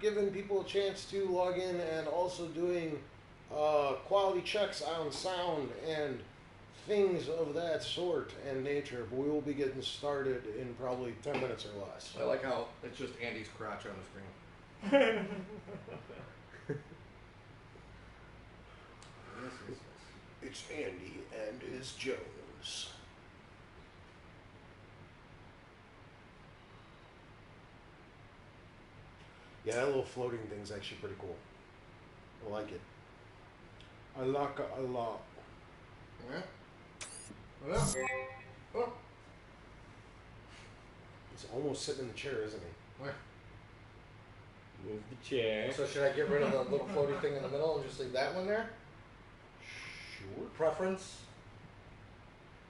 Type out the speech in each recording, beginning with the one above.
giving people a chance to log in and also doing quality checks on sound and things of that sort and nature. But we will be getting started in probably 10 minutes or less. I like how it's just Andy's crotch on the screen. It's Andy and it's Jones. Yeah, that little floating thing's actually pretty cool. I like it. I like it a lot. Yeah. Well, oh. He's almost sitting in the chair, isn't he? Where? Move the chair. So should I get rid of the little floaty thing in the middle and just leave that one there? Sure. Preference?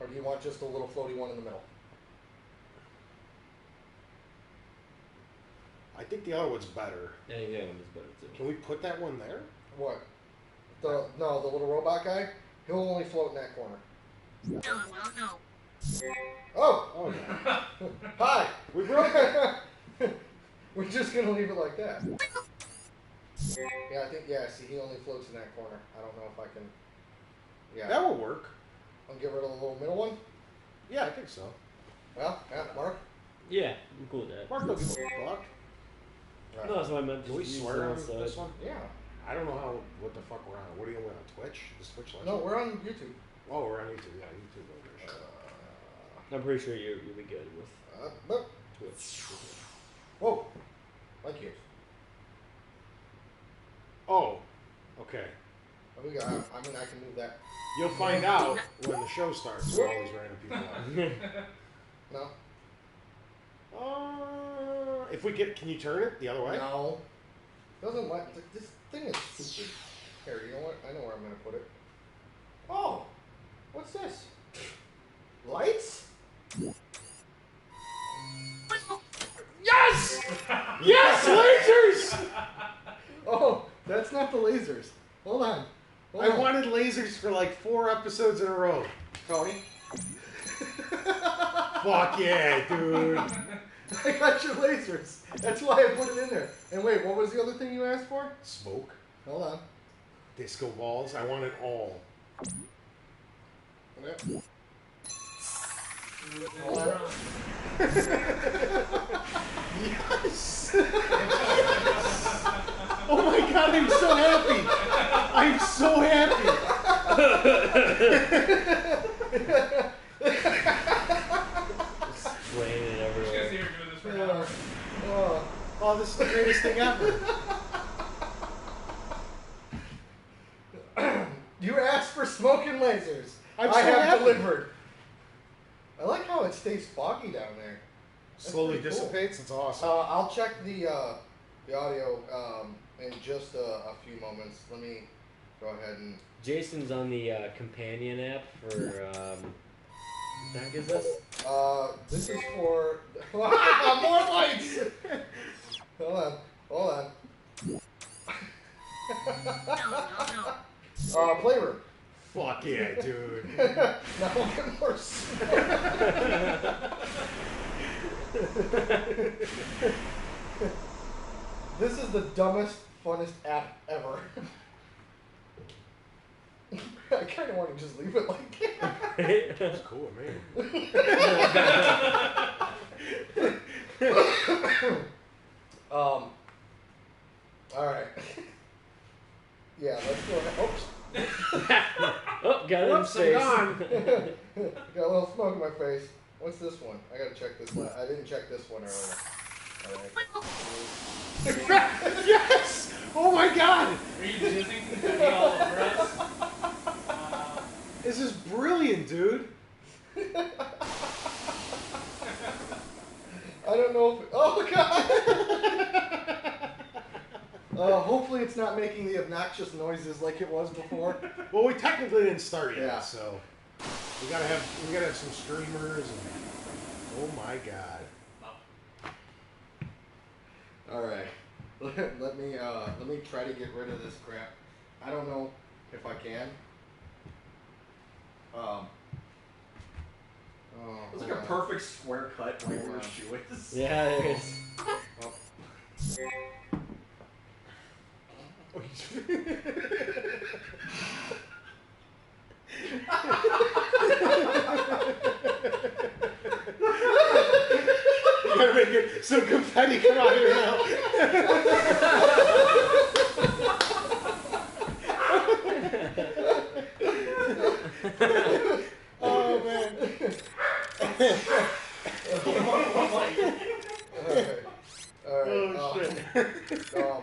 Or do you want just a little floaty one in the middle? I think the other one's better. Yeah, that one is better too. Can we put that one there? What? The little robot guy? He'll only float in that corner. Oh! Oh, no. Hi! We broke it. We're just gonna leave it like that. Yeah, I think, see, he only floats in that corner. I don't know if I can, That will work. I'll get rid of the little middle one? Yeah, I think so. Well, yeah, Mark? Yeah, I'm cool with that. Mark don't give a fuck. Right. No, that's what I meant. Can we Just use swear on the outside. this one? Yeah. I don't know what the fuck we're on. What are you on Twitch? The Twitch live? No, we're on YouTube. Oh, we're on YouTube. Yeah, YouTube. Over I'm pretty sure you'll be good with But, Twitch. whoa. Like you. Oh, okay. What do we got? I mean, I can move that. You'll find out when the show starts. Where all these random people No? are. If we get, can you turn it the other way? No. Doesn't like this thing is stupid. Here, you know what? I know where I'm gonna put it. Oh, what's this? Lights? Yes! Yes, lasers! Oh, that's not the lasers. Hold on. Hold I on. wanted lasers for like 4 episodes in a row. Tony. Fuck yeah, dude. I got your lasers. That's why I put it in there. And wait, what was the other thing you asked for? Smoke. Hold on. Disco balls. I want it all. Yeah. Hold on. Yes! Oh my god, I'm so happy! I'm so happy! Spraying it everywhere. Oh, this is the greatest thing ever. You asked for smoke and lasers. I'm I so have happy. delivered. I like how it stays foggy down there. That's Slowly pretty cool. dissipates. It's awesome. I'll check the audio in just a few moments. Let me go ahead and. Jason's on the companion app for. What the heck is this? This is for more lights. Hold on. Playroom. Fuck yeah, dude. Now we'll get more smoke. This is the dumbest, funnest app ever. I kind of want to just leave it like that. That's cool, man. All right. Yeah, let's go ahead. Oops. Oh, got it in Whoops, I'm space. gone. Got a little smoke in my face. What's this one? I gotta check this one. I didn't check this one earlier. Alright. Yes! Oh my god! Are you jizzing? Gonna be all over us? This is brilliant, dude. I don't know if... Oh, God! Hopefully it's not making the obnoxious noises like it was before. Well, we technically didn't start yet, Yeah. so we gotta have some streamers and oh my god. All right, let me try to get rid of this crap. I don't know if I can. It's like a perfect square cut right where your shoe is. Yeah, it is. Oh. You gotta make it some confetti come out here now. Oh man. Alright. Oh shit.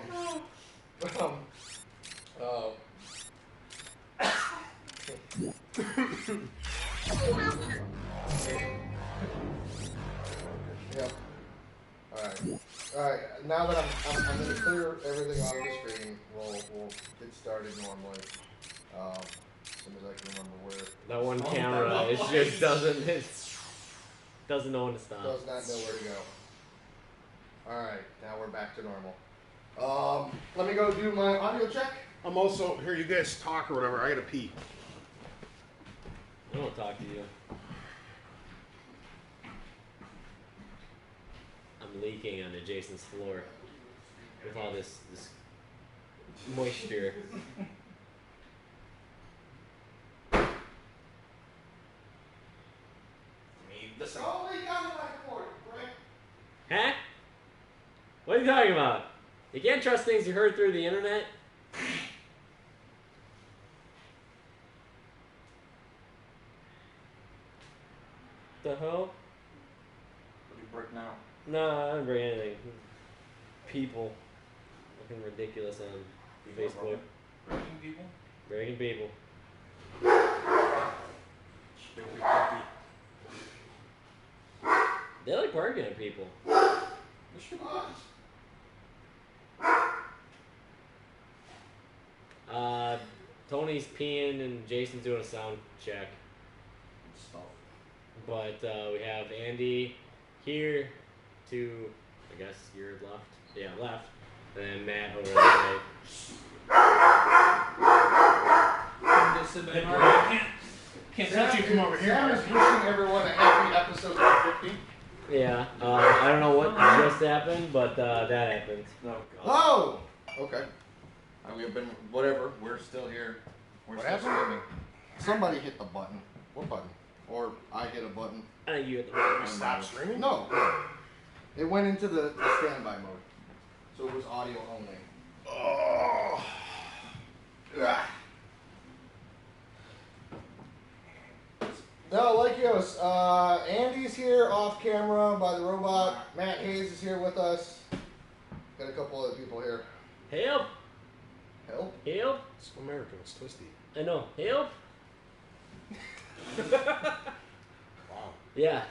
Yep. Alright. Now that I'm gonna clear everything off the screen, we'll get started normally. As soon as I can remember where. That one Oh, camera, that it one just place. doesn't know when to stop. Does not know where to go. Alright, now we're back to normal. Let me go do my audio check. I'm also here. You guys talk or whatever. I gotta pee. I don't talk to you. I'm leaking onto Jason's floor with all this moisture. Listen. Oh, lay down the microphone, right? Huh? What are you talking about? You can't trust things you heard through the internet. The hell? What do you break now? No, I didn't bring anything. People looking ridiculous on Facebook. Breaking people? Breaking people. Stupid puppy. They like barking at people. They're stupid puppies. Tony's peeing and Jason's doing a sound check. Stuff. But we have Andy here to, I guess, your left. Yeah, left. And then Matt over there. Just sit back where can't touch you from over Sam is here. wishing everyone a happy episode 150. Yeah, I don't know what just happened, but that happened. Oh, God. Oh! Okay. We have been, whatever, we're still here. We're What still happened? streaming. Somebody hit the button. What button? Or I hit a button. I think you hit the button. Stop streaming? No. It went into the standby mode. So it was audio only. Oh. No, like yours. Andy's here off camera by the robot. Matt Hayes is here with us. Got a couple other people here. Help! Help? Help! It's American. It's twisty. I know. Help! Wow. Yeah.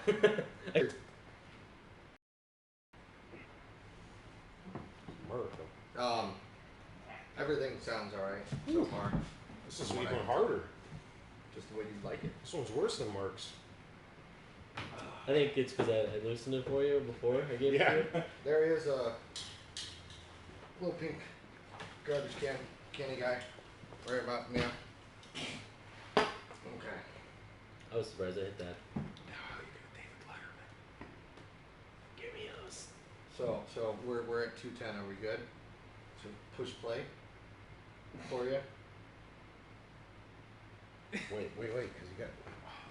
America. Everything sounds alright so far. This is even harder. Just the way you like it. This one's worse than Mark's. I think it's because I loosened it for you before I gave it to you. There he is, a little pink garbage canny guy. Right about now. Okay. I was surprised I hit that. Give me those. So we're at 210. Are we good? So push play for you. Wait, because you got. Oh,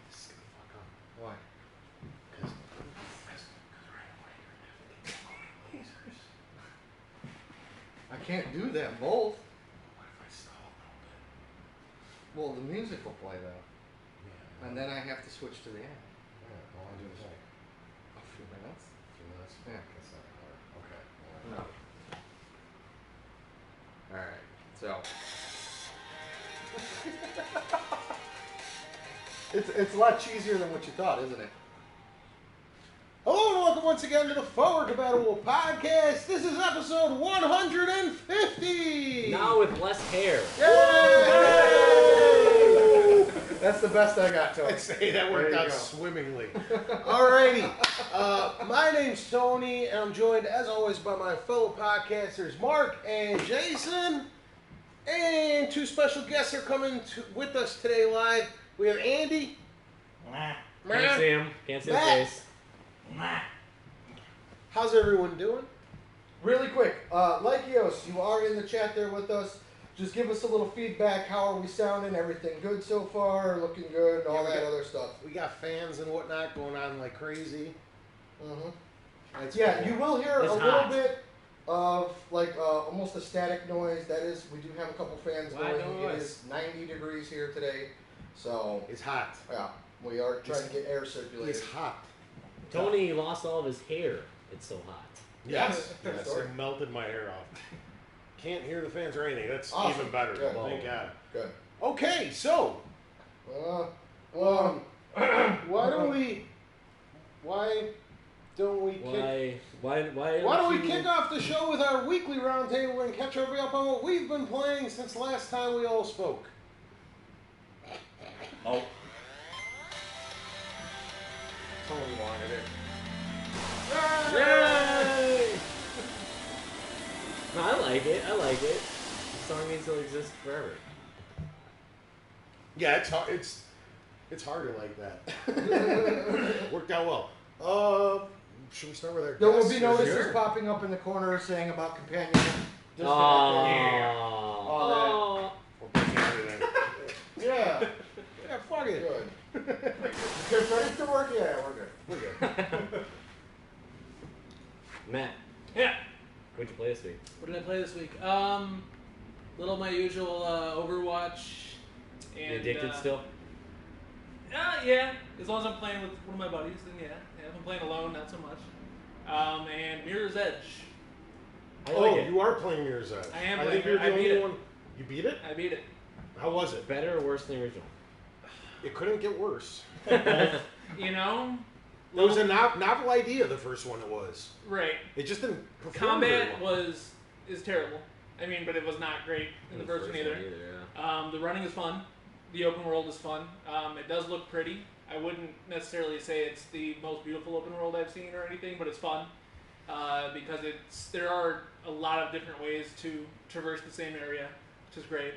this is gonna fuck up. Why? Because I can't do that both. what if I stall a little bit? Well, the music will play though, Yeah. and then I have to switch to the ad. Yeah, I want to do this like A few minutes. 2 minutes. Yeah. That's not hard. Okay. No. All right. So. It's a lot cheesier than what you thought, isn't it? Hello and welcome once again to the Forward Compatible Podcast. This is episode 150. Now with less hair. Yay! That's the best I got, Tony. I'd say that worked There you out go. swimmingly. Alrighty. My name's Tony, and I'm joined, as always, by my fellow podcasters, Mark and Jason. And two special guests are coming with us today live. We have Andy. Can't see him. Can't see his Matt. face. How's everyone doing? Really quick, Lykios, you are in the chat there with us. just give us a little feedback. How are we sounding? Everything good so far? Looking good? All Yeah, that other stuff. We got fans and whatnot going on like crazy. Mm-hmm. Yeah, cool. you will hear It's a hot. little bit of like almost a static noise. That is, we do have a couple fans Why going. It noise? is 90 degrees here today, so It's hot. yeah, we are trying to get air circulated. It's hot. Tony lost all of his hair. It's so hot. Yes. Good Yes. story. It melted my hair off. Can't hear the fans or anything. That's Awesome. even better. Good. Thank God. Good. Okay, so why don't we kick Why Why don't we kick off the show with our weekly roundtable and catch everybody up on what we've been playing since the last time we all spoke? Oh. Totally wanted it. Yay! No, I like it. I like it. The song needs to exist forever. Yeah, it's hard. It's harder like that. Worked out well. Should we start with our There will guests, be or- notices Sure. popping up in the corner saying about companionship. Just for Oh. We're breaking everything. that. Yeah. Yeah, fuck it. Good. Good. Ready to work? Yeah, we're good. We're good. Matt, Yeah. what'd you play this week? What did I play this week? Little my usual Overwatch. You And, addicted still? Yeah. As long as I'm playing with one of my buddies, then yeah. If I'm playing alone, not so much. And Mirror's Edge. I like Oh, it. you are playing Mirror's Edge. I am I playing think you're it. I the beat only it. one. You beat it? I beat it. How was it? Better or worse than the original? It couldn't get worse. You know? It was a novel idea, the first one it was. Right. It just didn't perform very Combat well. is terrible. I mean, but it was not great in the first one either. Yeah. The running is fun. The open world is fun. It does look pretty. I wouldn't necessarily say it's the most beautiful open world I've seen or anything, but it's fun because there are a lot of different ways to traverse the same area, which is great.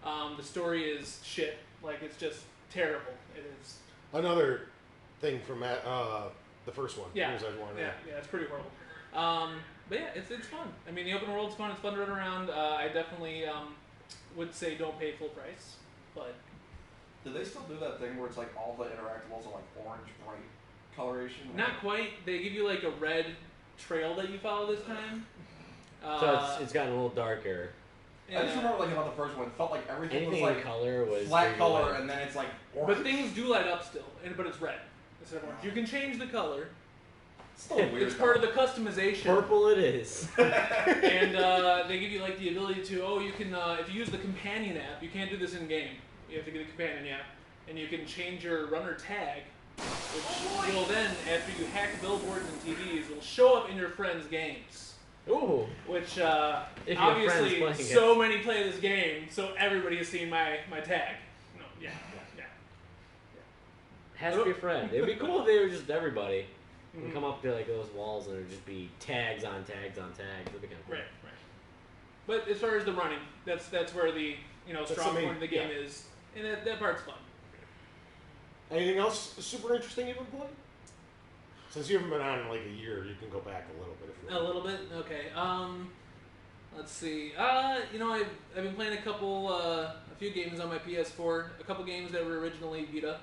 The story is shit. Like, it's just terrible. It is. Another thing from the first one. Yeah. Mirror's Edge one, Yeah, it's pretty horrible. But yeah, it's fun. I mean, the open world's fun. It's fun to run around. I definitely would say don't pay full price, but Do they still do that thing where it's like all the interactables are like orange bright coloration? not quite. They give you like a red trail that you follow this time. So it's gotten a little darker. I just remember like about the first one, it felt like everything Anything was in like color was flat very color, light. and then it's like orange. But things do light up still, but it's red instead of orange. You can change the color. It's still weird. It's part of the customization. Purple it is. And they give you like the ability to, you can, if you use the companion app, you can't do this in game. You have to get the companion app, and you can change your runner tag, which will then, after you hack billboards and TVs, will show up in your friends' games. Ooh. Which If you have friends obviously playing so many play this game, so everybody has seen my tag. No, yeah. Has to be a friend. It'd be cool if they were just everybody. And Mhm. come up to like those walls and there'd just be tags on tags on tags. That'd be kind of cool. Right. But as far as the running, that's where the That's strong the main- point of the game yeah. is, and that part's fun. Anything else super interesting you've been playing? Since you haven't been on in like a year, you can go back a little bit if you A want. little bit, okay. Let's see. I've been playing a few games on my PS4. A couple games that were originally Vita.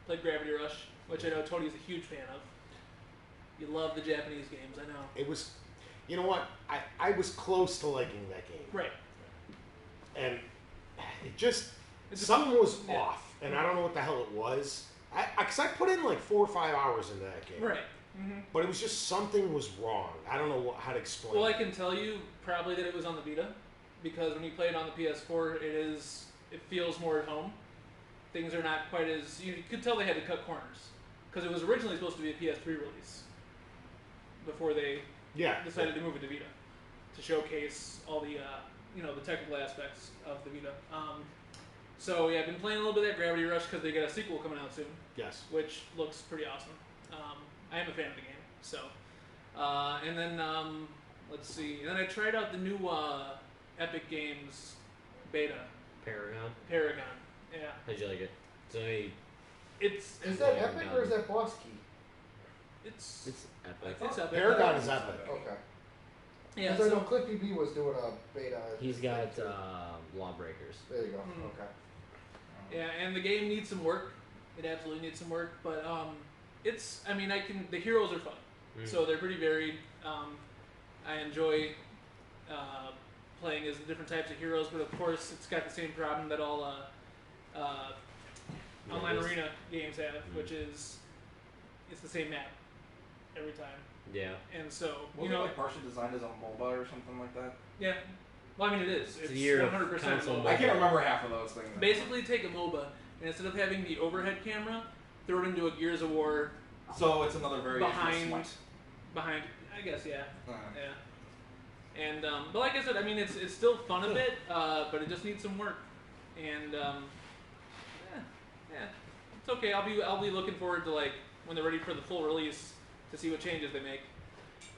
Played Gravity Rush, which I know Tony's a huge fan of. You love the Japanese games, I know. It was, you know what? I was close to liking that game. Right. And it just, It's something was yeah. off, and I don't know what the hell it was. Because I put in like 4 or 5 hours into that game. Right. Mm-hmm. But it was just something was wrong. I don't know how to explain Well, I it. can tell you probably that it was on the Vita, because when you play it on the PS4, it feels more at home. Things are not quite as, you could tell they had to cut corners, because it was originally supposed to be a PS3 release before they Yeah. decided to move it to Vita to showcase all the the technical aspects of the Vita. So yeah, I've been playing a little bit of that Gravity Rush because they got a sequel coming out soon, Yes. which looks pretty awesome. I am a fan of the game. So, and then let's see. And then I tried out the new Epic Games beta, Paragon. Paragon. Yeah, How'd you like it? So it's Is that epic or is that boss key? it's it's epic. it's epic. Paragon is epic. Okay. Yeah, Because I know so, Cliff BB was doing a beta. He's got too. Lawbreakers. There you go. Mm. Okay. yeah, and the game needs some work. It absolutely needs some work, but it's. I mean, the heroes are fun, so they're pretty varied. I enjoy playing as the different types of heroes, but of course, it's got the same problem that all online arena games have, which is it's the same map every time. Yeah. And so Wasn't it like partially designed as a MOBA or something like that? yeah. Well, I mean, it is. It's It's a year of 100% console MOBA. I can't remember half of those things. Basically, take a MOBA and instead of having the overhead camera, throw it into a Gears of War So it's another variation behind. of Smite. Behind, I guess, yeah. Uh, Yeah. And but like I said, I mean it's still fun a bit, but it just needs some work. And yeah, it's okay. I'll be looking forward to like when they're ready for the full release to see what changes they make.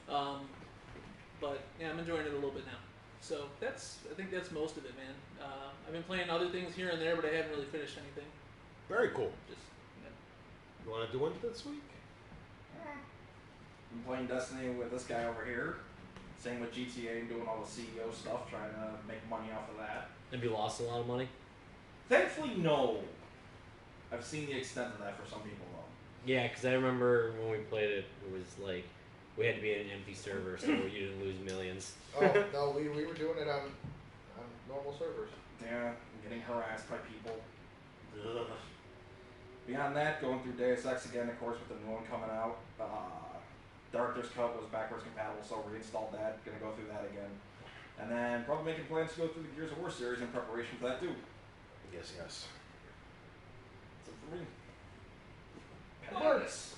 But yeah, I'm enjoying it a little bit now. So I think that's most of it, man. I've been playing other things here and there, but I haven't really finished anything. Very cool. Just You want to do one this week? I'm playing Destiny with this guy over here. Same with GTA and doing all the CEO stuff, trying to make money off of that. Have you lost a lot of money? Thankfully, no. I've seen the extent of that for some people, though. Yeah, because I remember when we played it, it was like we had to be in an empty server, so you didn't lose millions. Oh no, we were doing it on normal servers. Yeah, I'm getting harassed by people. Ugh. Beyond that, going through Deus Ex again, of course, with the new one coming out. Director's Cut was backwards compatible, so reinstalled that. Gonna go through that again. And then probably making plans to go through the Gears of War series in preparation for that too. Yes. That's it for me. Marcus.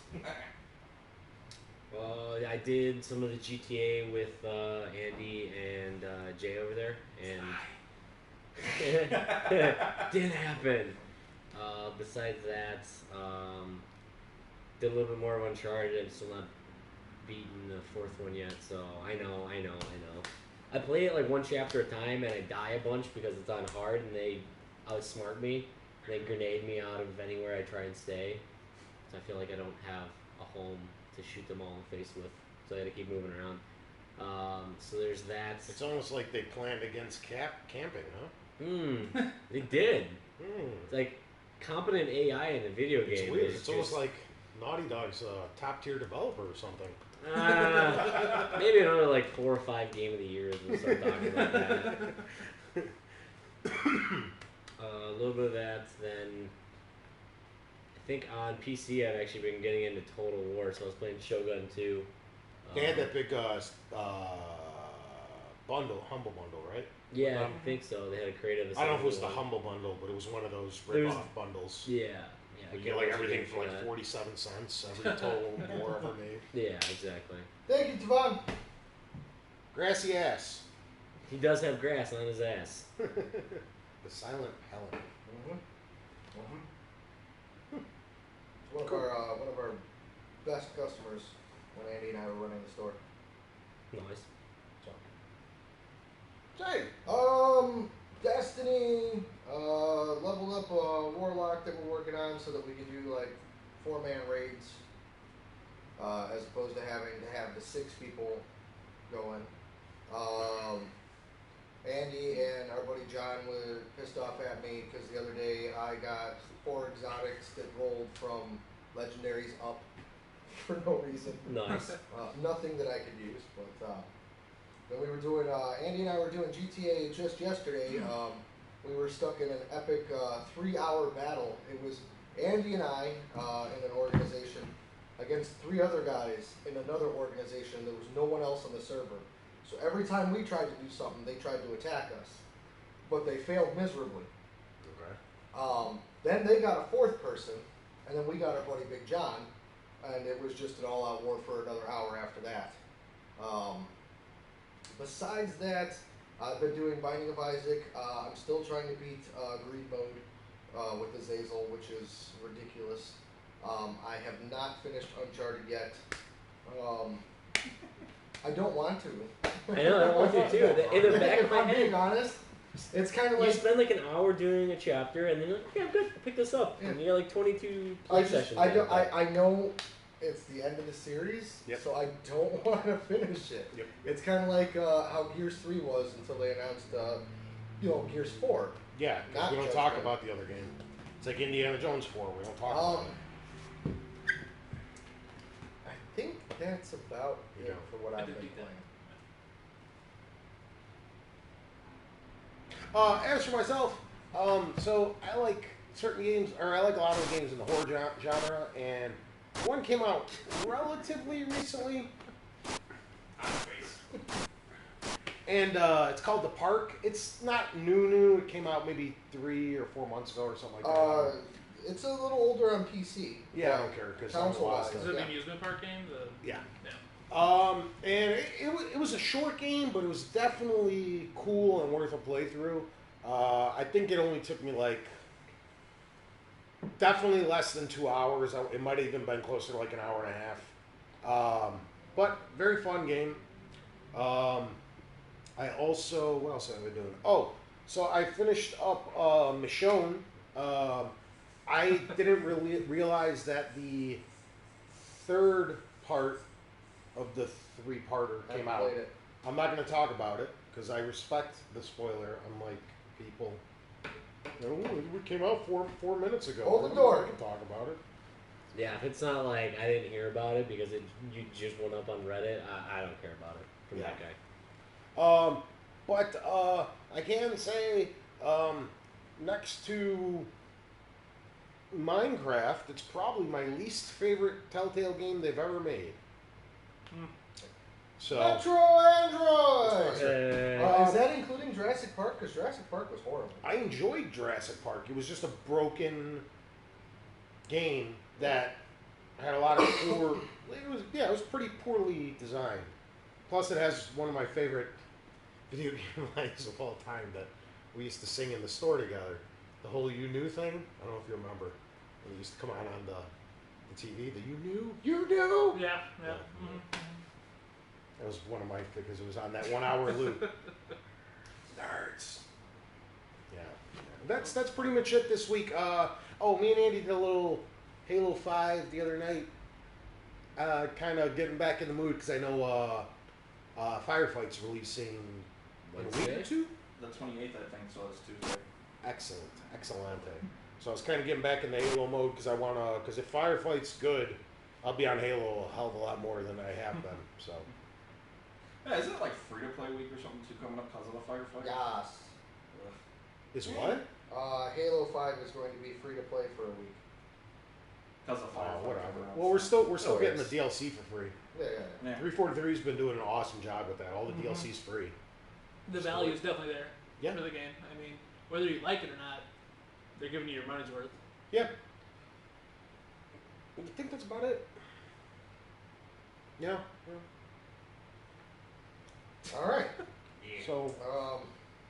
I did some of the GTA with Andy and Jay over there, and didn't happen. Besides that, did a little bit more of Uncharted. I'm still not beaten the fourth one yet, so I know. I play it like one chapter at a time, and I die a bunch because it's on hard, and they outsmart me. They grenade me out of anywhere I try and stay. So I feel like I don't have a home to shoot them all in the face with, so I gotta keep moving around. So there's that. It's almost like they planned against camping, huh? They did. Hmm. It's like competent AI in a video game. It's weird. is It's almost just- like Naughty Dog's a top-tier developer or something. maybe another like 4 or 5 game of the years we'll start talking about that. A little bit of that, then I think on PC I've actually been getting into Total War, so I was playing Shogun 2. They had that big bundle, Humble Bundle, right? Yeah, I think so. They had a creative. I don't know if it was the one. Humble Bundle, but it was one of those It was- rip-off bundles. Yeah. You get get like what you everything get for like that. 47 cents every Total War ever made. Yeah, exactly. Thank you, Devon. Grassy ass. He does have grass on his ass. The Silent Helen. One of our best customers when Andy and I were running the store. Nice. Hey, Destiny, leveled up a warlock that we're working on so that we can do like 4-man raids, as opposed to having to have the 6 people going. Andy and our buddy John were pissed off at me because the other day I got 4 exotics that rolled from legendaries up for no reason. Nice. Nothing that I could use, but then we were doing, Andy and I were doing GTA just yesterday. We were stuck in an epic 3-hour battle. It was Andy and I in an organization against 3 other guys in another organization. There was no one else on the server. So every time we tried to do something, they tried to attack us. But they failed miserably. okay. Then they got a 4th person, and then we got our buddy Big John, and it was just an all-out war for another hour after that. Besides that, I've been doing Binding of Isaac. I'm still trying to beat Greed Mode with Azazel, which is ridiculous. I have not finished Uncharted yet. I don't want to. I know, I don't want to too. In the back of If my I'm being head, honest, it's kind of you like spend like an hour doing a chapter, and then you're like, okay, I'm good, I'll pick this up. Yeah. And you got like 22 I play just sessions. I in don't it. I know it's the end of the series, Yep. so I don't want to finish it. Yep. It's kind of like how Gears 3 was until they announced, Gears 4. Yeah, because Not we don't just talk that. about the other game. It's like Indiana Jones 4. We don't talk about it. I think that's about You it know. for what I I've did been beat that. playing. As for myself, so I like certain games, or I like a lot of the games in the horror genre, and one came out relatively recently. And it's called The Park. It's not new. It came out maybe 3 or 4 months ago or something like that. It's a little older on PC. Yeah, I don't care because Console-wise. Is it Yeah. the amusement park game? Yeah. Yeah. And it was a short game, but it was definitely cool and worth a playthrough. I think it only took me like definitely less than 2 hours. It might have even been closer to like an hour and a half. But very fun game. I also, what else have I been doing? Oh, so I finished up Michonne. I didn't really realize that the third part of the 3-parter I came haven't out. played it. I'm not going to talk about it because I respect the spoiler. Unlike people, it came out four minutes ago. Hold the door. I can talk about it. Yeah, if it's not like I didn't hear about it because you just went up on Reddit, I don't care about it from that guy. But I can say next to Minecraft, it's probably my least favorite Telltale game they've ever made. So Metro Android! Uh, Is that including Jurassic Park? Because Jurassic Park was horrible. I enjoyed Jurassic Park. It was just a broken game that had a lot of poor. It was pretty poorly designed. Plus, it has one of my favorite video game lines of all time that we used to sing in the store together. The whole "You Knew" thing. I don't know if you remember. When it used to come on the TV. The "You Knew, You Knew." Yeah. Yeah. Mhm. That was one of my because it was on that 1 hour loop. Nerds. Yeah. That's pretty much it this week. Me and Andy did a little Halo 5 the other night. Kind of getting back in the mood because I know Firefight's releasing in a week or Wednesday? two. The 28th, I think, so it's Tuesday. Excellent. So I was kind of getting back in the Halo mode because because if Firefight's good, I'll be on Halo a hell of a lot more than I have been. So. Yeah, isn't it like free to play week or something too coming up because of the Firefight? Yes. Is what? Halo 5 is going to be free to play for a week. Because of Firefight. Whatever. Well, we're still No getting the worries. DLC for free. Yeah. Yeah. 343's been doing an awesome job with that. All the DLC's free. The value is definitely there Yeah. for the game. I mean, whether you like it or not, they're giving you your money's worth. Yeah. I think that's about it. Yeah. All right. So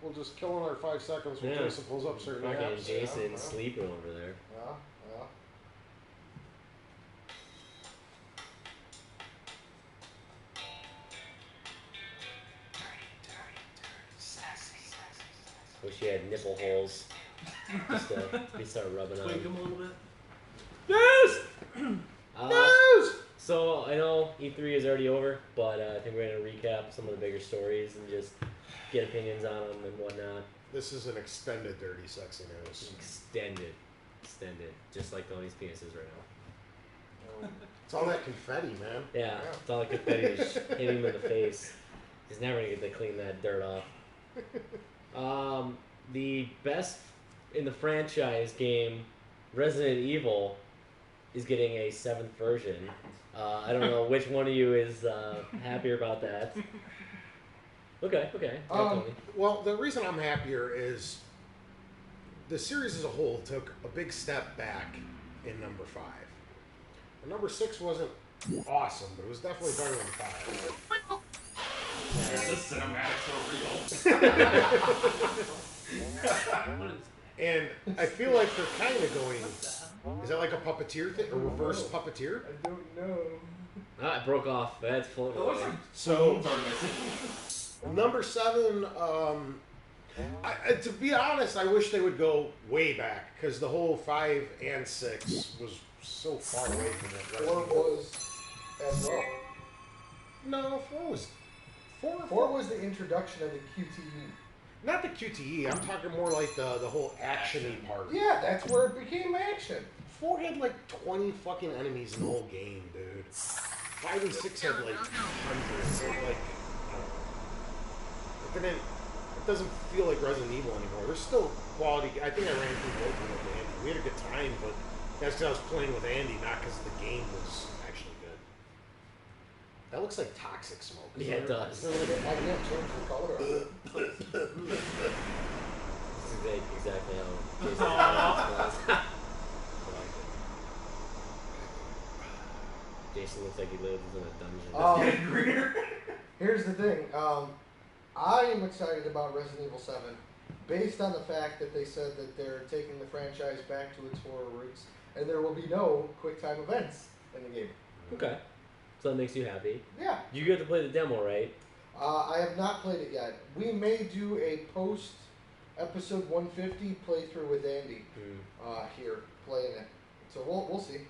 we'll just kill in our 5 seconds when Yeah. Jason pulls up certain Fucking apps. Jason yeah. sleeping over there. Yeah. Wish he had nipple holes. Just to start rubbing on. Wake them a little bit. Yes! Yes! So I know E3 is already over, but I think we're gonna recap some of the bigger stories and just get opinions on them and whatnot. This is an extended Dirty Sexy News. Extended, just like Tony's penises right now. It's all that confetti, man. Yeah, it's all the confetti just hitting him in the face. He's never gonna get to clean that dirt off. The best in the franchise game, Resident Evil, is getting a 7th version. I don't know which one of you is happier about that. Okay. Yeah, Tony. Well, the reason I'm happier is the series as a whole took a big step back in number 5. And number 6 wasn't awesome, but it was definitely better than 5. The cinematics are real. What is And I feel like they're kind of going. Is that like a puppeteer thing, a reverse puppeteer? I don't know. It broke off. That's floating It looks away. like So bones are missing. number 7. To be honest, I wish they would go way back because the whole 5 and 6 was so far away from what 4 Resident Evil. was as well. No, 4 was 4 was the introduction of the QTE. not the QTE. I'm talking more like the whole action-y part. Yeah, that's where it became action. 4 had like 20 fucking enemies in the whole game, dude. 5 and 6 had like hundreds. Like, I don't know. It didn't. It doesn't feel like Resident Evil anymore. There's still quality. I think I ran through both of them with Andy. We had a good time, but that's because I was playing with Andy, not because the game was actually good. That looks like toxic smoke. Yeah, it does. I didn't change the color of it. This is exactly how Jason smells. I like it. Jason looks like he lives in a dungeon. Getting greener. Here's the thing. I am excited about Resident Evil 7 based on the fact that they said that they're taking the franchise back to its horror roots and there will be no quick time events in the game. Okay. So that makes you happy. Yeah. You get to play the demo, right? I have not played it yet. We may do a post episode 150 playthrough with Andy here playing it. So we'll see.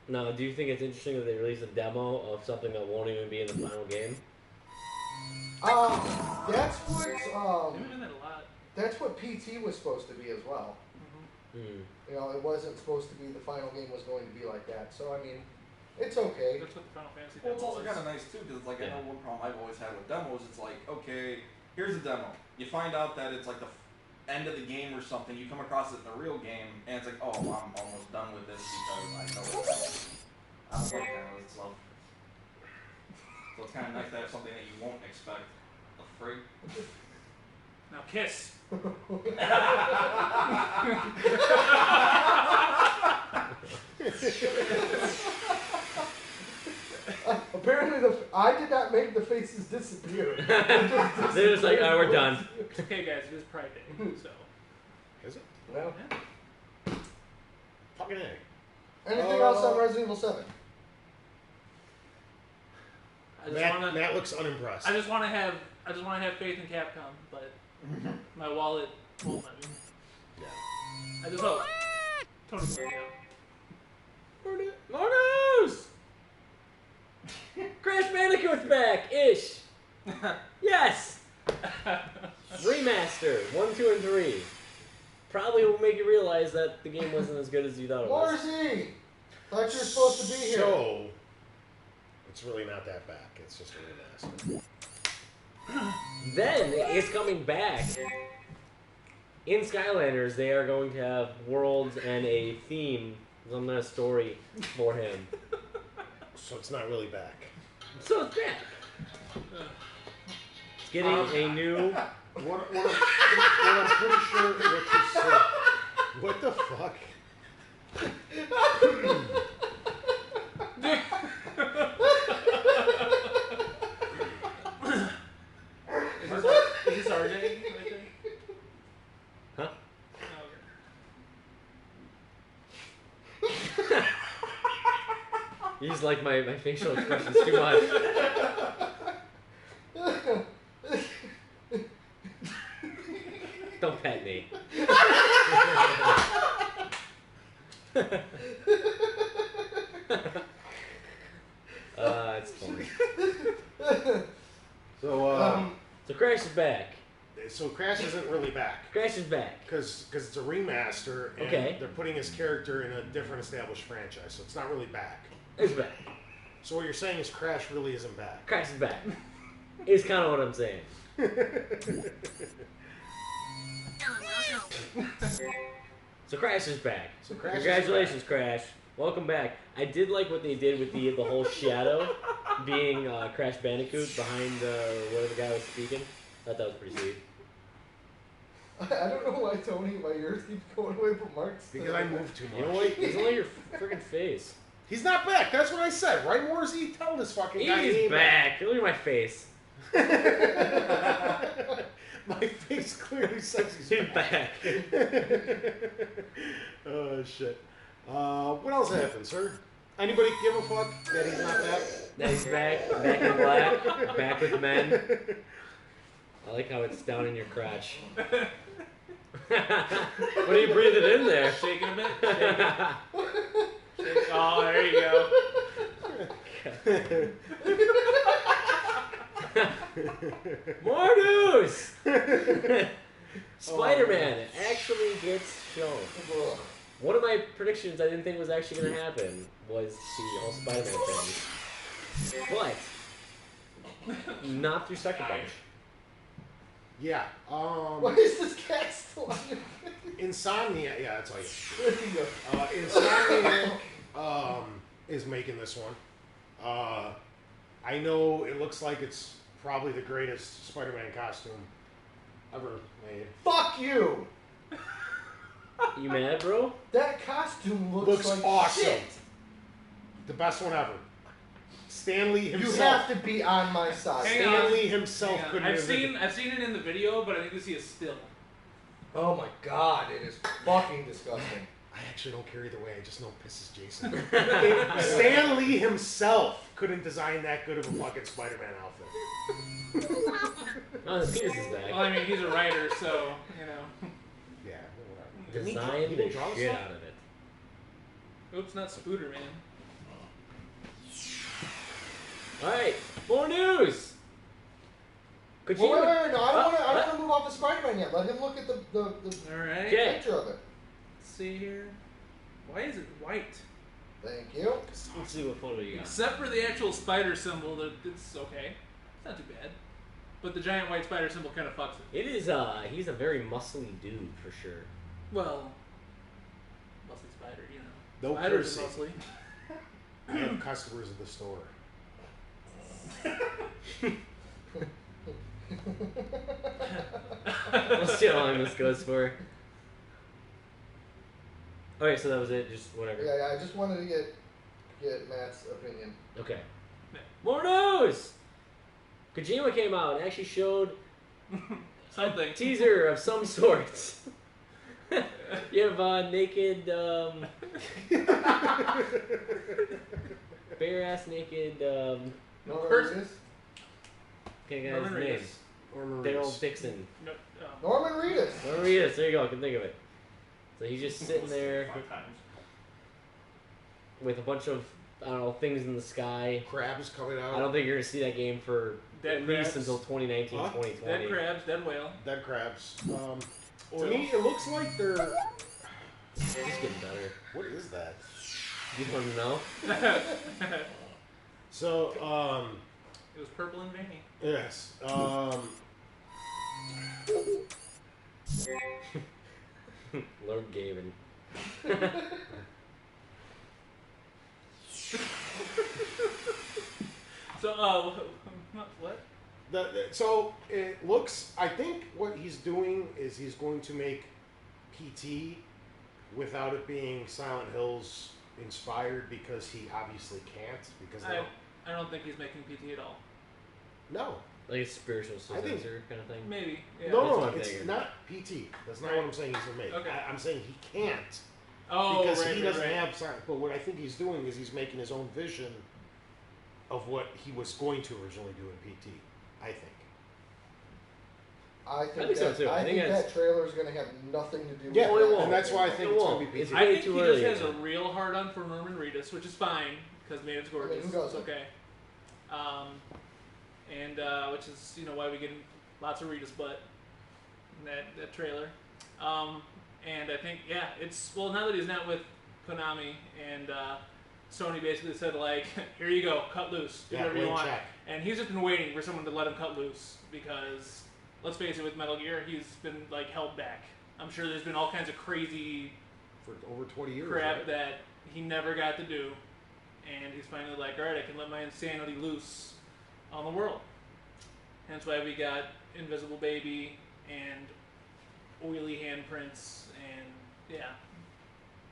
Now, do you think it's interesting that they release a demo of something that won't even be in the final game? That's what They've been doing that a lot. that's what PT was supposed to be as well. Hmm. You know, it wasn't supposed to be the final game was going to be like that. So I mean, it's okay. That's what the Final Fantasy Well, it's demo also was. kind of nice too, because like I Yeah. know one problem I've always had with demos. It's like, okay, here's a demo. You find out that it's like the end of the game or something. You come across it in the real game, and it's like, oh, I'm almost done with this because I know it's I don't like demos. So it's kind of nice to have something that you won't expect for free. Now kiss. Apparently, I did not make the faces disappear. They're just like, oh, we're done. Okay, guys, it is Pride Day, so. Is it? Well, Fucking A. anything else on Resident Evil 7? I just wanna. Matt looks unimpressed. I just want to have faith in Capcom, but my wallet won't let me. Yeah. I just hope. Tony Mario. Marcos! Crash Bandicoot's back! Ish! Yes! Remaster 1, 2, and 3. Probably will make you realize that the game wasn't as good as you thought it was. Marcy! Thought you were supposed to be here. So, it's really not that back. It's just a remaster. Then it's coming back. In Skylanders, they are going to have worlds and a theme, some kind of story for him. So it's not really back. So it's back. It's getting a new. What I'm pretty sure what you said. What the fuck? Is this RJ right there? Huh? Oh, okay. You just like my facial expressions too much. Don't pet me. It's funny. So Crash is back. So Crash isn't really back. Crash is back. Because it's a remaster, and Okay. they're putting his character in a different established franchise, so it's not really back. It's back. So what you're saying is Crash really isn't back. Crash is back. Is kind of what I'm saying. So Crash is back. So Crash is Congratulations, Crash. Welcome back. I did like what they did with the whole shadow being Crash Bandicoot behind where the guy was speaking. I thought that was pretty sweet. I don't know why Tony, my ears keep going away, but Mark's Because I move too much. You know what? He's only your freaking face. He's not back. That's what I said. Right, Warzy? Tell this fucking guy he He's ain't back. Look at my face. My face clearly says he's He's back. Oh shit. What else happened, sir? Anybody give a fuck that he's not back? That he's back. Back in black. Back with men. I like how it's down in your crotch. What are you breathing in there? Shaking a bit. Shaking. Oh, there you go. More news! Spider-Man actually gets shown. Ugh. One of my predictions I didn't think was actually going to happen was the whole Spider-Man thing. But, not through Sucker Punch. Yeah. Why is this cat still on your Insomniac. Yeah, that's all you. There you go. Insomniac is making this one. I know it looks like it's probably the greatest Spider-Man costume ever made. Fuck you! You mad, bro? That costume Looks like awesome. shit. The best one ever. Stan Lee You himself. have to be on my side. Hang Stan on. Lee himself Hang on. couldn't I've have seen it in the video, but I need to see a still. Oh my god, it is fucking disgusting. I actually don't care either way. I just know it pisses Jason. Stan Lee himself couldn't design that good of a fucking Spider-Man outfit. Oh, the penis is Well, back. I mean, he's a writer, so, you know. Yeah, whatever. Didn't Design he the didn't draw this shit stuff? out of it. Oops, not Spooder, man. Alright, more news! Could Well, you... wait, no, I don't want to move off the Spider-Man yet. Let him look at the Alright. Okay. picture of it. Let's see here. Why is it white? Thank you. Let's see what photo you got. Except for the actual spider symbol, it's okay. It's not too bad. But the giant white spider symbol kind of fucks it. It is, he's a very muscly dude, for sure. Well, muscly spider, you know. No Spiders are cursing. muscly. I have customers at the store. Let's see how long this goes for. Okay, so that was it, just whatever. Yeah, I just wanted to get Matt's opinion. Okay. More news! Kojima came out and actually showed Something. a teaser of some sort. You have naked, bare ass naked, No, Person. Reedus? okay, guy's Norman name. Reedus. Daryl Dixon. No, Norman Reedus. Norman Reedus, there you go, I can think of it. So he's just sitting there 5 times. with a bunch of, I don't know, things in the sky. Crabs coming out. I don't think you're going to see that game for Dead at least crabs. until 2019, Huh? 2020. Dead crabs, dead whale. Dead crabs. To me, it looks like they're. It's just getting better. What is that? You want to know? So, It was purple and veiny. yes. Lord Gavin. So, what? So it looks. I think what he's doing is he's going to make PT without it being Silent Hills inspired because he obviously can't because they I don't think he's making PT at all. no. Like a spiritual I think- successor kind of thing. Maybe. Yeah. No, That's no, what I'm it's thinking. not PT. That's not Right. what I'm saying he's gonna make. Okay. I'm saying he can't Oh, because right, he right, doesn't right. have silent. But what I think he's doing is he's making his own vision of what he was going to originally do in PT. I think. I think, think so, that, too. I I think think that's- that trailer is going to have nothing to do with Yeah, Well, it that. won't. and that's why I think It it's gonna won't. be It's PT. I way think too he early. just has a real hard on for Norman Reedus, which is fine because man, it's gorgeous. I mean, who doesn't? It's okay. And which is why we get lots of Reedus butt in that trailer. And I think it's now that he's not with Konami and Sony basically said like, here you go, cut loose, do whatever you blank want. check. And he's just been waiting for someone to let him cut loose because let's face it, with Metal Gear, he's been like held back. I'm sure there's been all kinds of crazy For over 20 years. crap right? that he never got to do, and he's finally like, all right, I can let my insanity loose on the world. Hence why we got Invisible Baby and oily handprints and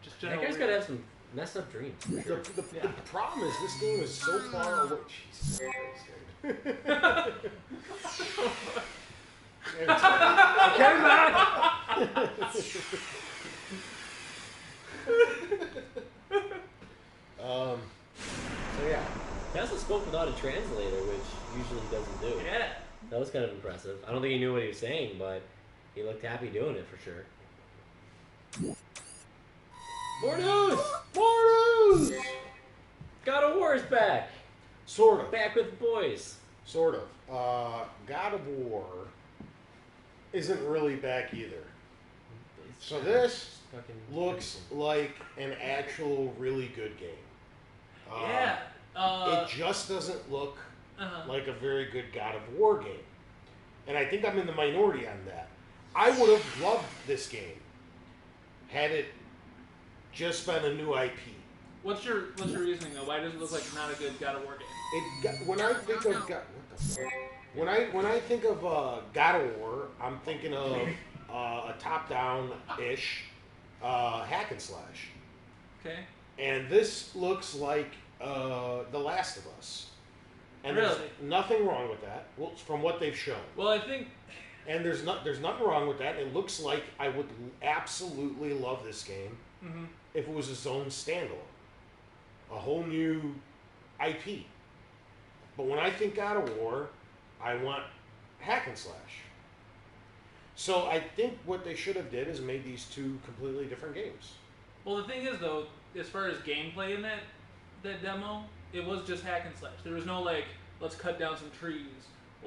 just That general. guy's got to have some messed up dreams. The problem is this game is so far away. Jesus Christ, dude. Okay, Matt. So yeah, He also spoke without a translator, which usually he doesn't do. Yeah. That was kind of impressive. I don't think he knew what he was saying, but he looked happy doing it for sure. More news! More news! God of War is back. Sort of. Back with the boys. Sort of. God of War isn't really back either. So this looks like an actual really good game. Yeah. It just doesn't look like a very good God of War game. And I think I'm in the minority on that. I would have loved this game had it just been a new IP. What's your reasoning though? Why does it look like not a good God of War game? When I think of when I think of God of War, I'm thinking of a top-down-ish hack and slash. Okay. And this looks like The Last of Us. And Really? there's nothing wrong with that, well, from what they've shown. Well, I think. And there's nothing wrong with that. It looks like I would absolutely love this game if it was its own standalone, a whole new IP. But when I think God of War, I want hack and slash. So I think what they should have did is made these two completely different games. Well, the thing is though, as far as gameplay in that demo, it was just hack and slash. There was no like, let's cut down some trees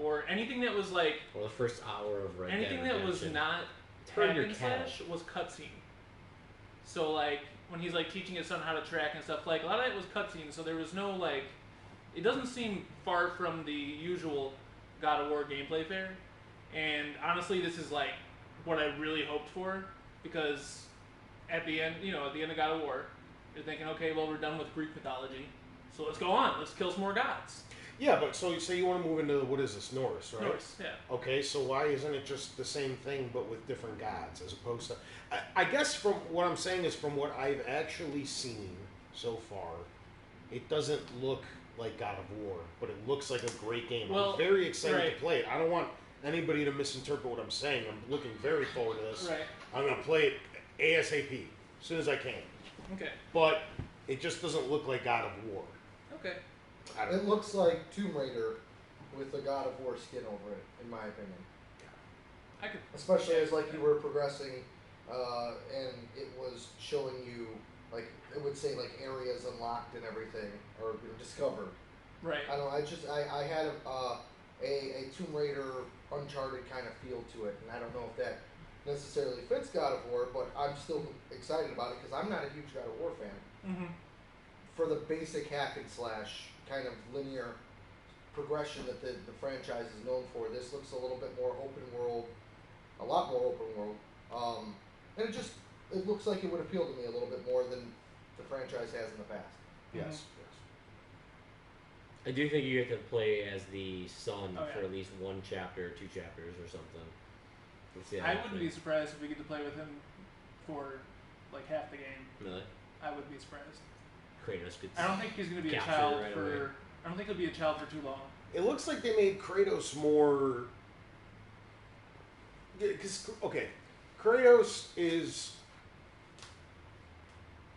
or anything that was like. Or the first hour of Red Dead Anything that was Redemption. not Turn hack your and cat. slash was cutscene. So like when he's like teaching his son how to track and stuff, like a lot of it was cutscene. So there was no like, it doesn't seem far from the usual God of War gameplay fare. And honestly, this is like what I really hoped for, because at the end, at the end of God of War, you're thinking, okay, well we're done with Greek mythology, so let's go on, let's kill some more gods. Yeah, but so you say you want to move into, what is this, Norse, right? Norse, yeah. Okay, so why isn't it just the same thing but with different gods as opposed to... I guess from what I'm saying is from what I've actually seen so far, it doesn't look like God of War, but it looks like a great game. Well, I'm very excited right. to play it. I don't want anybody to misinterpret what I'm saying. I'm looking very forward to this. Right. I'm going to play it ASAP, as soon as I can. Okay. But it just doesn't look like God of War. Okay. I don't It know. looks like Tomb Raider with the God of War skin over it, in my opinion. I could. Especially as like you were progressing, and it was showing you like it would say like areas unlocked and everything or discovered. Right. I don't know. I had a Tomb Raider Uncharted kind of feel to it, and I don't know if that necessarily fits God of War, but I'm still excited about it because I'm not a huge God of War fan. Mm-hmm. For the basic hack and slash kind of linear progression that the franchise is known for, this looks a little bit more open world, a lot more open world, and it looks like it would appeal to me a little bit more than the franchise has in the past. Yes. I do think you get to play as the son Oh, yeah. for at least one chapter, 2 chapters, or something. We'll see how I that wouldn't be plays. surprised if we get to play with him for like half the game. Really? I would be surprised. Kratos gets I don't think he's going to be a captured child right for. away. I don't think he'll be a child for too long. It looks like they made Kratos more. Because, okay, Kratos is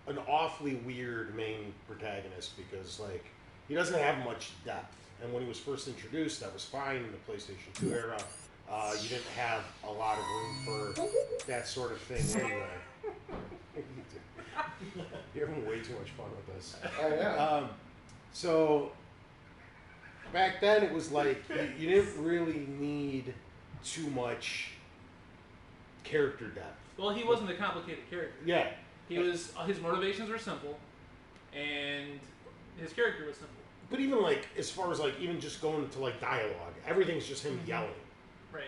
an awfully weird main protagonist because, like, he doesn't have much depth. And when he was first introduced, that was fine in the PlayStation 2 era. You didn't have a lot of room for that sort of thing anyway. You're having way too much fun with this. Oh yeah. So back then it was like you didn't really need too much character depth. Well, he wasn't a complicated character. Yeah, His motivations were simple, and his character was simple. but even like as far as like even just going to like dialogue, everything's just him yelling. Right.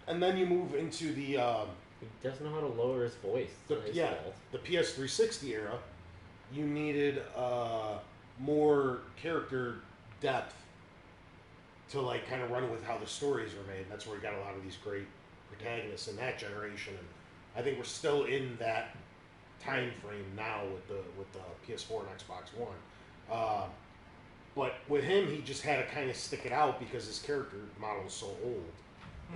And then you move into the He doesn't know how to lower his voice. It's not his fault. the PS360 era. You needed more character depth to like kind of run with how the stories were made. That's where we got a lot of these great protagonists in that generation, and I think we're still in that time frame now with the PS4 and Xbox One. But with him, he just had to kind of stick it out because his character model is so old.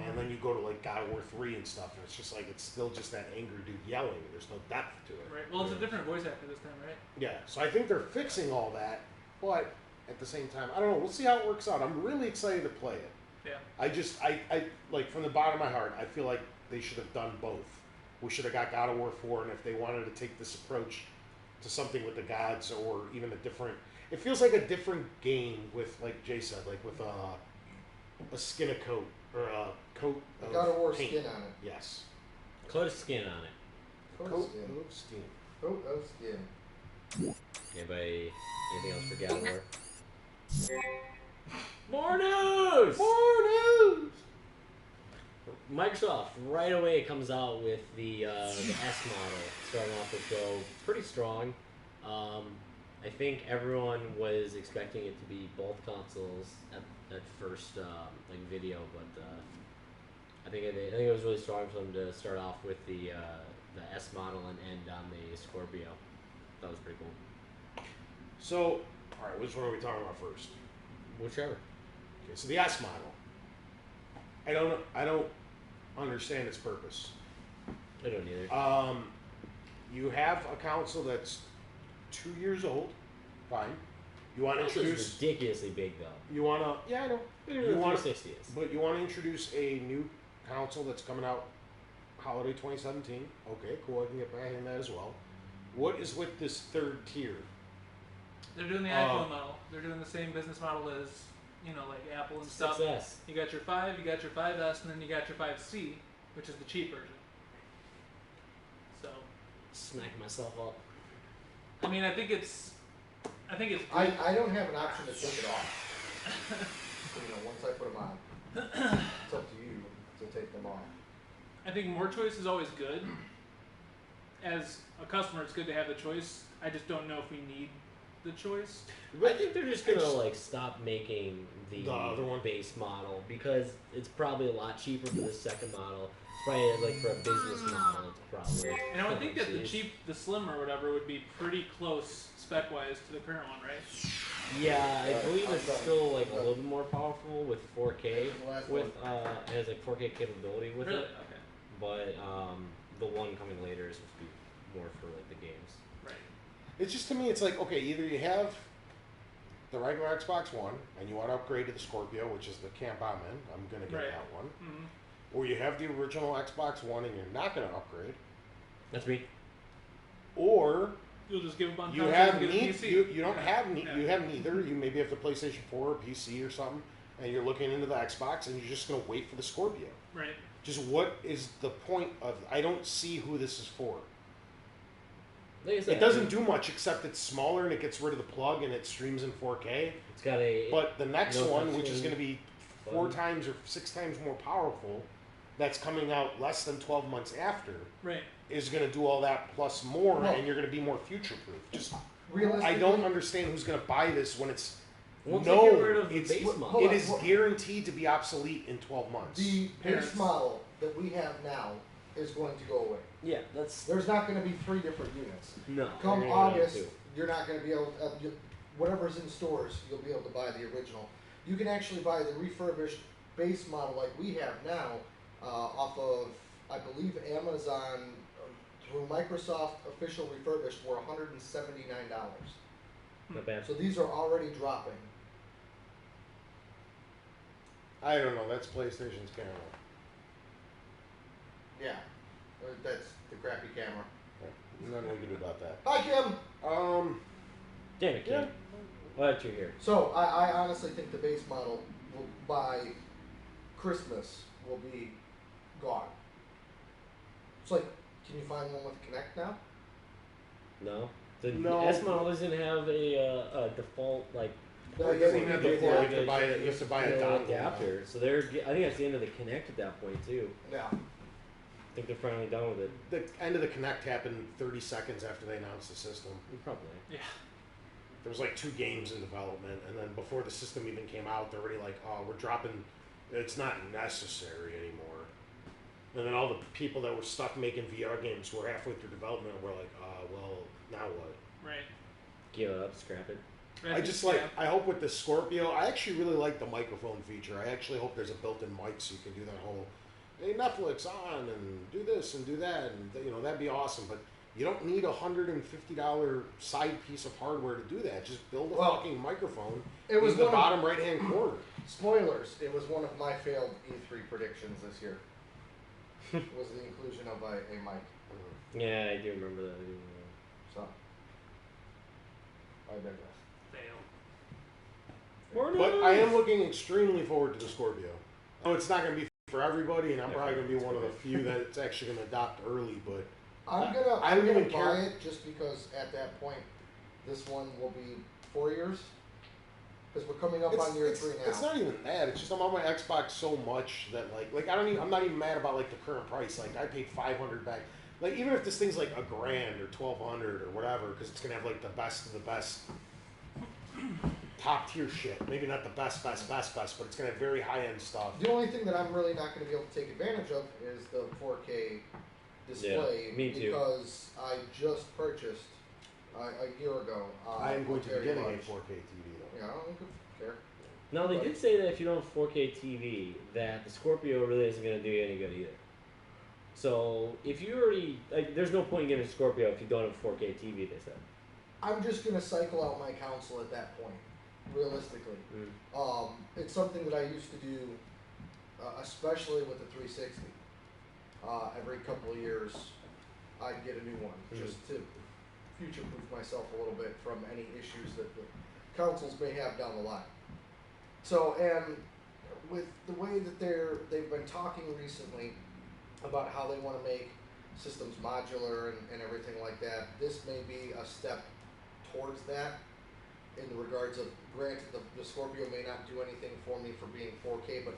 And then you go to like God of War 3 and stuff, and it's just like it's still just that angry dude yelling. There's no depth to it. Right. Well, it's a different voice actor this time, right? Yeah, so I think they're fixing all that, but at the same time, I don't know. We'll see how it works out. I'm really excited to play it. Yeah. I like from the bottom of my heart, I feel like they should have done both we should have got God of War 4, and if they wanted to take this approach to something with the gods or even a different, it feels like a different game with, like Jay said, like with a skin of coat or a coat of God of War paint. skin on it. Yes. Coat of skin on it. Coat of skin. of skin. Coat of skin. Anybody, anything else for God of War? More news! More news! Microsoft right away comes out with the S model, starting off the show pretty strong. I think everyone was expecting it to be both consoles at first like video, but I think it was really strong for them to start off with the S model and end on the Scorpio. That was pretty cool. So, all right, which one are we talking about first? Whichever. Okay, so the S model. I don't understand its purpose. I don't either. You have a console that's 2 years old. Fine. You want to This introduce? is ridiculously big though. You want to? Yeah, I know. You want 360 is. But you want to introduce a new console that's coming out holiday 2017. Okay, cool. I can get behind that as well. What is with this third tier? They're doing the iPhone model. They're doing the same business model as, like Apple and stuff. 6S. You got your 5, you got your 5S, and then you got your 5C, which is the cheap version. So, Smacking myself up. I mean, I think it's good. I don't have an option to take it off. Once I put them on, it's up to you to take them off. I think more choice is always good. As a customer, it's good to have the choice. I just don't know if we need the choice. I think they're just gonna stop making the other one base model because it's probably a lot cheaper for the second model. It's probably for a business model. It's probably. And I would think that the slim or whatever would be pretty close spec wise to the current one, right? Yeah, I believe it's still a little bit more powerful with 4K. With it has 4K capability with Really? it. Okay. But the one coming later is supposed to be more for the games. Right. It's just to me, it's like, okay, either you have the regular Xbox One and you want to upgrade to the Scorpio, which is the camp I'm in. I'm going to get Right. that one. Mm-hmm. Or you have the original Xbox One and you're not going to upgrade. That's me. Or You'll just give up on you consoles have and get a neither. PC. You don't have Yeah. you have neither. You maybe have the PlayStation 4 or PC or something, and you're looking into the Xbox and you're just going to wait for the Scorpio. Right. Just what is the point of? I don't see who this is for. Like I said, It doesn't do much except it's smaller and it gets rid of the plug and it streams in 4K. It's got a. But the next no one, touchscreen which is going to be 4 button. times or 6 times more powerful, that's coming out less than 12 months after, Right. is going to do all that plus more, Well- and you're going to be more future-proof. Just Realistically, I don't understand who's going to buy this when it's Once they get rid no, of the it's base Hold model. it on, is hold on. guaranteed to be obsolete in 12 months. the Parents. base model that we have now is going to go away. Yeah, that's There's not going to be 3 different units. no. Come they're gonna go August, to. you're not going to be able to, whatever's in stores, you'll be able to buy the original. You can actually buy the refurbished base model like we have now off of, I believe, Amazon through Microsoft official refurbished for $179. Not bad. So these are already dropping. I don't know. That's PlayStation's camera. Yeah, that's the crappy camera. Nothing we can do about that. Hi, Kim. Damn it, kid. Yeah. Why don't you here? So I honestly think the base model will, by Christmas will be gone. It's like, can you find one with Kinect now? No. The No. S model doesn't have a default No, It doesn't have the yeah, port. yeah, You have to buy it. You have to buy a dongle. adapter. So they're. I think that's the end of the Kinect at that point too. yeah. I think they're finally done with it. The end of the Connect happened 30 seconds after they announced the system. Probably. Yeah. There was 2 games in development, and then before the system even came out, they're already like, "Oh, we're dropping. It's not necessary anymore." And then all the people that were stuck making VR games were halfway through development. Were like, well, now what?" Right. Give it up, scrap it. I just I hope with the Scorpio, I actually really like the microphone feature. I actually hope there's a built-in mic so you can do that whole, hey, Netflix on and do this and do that, and that'd be awesome. But you don't need $150 side piece of hardware to do that. Just build a Well, fucking microphone it was in the one of- bottom right-hand corner. Spoilers, it was one of my failed E3 predictions this year. was the inclusion of a mic. Yeah, I do remember that. So, I digress. Fail. But I am looking extremely forward to the Scorpio. I know it's not going to be for everybody, and I'm probably going to be one of the few that it's actually going to adopt early, but I'm I don't gonna even buy care. it just because at that point, this one will be 4 years. Because we're coming up on year 3 now. It's not even that. It's just I'm on my Xbox so much that like I'm not even mad about like the current price. Like I paid $500 back. Like even if this thing's like $1,000 or $1,200 or whatever, because it's gonna have like the best of the best, top tier shit. Maybe not the best, but it's gonna have very high end stuff. The only thing that I'm really not going to be able to take advantage of is the 4K display. Yeah, me too. Because I just purchased a year ago. I am going to be very getting a large. 4K TV though. Yeah, I don't care. Now they did say that if you don't have 4K TV, that the Scorpio really isn't going to do you any good either. So if you already there's no point in getting a Scorpio if you don't have a 4K TV. They said. I'm just going to cycle out my console at that point. Realistically, it's something that I used to do, especially with the 360. Every couple of years, I'd get a new one just to future-proof myself a little bit from any issues that the consoles may have down the line. So, and with the way that they've been talking recently about how they want to make systems modular and everything like that, this may be a step towards that. In the regards of, granted, the Scorpio may not do anything for me for being 4K, but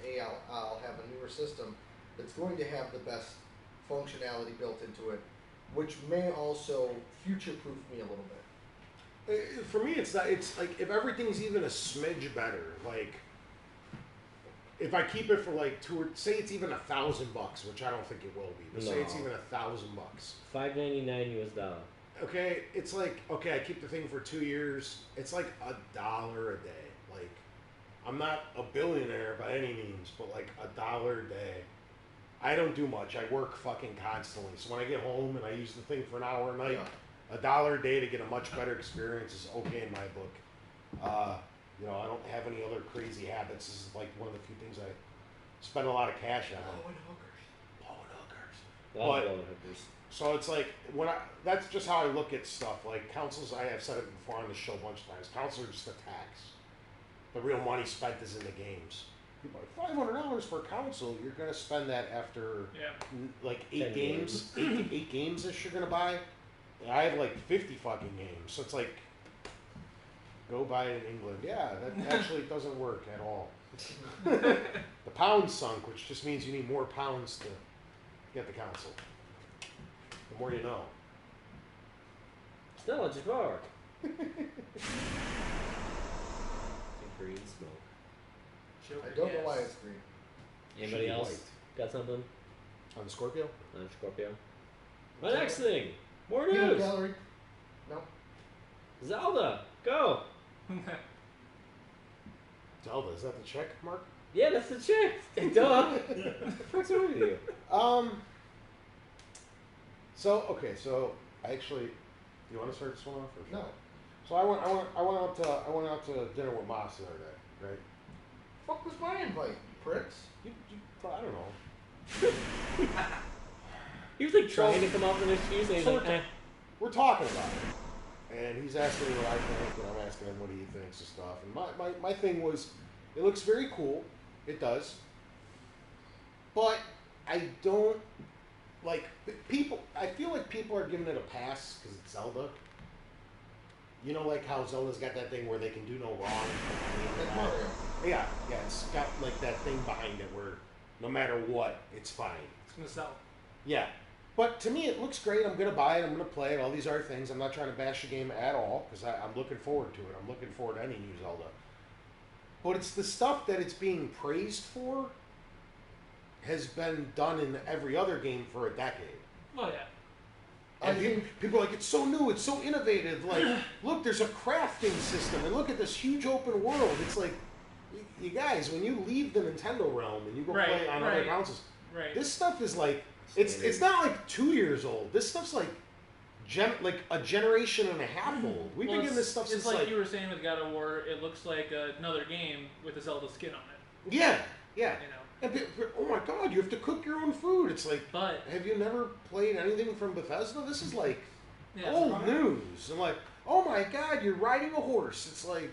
I'll have a newer system that's going to have the best functionality built into it, which may also future-proof me a little bit. For me, it's not. It's like if everything's even a smidge better. Like if I keep it for like say it's even $1,000, which I don't think it will be, but say it's even $1,000. $5.99 US. Okay, it's like okay, I keep the thing for 2 years. It's like $1 a day. Like I'm not a billionaire by any means, but like $1 a day. I don't do much. I work fucking constantly. So when I get home and I use the thing for an hour a night, $1 a day to get a much better experience is okay in my book. You know, I don't have any other crazy habits. This is like one of the few things I spend a lot of cash on. Blowing hookers. So it's like that's just how I look at stuff. Like consoles, I have said it before on the show a bunch of times. Consoles are just a tax. The real money spent is in the games. People are like $500 for a console. You're gonna spend that after like 8 games, 8 games that you're gonna buy. I have like 50 fucking games, so it's like go buy it in England. Yeah, that actually doesn't work at all. The pound sunk, which just means you need more pounds to get the console. The more you know. Stella Jafar. Green smoke. I don't know why it's green. Anybody else got something On the Scorpio? on Scorpio? My next thing. More Peanut news. gallery. No. Zelda. Go. Zelda, is that the check mark? Yeah, that's the chick. Duh. What the fuck's wrong with you? So I actually, do you want to start this one off? Or No. So I went out to dinner with Moss the other day, right? Fuck was my invite, pricks? I don't know. He was like trying to come up with an excuse, and he's like, We're talking about it, and he's asking me what I think, and I'm asking him what he thinks and stuff. And my thing was, it looks very cool. It does. But I don't like people. I feel like people are giving it a pass because it's Zelda. You know, like how Zelda's got that thing where they can do no wrong. Like Mario. Yeah, it's got like that thing behind it where no matter what, it's fine. It's gonna sell. Yeah. But to me, it looks great. I'm going to buy it. I'm going to play it. All these other things. I'm not trying to bash the game at all because I'm looking forward to it. I'm looking forward to any new Zelda. But it's the stuff that it's being praised for has been done in every other game for a decade. Oh, yeah. And people are like, it's so new. It's so innovative. Like, look, there's a crafting system. And look at this huge open world. It's like, you guys, when you leave the Nintendo realm and you go play on other consoles, this stuff is like, it's not like 2 years old. This stuff's like a generation and a half old. We've been getting this stuff since it's like you were saying with God of War. It looks like another game with a Zelda skin on it. Yeah. You know. And oh my God, you have to cook your own food. It's like, But have you never played anything from Bethesda? This is like yeah, old news. And like, oh my God, you're riding a horse. It's like,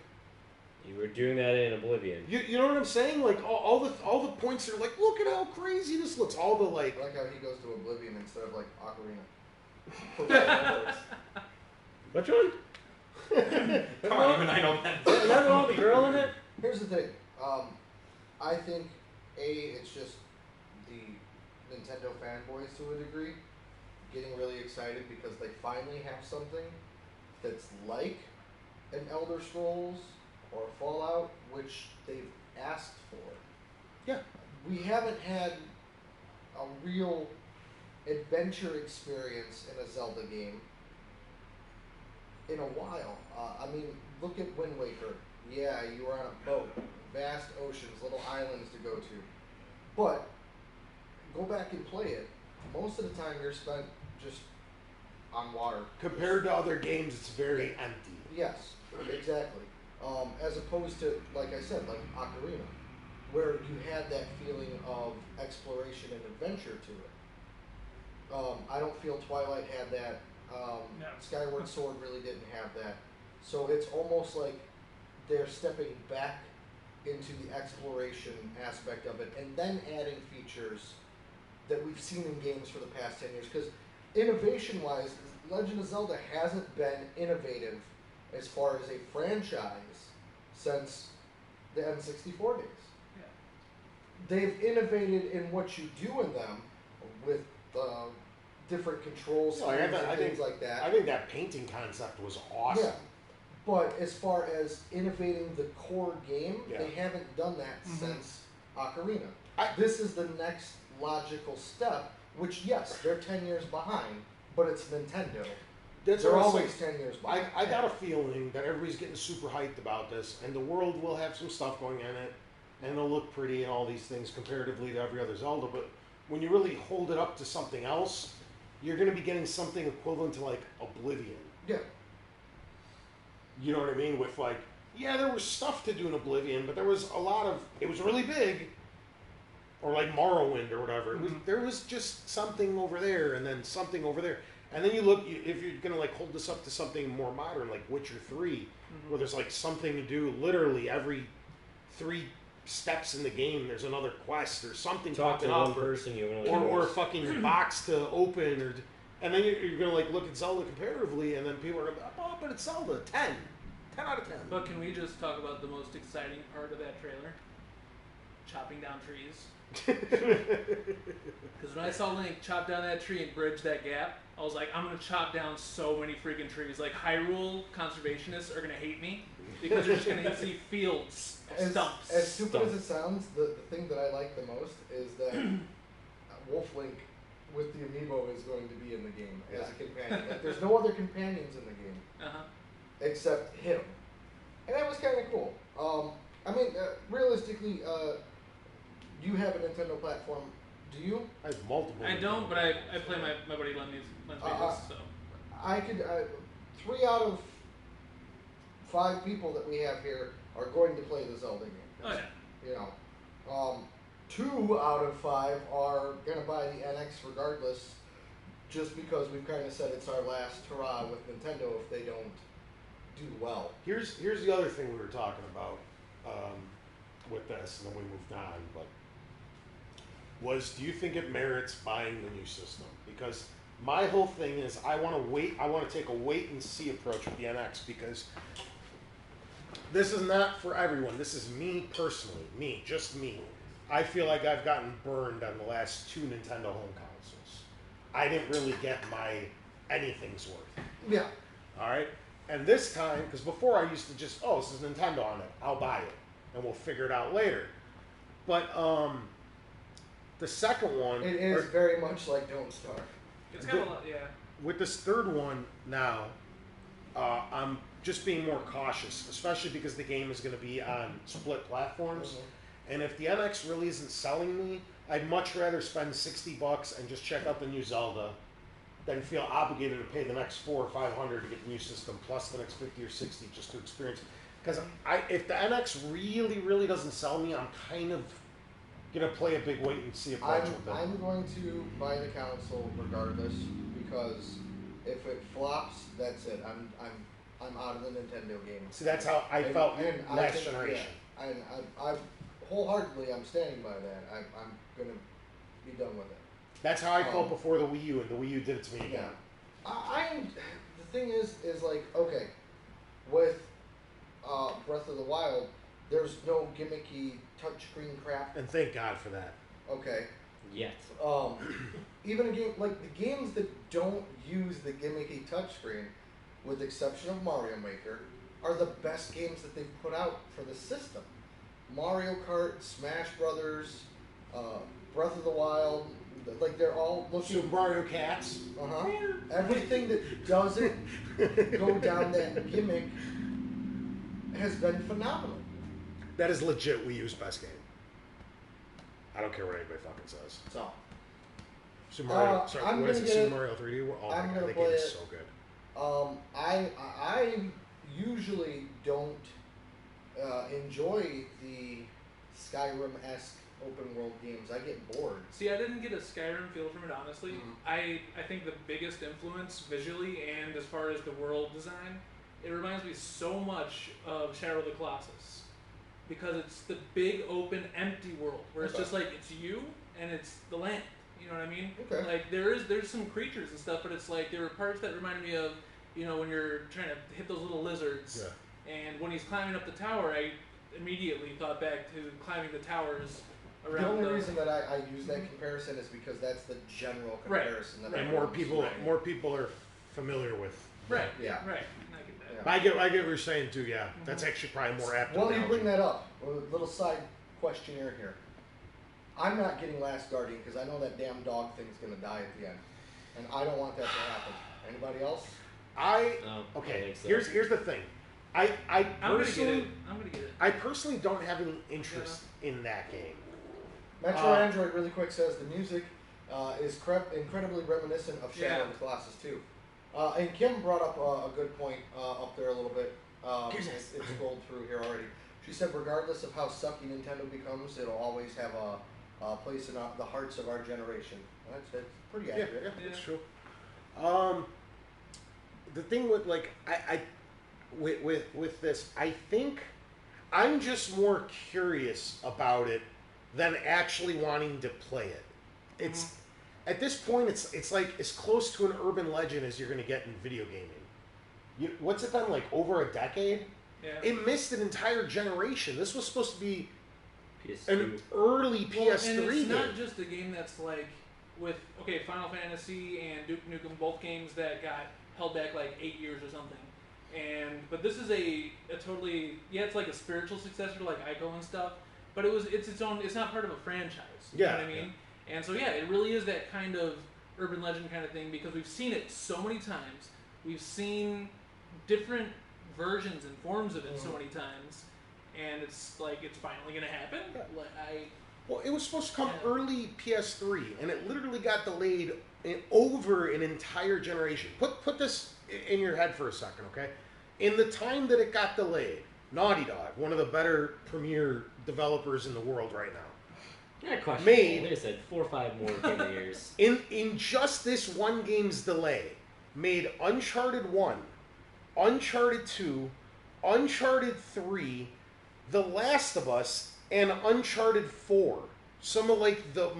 You were doing that in Oblivion. you know what I'm saying? Like all the points are like, look at how crazy this looks. All the like, I like how he goes to Oblivion instead of like Ocarina. Which one? Come on, even I know that. Is that the one with the girl in it? Here's the thing. I think it's just the Nintendo fanboys to a degree getting really excited because they finally have something that's like an Elder Scrolls or Fallout, which they've asked for. yeah, We haven't had a real adventure experience in a Zelda game in a while. I mean, look at Wind Waker. Yeah, you were on a boat, vast oceans, little islands to go to. But go back and play it. Most of the time you're spent just on water. compared to other games, it's very empty. Yes, exactly. As opposed to, like I said, like Ocarina, where you had that feeling of exploration and adventure to it. I don't feel Twilight had that. No. Skyward Sword really didn't have that. So it's almost like they're stepping back into the exploration aspect of it and then adding features that we've seen in games for the past 10 years. Because innovation-wise, Legend of Zelda hasn't been innovative as far as a franchise since the N64 days. Yeah. They've innovated in what you do in them with different control schemes I and things think like that. I think that painting concept was awesome. Yeah. But as far as innovating the core game, Yeah. they haven't done that since Ocarina. I- This is the next logical step, which, yes, they're 10 years behind, but it's Nintendo. That's They're what I was always saying. 10 years behind. I got a feeling that everybody's getting super hyped about this, and the world will have some stuff going in it, and it'll look pretty and all these things comparatively to every other Zelda. But when you really hold it up to something else, you're going to be getting something equivalent to like Oblivion. Yeah. You know what I mean? With like, yeah, there was stuff to do in Oblivion, but there was a lot of. It was really big, or like Morrowind or whatever. It was, there was just something over there, and then something over there. And then you look, if you're gonna like hold this up to something more modern, like Witcher 3, where there's like something to do literally every 3 steps in the game. There's another quest or something Talk to popping one up, person you know. or a fucking box to open, or and then you're gonna like look at Zelda comparatively, and then people are gonna be, oh, but it's Zelda, 10 out of 10. But can we just talk about the most exciting part of that trailer? Chopping down trees. Because when I saw Link chop down that tree and bridge that gap, I was like, I'm gonna chop down so many freaking trees. Like Hyrule conservationists are gonna hate me because you're just gonna see fields of stumps. As stupid as it sounds, the thing that I like the most is that Wolf Link with the amiibo is going to be in the game as a companion. Like, there's no other companions in the game Uh-huh. except him, and that was kind of cool. I mean, realistically, you have a Nintendo platform. Do you? I have multiple. I don't, but I play my buddy Lenny's so. I could. 3 out of 5 people that we have here are going to play the Zelda game. Oh yeah. You know, 2 out of 5 are going to buy the NX regardless, just because we've kind of said it's our last hurrah with Nintendo if they don't do well. Here's the other thing we were talking about with this, and then we moved on. But do you think it merits buying the new system? Because my whole thing is I want to wait. I want to take a wait and see approach with the NX because this is not for everyone. This is me personally, just me. I feel like I've gotten burned on the last 2 Nintendo home consoles. I didn't really get my anything's worth. Yeah. All right. And this time, because before I used to just, this is Nintendo on it, I'll buy it, and we'll figure it out later. But the second one, It is very much like Don't Starve. It's got a lot, yeah. with this third one now, I'm just being more cautious, especially because the game is going to be on split platforms. And if the NX really isn't selling me, I'd much rather spend $60 and just check out the new Zelda than feel obligated to pay the next $400 or $500 to get the new system plus the next $50 or $60 just to experience. Because if the NX really, really doesn't sell me, I'm kind of gonna play a big wait and see approach with them. I'm going to buy the console regardless because if it flops, that's it. I'm out of the Nintendo game. See, that's how I felt last generation. Yeah, I wholeheartly, I'm standing by that. I'm gonna be done with it. That's how I felt before the Wii U, and the Wii U did it to me again. Yeah. The thing is like, okay, with Breath of the Wild, there's no gimmicky touchscreen crap. And thank God for that. Okay. Yet. Even a game like the games that don't use the gimmicky touchscreen, with the exception of Mario Maker, are the best games that they've put out for the system. Mario Kart, Smash Brothers, Breath of the Wild, like they're all looking. Super Mario Cats. Everything that doesn't go down that gimmick has been phenomenal. That is legit Wii U's best game. I don't care what anybody fucking says. So. Super Mario. Sorry, what is it? Super Mario 3D? Oh my god, that game is so good. I usually don't enjoy the Skyrim-esque open world games. I get bored. See, I didn't get a Skyrim feel from it, honestly. I think the biggest influence visually and as far as the world design, it reminds me so much of Shadow of the Colossus. Because it's the big, open, empty world where it's just like, it's you and it's the land. You know what I mean? Okay. Like, there's some creatures and stuff, but it's like, there were parts that reminded me of, you know, when you're trying to hit those little lizards. Yeah. And when he's climbing up the tower, I immediately thought back to climbing the towers around the only reason that I use that comparison is because that's the general comparison. Right. That And more people are familiar with. Right. Yeah. Right. I get that. Yeah. I get what you're saying too. Yeah, that's actually probably more apt. Well, you bring that up. A little side questionnaire here. I'm not getting Last Guardian because I know that damn dog thing's going to die at the end, and I don't want that to happen. Anybody else? Okay. I think so. Here's the thing. I'm gonna get it. I personally don't have any interest in that game. Metro Android, really quick, says the music is incredibly reminiscent of Shadow of the Colossus 2. And Kim brought up a good point up there a little bit. It's scrolled through here already. She said, regardless of how sucky Nintendo becomes, it'll always have a place in the hearts of our generation. That's pretty accurate. Yeah, that's true. The thing with with this, I think I'm just more curious about it than actually wanting to play it. It's at this point, it's like as close to an urban legend as you're going to get in video gaming. What's it been like over a decade? Yeah. It missed an entire generation. This was supposed to be PS2. an early PS3 and it's game. not just a game that's like with Final Fantasy and Duke Nukem, both games that got held back like 8 years or something. But this is a totally it's like a spiritual successor to like Ico and stuff. But it's its own. It's not part of a franchise. You know what I mean? Yeah. And so it really is that kind of urban legend kind of thing because we've seen it so many times. We've seen different versions and forms of it so many times, and it's like it's finally gonna happen. Well, it was supposed to come early PS3, and it literally got delayed over an entire generation. Put this in your head for a second, okay? In the time that it got delayed, Naughty Dog, one of the better premier developers in the world right now, Yeah, question. Made- Like I said, 4 or 5 more game years. in just this one game's delay, made Uncharted 1, Uncharted 2, Uncharted 3, The Last of Us, and Uncharted 4. Some of like the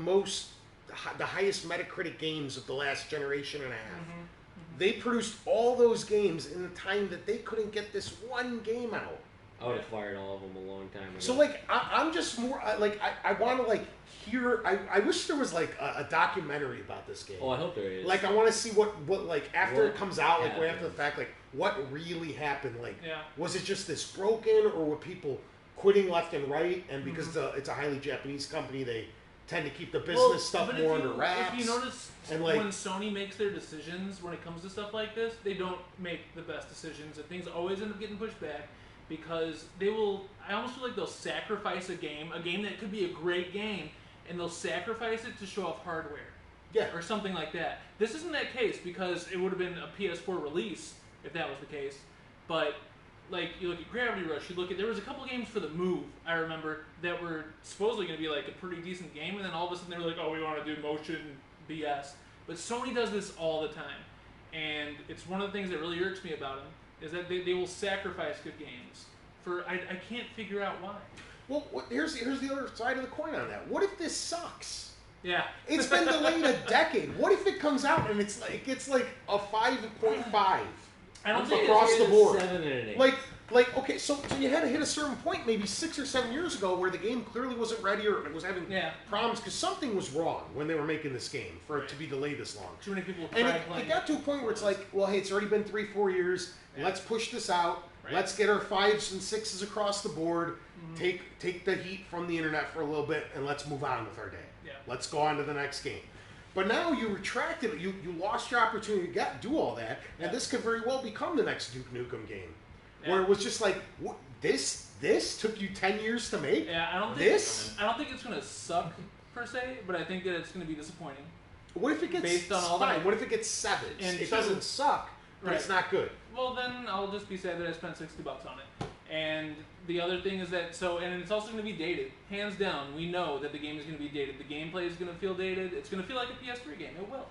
highest Metacritic games of the last generation and a half. They produced all those games in the time that they couldn't get this one game out. I would have fired all of them a long time ago. So like I'm just more I want to like hear. I wish there was like a documentary about this game. Oh, I hope there is. Like I want to see what like after it comes out, like way after the happened. fact, like what really happened. Like Yeah. was it just this broken, or were people quitting left and right? And because it's a highly Japanese company, they tend to keep the business stuff but more under wraps. If you notice, and like when Sony makes their decisions when it comes to stuff like this, they don't make the best decisions, and things always end up getting pushed back because they will. I almost feel like they'll sacrifice a game that could be a great game, and they'll sacrifice it to show off hardware. Yeah. Or something like that. This isn't that case because it would have been a PS4 release if that was the case, but like you look at Gravity Rush, there was a couple games for the Move, I remember, that were supposedly going to be like a pretty decent game, and then all of a sudden they were like, oh, we want to do motion BS. But Sony does this all the time, and it's one of the things that really irks me about them, is that they will sacrifice good games. I can't figure out why. Well, here's the other side of the coin on that. What if this sucks? Yeah. It's been delayed a decade. What if it comes out and it's like a 5.5? I don't think across the board. 7 and an 8. Like okay, so you had to hit a certain point maybe 6 or 7 years ago where the game clearly wasn't ready or it was having problems because something was wrong when they were making this game for it to be delayed this long. Too many people And tried playing it got to a point where it's like, well, hey, it's already been 3-4 years. Yeah. Let's push this out. Right. Let's get our 5s and 6s across the board. Mm-hmm. Take the heat from the internet for a little bit, and let's move on with our day. Yeah. Let's go on to the next game. But now you retracted it. You lost your opportunity to do all that, and this could very well become the next Duke Nukem game, where it was just like, what, this took you 10 years to make. Yeah, I don't think it's gonna suck per se, but I think that it's gonna be disappointing. What if it gets based on all fine? that? What if it gets 7s? And It 2. doesn't suck, but it's not good. Well, then I'll just be sad that I spent $60 on it. And the other thing is that and it's also going to be dated, hands down. We know that the game is going to be dated. The gameplay is going to feel dated. It's going to feel like a PS3 game. It will.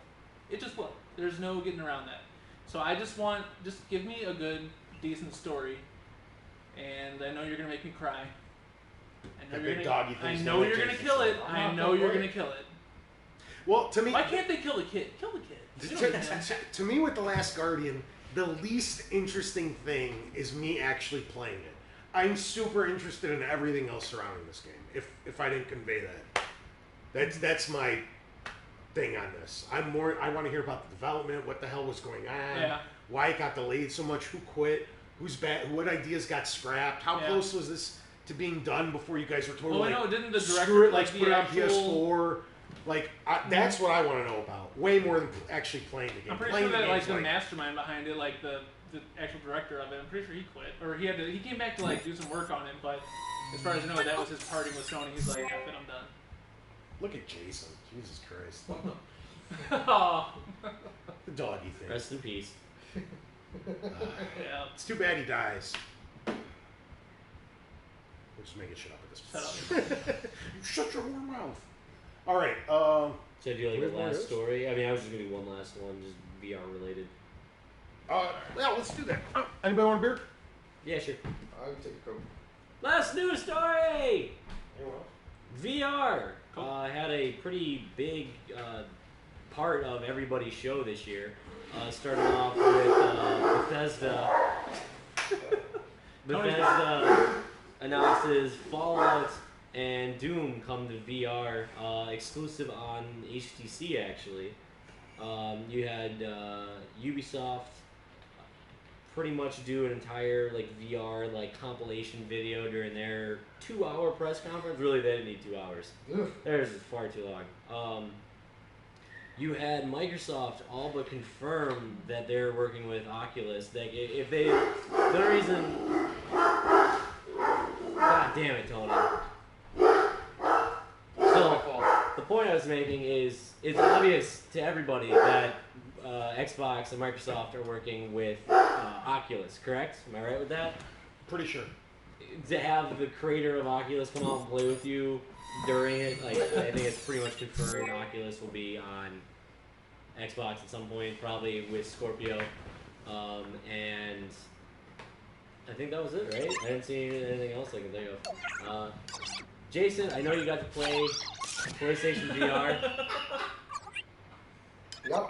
It just will. There's no getting around that. So I just give me a good, decent story. And I know you're going to make me cry. I know you're going to kill it. I know you're going to kill it. Well, to me, why can't they kill the kid? Kill the kid. To me, with The Last Guardian, the least interesting thing is me actually playing it. I'm super interested in everything else surrounding this game. If I didn't convey that, that's my thing on this. I want to hear about the development, what the hell was going on, why it got delayed so much, who quit, who's bad, what ideas got scrapped, how close was this to being done before you guys were totally well, I know, didn't the director screw it, like let's put it on actual... PS4. Like that's what I want to know about, way more than actually playing the game. I'm pretty sure that like the mastermind behind it, like the actual director of it, I'm pretty sure he quit, or he came back to like do some work on it. But as far as I know, that was his parting with Sony. He's like, "F it, I'm done." Look at Jason, Jesus Christ! Oh. The doggy thing. Rest in peace. Yeah. It's too bad he dies. We're just making shit up at this point. Shut up. You shut your whore mouth. All right. Should I do like a last story? I mean, I was just gonna do one last one, just VR related. Yeah, let's do that. Anybody want a beer? Yeah, sure. I'll take a Coke. Last news story. Anyone else? VR had a pretty big part of everybody's show this year. Starting off with Bethesda. Bethesda announces Fallout and Doom come to VR, exclusive on HTC actually. You had Ubisoft pretty much do an entire like VR like compilation video during their 2-hour press conference. Really, they didn't need 2 hours. Theirs is far too long. You had Microsoft all but confirm that they're working with Oculus. Like if they, the reason. God damn it, Tony. So, the point I was making is, it's obvious to everybody that Xbox and Microsoft are working with Oculus, correct? Am I right with that? Pretty sure. To have the creator of Oculus come out and play with you during it, like I think it's pretty much confirmed Oculus will be on Xbox at some point, probably with Scorpio, and I think that was it, right? I didn't see anything else I can think of. Jason, I know you got to play PlayStation VR. Yep.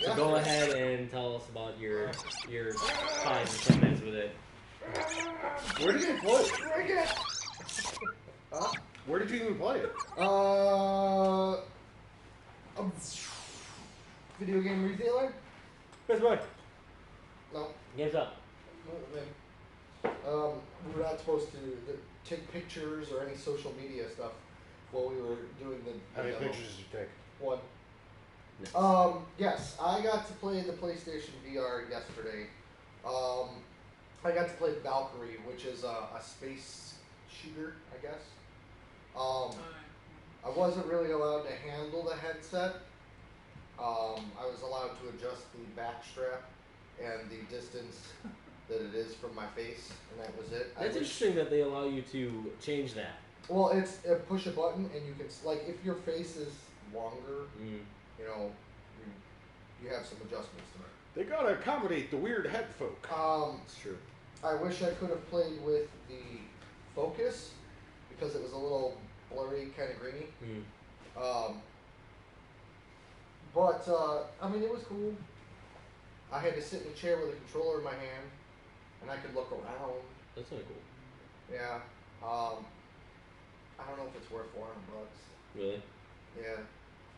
So go ahead and tell us about your 5 or 10 minutes with it. Where did you play it? Huh? Where did you even play it? Video game retailer? Press one. No. Game's up. We were not supposed to take pictures or any social media stuff while we were doing the How many demo. pictures did you take? One. Nice. Yes, I got to play the PlayStation VR yesterday. I got to play Valkyrie, which is a space shooter, I guess. I wasn't really allowed to handle the headset. I was allowed to adjust the back strap and the distance that it is from my face, and that was it. That's interesting that they allow you to change that. Well, it's push a button, and you can like if your face is longer, you know, you have some adjustments to it. They gotta accommodate the weird head folk. It's true. I wish I could have played with the focus because it was a little blurry, kind of grainy. But I mean, it was cool. I had to sit in a chair with a controller in my hand, and I could look around. That's kind of cool. Yeah. I don't know if it's worth $400. Really? Yeah.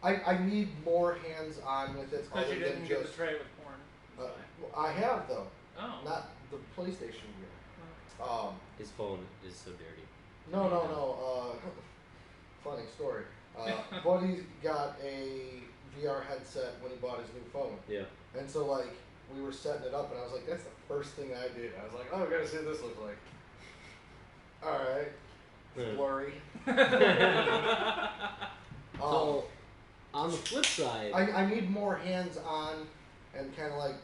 I need more hands-on with it. Because you didn't get the tray with porn. I have though. Oh. Not the PlayStation here. His phone is so dirty. No. Funny story. Buddy got a VR headset when he bought his new phone. Yeah. And so like we were setting it up, and I was like, "That's the first thing I did." I was like, "Oh, I gotta see what this looks like." All right. It's blurry. So, on the flip side, I need more hands-on and kind of like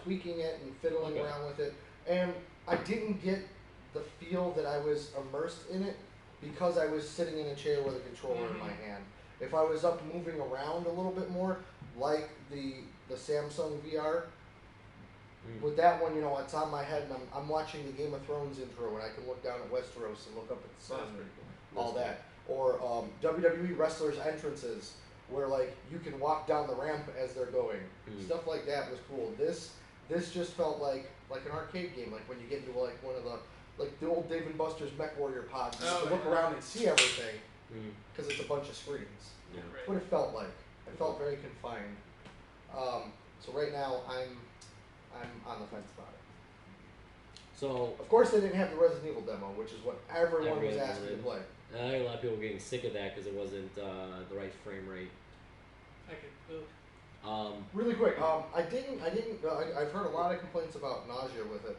tweaking it and fiddling around with it. And I didn't get the feel that I was immersed in it because I was sitting in a chair with a controller in my hand. If I was up moving around a little bit more, like the Samsung VR, with that one, you know, it's on my head, and I'm watching the Game of Thrones intro, and I can look down at Westeros and look up at the sun and all that. Or WWE wrestlers' entrances, where like you can walk down the ramp as they're going. Stuff like that was cool. This just felt like an arcade game, like when you get into like one of the old Dave and Buster's Mech Warrior pods, you can look around and see everything because it's a bunch of screens. Yeah. That's what it felt like. It felt very confined. So right now I'm on the fence about it. So of course they didn't have the Resident Evil demo, which is what everyone was asking to play. I think a lot of people were getting sick of that because it wasn't the right frame rate. Really quick, I've heard a lot of complaints about nausea with it.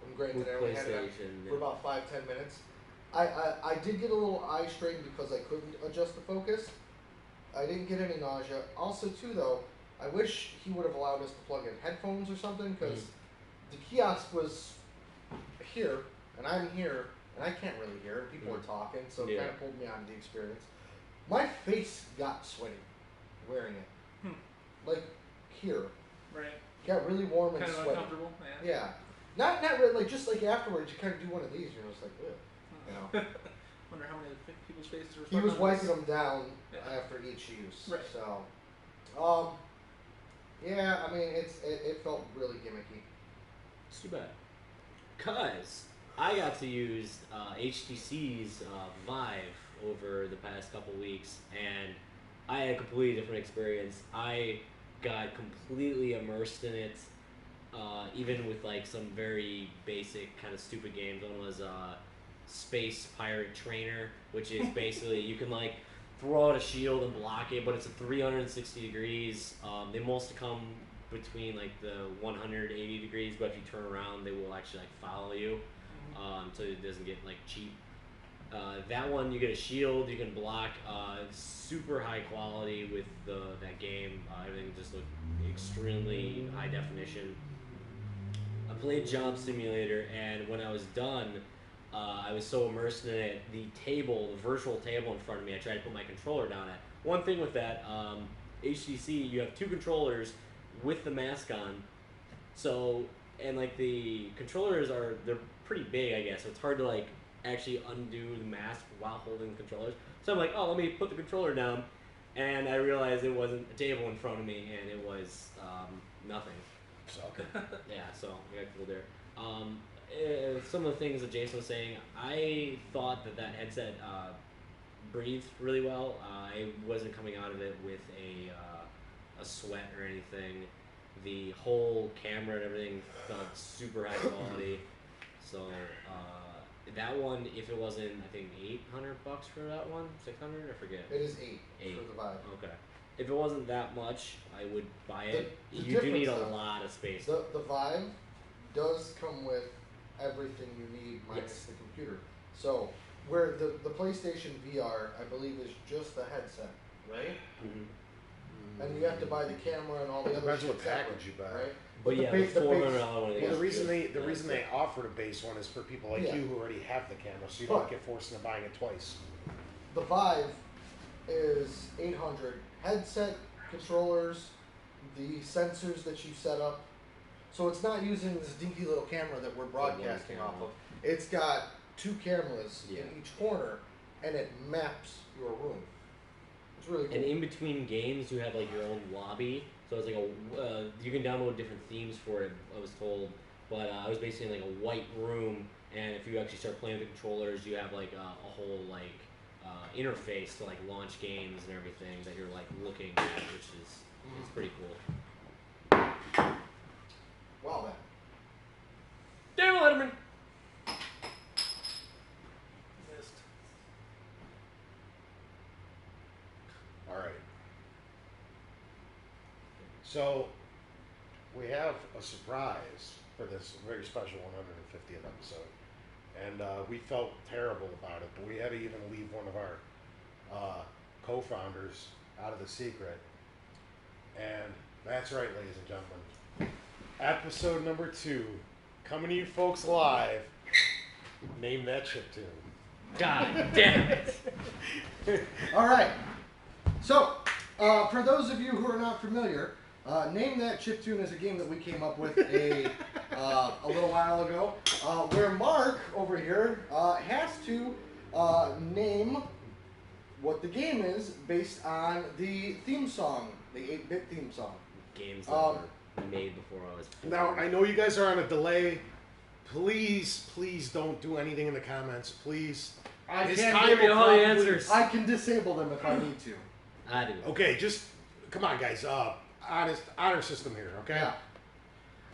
And granted, I only had it on for about 5-10 minutes. I did get a little eye strain because I couldn't adjust the focus. I didn't get any nausea. Also, too, though, I wish he would have allowed us to plug in headphones or something, because the kiosk was here, and I'm here, and I can't really hear it. People are talking, so it kind of pulled me out of the experience. My face got sweaty wearing it. Like, here. Right. Got really warm and kind of sweaty. Uncomfortable, yeah. Not really, like, just like afterwards, you kind of do one of these, you're just like, ugh. You know. Wonder how many people's faces were. He was wiping them down after each use. Right. So, yeah, I mean, it felt really gimmicky. It's too bad. Cause I got to use HTC's Vive over the past couple weeks, and I had a completely different experience. I got completely immersed in it, even with like some very basic kind of stupid games. One was Space Pirate Trainer, which is basically you can like throw out a shield and block it, but it's at 360 degrees. They mostly come between like the 180 degrees, but if you turn around, they will actually like follow you, so it doesn't get like cheap. That one, you get a shield, you can block. Super high quality with that game. Everything just looked extremely high definition. I played Job Simulator, and when I was done, I was so immersed in it, the virtual table in front of me, I tried to put my controller down at. One thing with that, HTC, you have two controllers with the mask on, so, and like the controllers they're pretty big, I guess, so it's hard to like actually undo the mask while holding the controllers. So I'm like, oh, let me put the controller down, and I realized it wasn't a table in front of me, and it was nothing. So, yeah, so we got cool there. Some of the things that Jason was saying, I thought that headset breathed really well. I wasn't coming out of it with a sweat or anything. The whole camera and everything felt super high quality. So that one, if it wasn't, I think $800 for that one, $600, I forget. It is eight for the Vive. Okay. If it wasn't that much, I would buy it. The You do need a difference, though, lot of space. The Vive does come with everything you need minus Yes. the computer. So, where the PlayStation VR, I believe, is just the headset, right? and you have to buy the camera and all the other Depends shit what package separate, you buy. right? But yeah, the the $400 one. Well, the reason they offer the base one is for people like Yeah. you who already have the camera, so you But- don't get forced into buying it twice. The Vive is $800. Headset, controllers, the sensors that you set up. So it's not using this dinky little camera that we're broadcasting camera. off of. It's got 2 cameras Yeah. in each corner, and it maps your room. It's really cool. And in between games, you have like your own lobby. So it's like you can download different themes for it. I was told, but I was basically in like a white room, and if you actually start playing with the controllers, you have like a whole like interface to like launch games and everything that you're like looking at, which is it's pretty cool. Wow, man. Daryl Letterman. Missed. All right. So we have a surprise for this very special 150th episode, and we felt terrible about it, but we had to even leave one of our co-founders out of the secret. And that's right, ladies and gentlemen. Episode number 2, coming to you folks live. Name that chiptune. God damn it. All right. So, for those of you who are not familiar, Name That Chiptune is a game that we came up with a little while ago, where Mark over here has to name what the game is based on the theme song, the 8-bit theme song. Games that were made before I was born. Now, I know you guys are on a delay. Please don't do anything in the comments. Please. His can't time give you will all the probably- answers. I can disable them if I need to. I do. Okay, just come on, guys. Honor system here, okay? Yeah.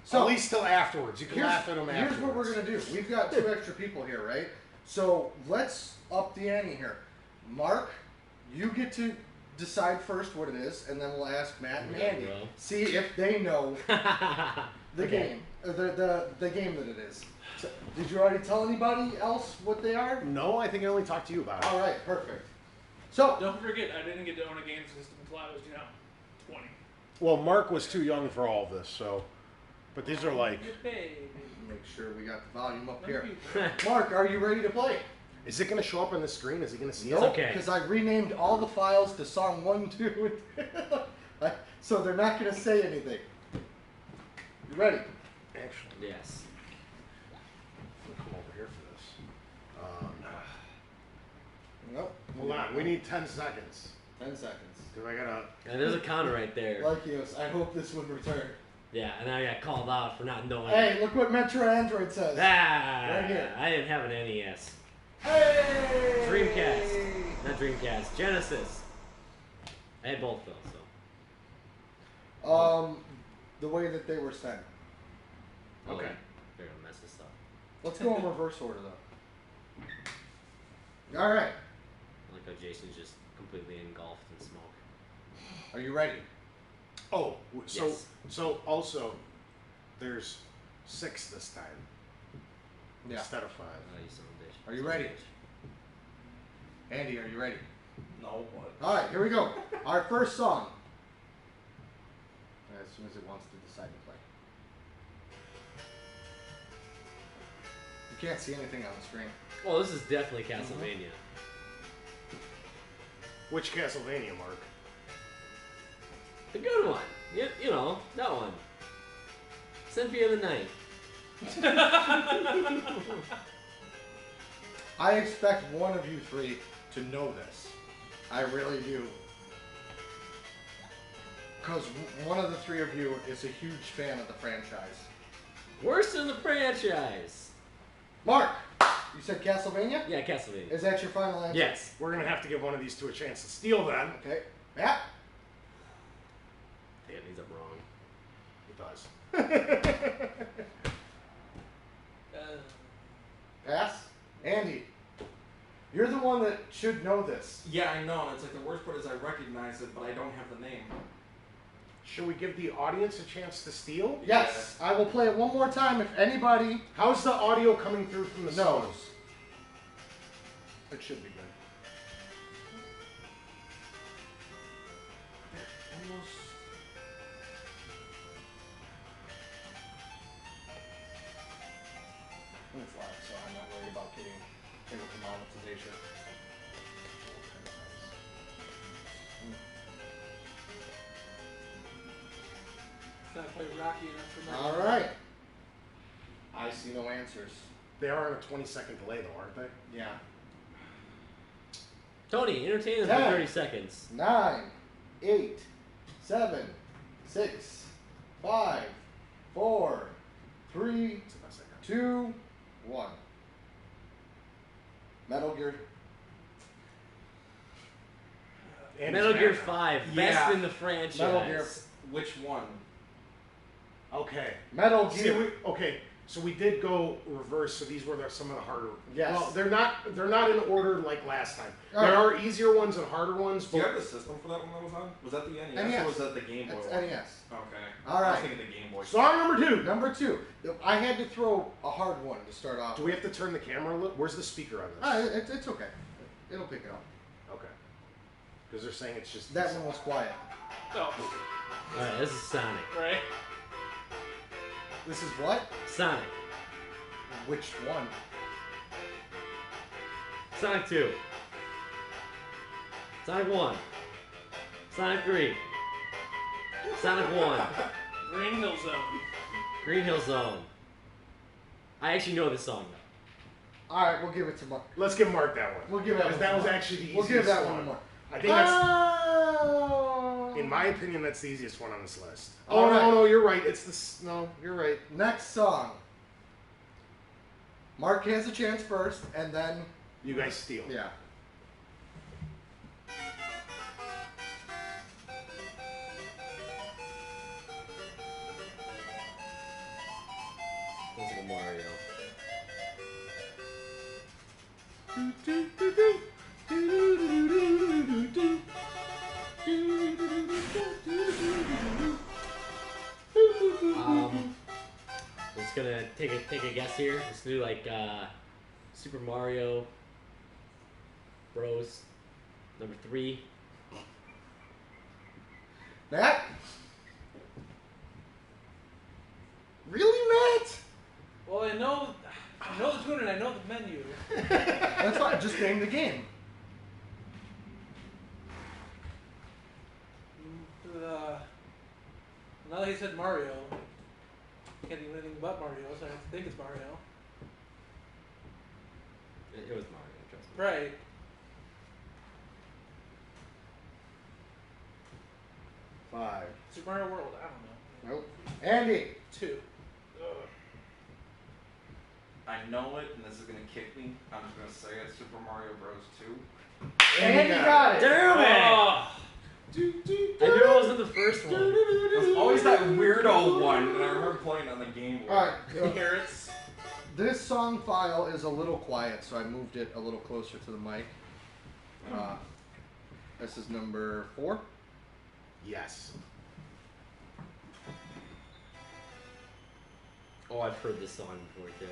So So at least till afterwards. You can laugh at them afterwards. here's what we're gonna do. We've got 2 extra people here, right? So let's up the ante here. Mark, you get to decide first what it is, and then we'll ask Matt and Yeah, Andy. bro. See if they know the Okay. game, the game that it is. So, did you already tell anybody else what they are? No, I think I only talked to you about it. All right, perfect. So Don't forget, I didn't get to own a game system until I was, 20. Well, Mark was too young for all of this, so. But these are like. Good baby. make sure we got the volume up Love here. you. Mark, are you ready to play? Is it going to show up on the screen? Is he going to see It's it? okay. Because I renamed all the files to song 1, 2, and so they're not going to say anything. You ready? Actually, Yes. I'm gonna come over here for this. Nope. Hold on, we need 10 seconds. 10 seconds. Because I gotta. And there's a counter right there. Like you, I hope this would return. Yeah, and I got called out for not knowing. Hey, look what Metro Android says. Ah, Right here. I didn't have an NES. Hey! Dreamcast. Not Dreamcast. Genesis. I had both though, so. The way that they were sent. Oh, Okay. They're gonna mess this up. Let's go in reverse order though. All right. I like how Jason's just completely engulfed in smoke. Are you ready? Oh, so Yes. so also, there's 6 this time Yeah. instead of 5. Oh, you son of a bitch. Are you Son of a ready? bitch. Andy, are you ready? No, but All right, here we go. Our first song. As soon as it wants to decide to play. You can't see anything on the screen. Well, this is definitely Castlevania. Which Castlevania, Mark? The good one. You know, that one. Symphony of the Night. I expect one of you 3 to know this. I really do. Because one of the 3 of you is a huge fan of the franchise. Worst in the franchise. Mark, you said Castlevania? Yeah, Castlevania. Is that your final answer? Yes. We're gonna have to give one of these 2 a chance to steal then. Okay. Matt? Damn, these are wrong. It does. Pass? Andy, you're the one that should know this. yeah, I know. It's like the worst part is I recognize it, but I don't have the name. Should we give the audience a chance to steal? Yes, I will play it one more time if anybody How's the audio coming through from the knows. song? It should be good. It's live, so I'm not worried about getting able to monetization. It's not quite rocky enough for my. All right. I see no answers. They are on a 20-second delay, though, aren't they? Yeah. Tony, entertain us for 10. 30 seconds. 9, 8, 7, 6, 5, 4, 3, That's the best I got. 2, 1. Metal Gear. And Metal it's Gear bad. 5, Yeah. best in the franchise. Metal Gear. Which one? Okay. Metal See, Gear. so we did go reverse. So these were some of the harder. Yes. Well, they're not in order like last time. All There right. are easier ones and harder ones. Do you But have the system for that one that was on? Was that the NES, NES. or was that the Game Boy That's one? NES. Okay. All I right. was thinking the Game Boy. song number 2. Number 2. I had to throw a hard one to start off. Do we have to turn the camera a little? Where's the speaker on this? It's okay. It'll pick it up. Okay. Because they're saying it's just That one was quiet. Oh, Alright, this is Sonic. right. This is what? Sonic. Which one? Sonic 2. Sonic 1. Sonic 3. Sonic 1. Green Hill Zone. Green Hill Zone. I actually know this song though. All right, we'll give it to Mark. Let's give Mark that one. We'll give that Because one. that to was Mark. actually the easiest We'll give that one. one more. I think that's, Oh. in my opinion, that's the easiest one on this list. All Oh right. no, you're right. It's this. No, you're right. Next song. Mark has a chance first, and then You guys steal. yeah. Sounds like a Mario. I'm just gonna take a guess here. Let's do like Super Mario Bros. Number 3. Matt? Really, Matt? Well, I know the tune and I know the menu. That's fine. Just name the game. Now that he said Mario, I can't think of anything but Mario, so I have to think it's Mario. It was Mario, trust me. Right. Five. Super Mario World, I don't know. Nope. Andy. 2. I know it, and this is gonna kick me. I'm just gonna say it. Super Mario Bros. 2. Andy got it. Damn it! Oh, I knew it wasn't the first one. There's always that weirdo one, and I remember playing on the Game Boy. All right. carrots. This song file is a little quiet, so I moved it a little closer to the mic. This is number 4. Yes. Oh, I've heard this song before too.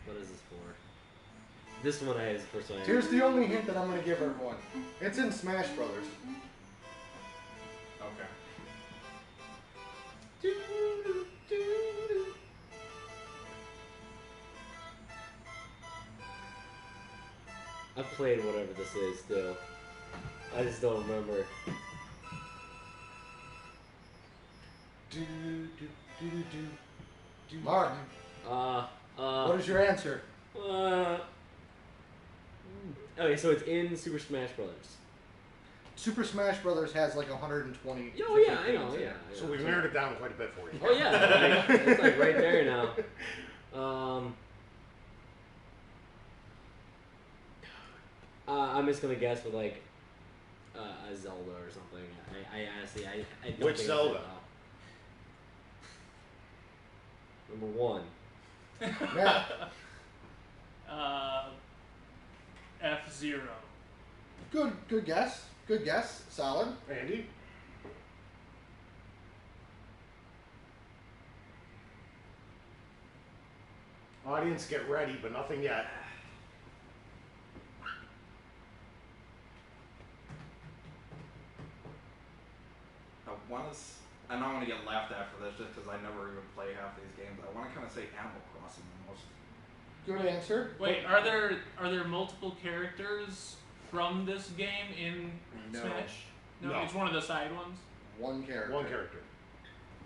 What is this for? This one is the first one I Here's the only hint that I'm going to give everyone. It's in Smash Brothers. Okay. I've played whatever this is still. I just don't remember. Mark, what is your answer? Okay, so it's in Super Smash Brothers. Super Smash Brothers has like 120. Oh yeah, I different know, games in yeah. it. So we've narrowed it down quite a bit for you. Oh yeah, like, it's like right there now. I'm just gonna guess with like a Zelda or something. I honestly I don't Which think Zelda? Number 1. Matt, F-Zero. good guess. Good guess. Solid. Andy? Audience, get ready, but nothing yet. I know I'm gonna get laughed at for this just because I never even play half these games. I want to kind of say Animal Crossing almost. Good answer. Wait, are there multiple characters from this game in No. Smash? No, No. it's one of the side ones. One character. One character.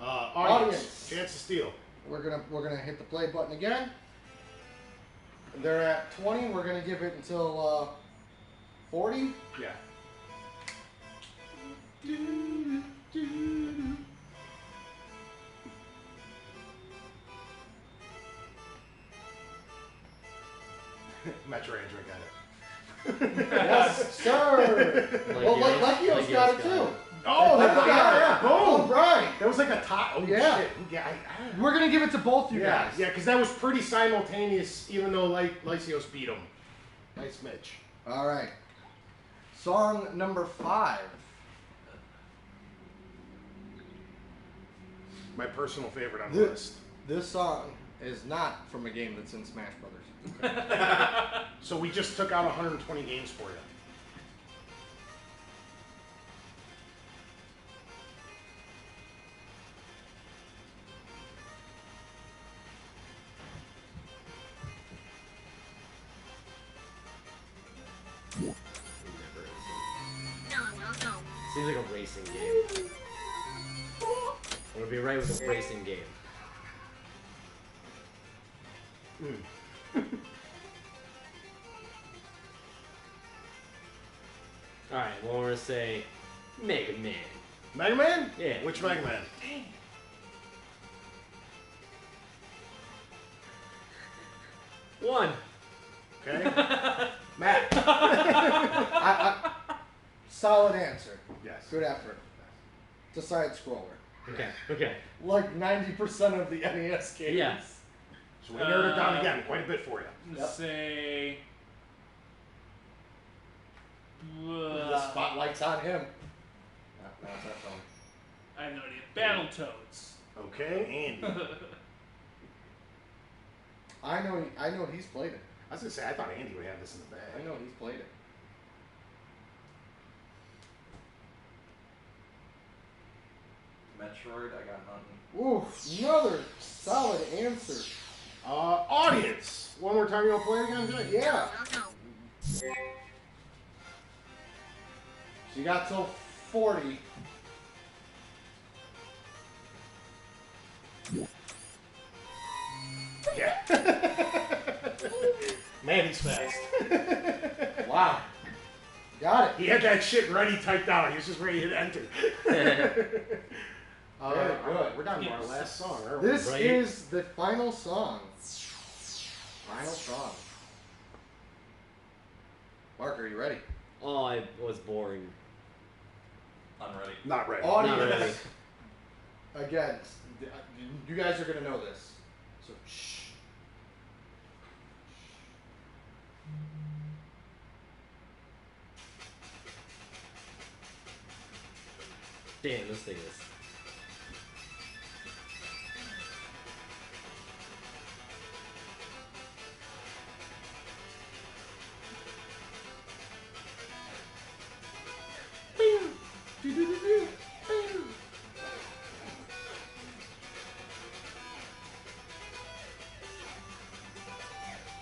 Audience. Audience. Chance to steal. We're gonna hit the play button again. They're at 20. We're gonna give it until 40. Yeah. Metro Android got it. Yes, sir. Well, Lekio's got it too. Oh, yeah, All boom. right. That was like a tie. Oh, Yeah. shit. I We're gonna give it to both you yeah, guys. yeah, because that was pretty simultaneous, even though Lysios beat him. Nice Mitch. All right. Song number 5. My personal favorite on the This, list. this song is not from a game that's in Smash Brothers. So we just took out 120 games for you. Seems like a racing game. It would be right with a racing game. Alright, well, we're gonna say Mega Man. Mega Man? Yeah. Which Mega Man? One. Okay. Matt. Solid answer. Yes. Good effort. It's a side scroller. Okay. Okay. Like 90% of the NES games. Yeah. So we narrowed it down again, quite a bit for you. Yep. Say. The spotlight's on him. No, it's not phone. I have no idea. Battletoads. Okay, Andy. I know he's played it. I was gonna say I thought Andy would have this in the I bag. know he's played it. Metroid, I got nothing. Ooh, another solid answer. Audience. One more time, you want to play again, Jay? Yeah. So you got till 40. Yeah. Man, he's fast. Wow. Got it. He had that shit ready typed out. He was just ready to hit enter. Very good. We're down to our last song, aren't we? This Right. is the final song. Final song. Mark, are you ready? Oh, I was boring. I'm ready. Not ready. Audience. Not ready. Again, you guys are going to know this. So, shh. Damn, this thing is.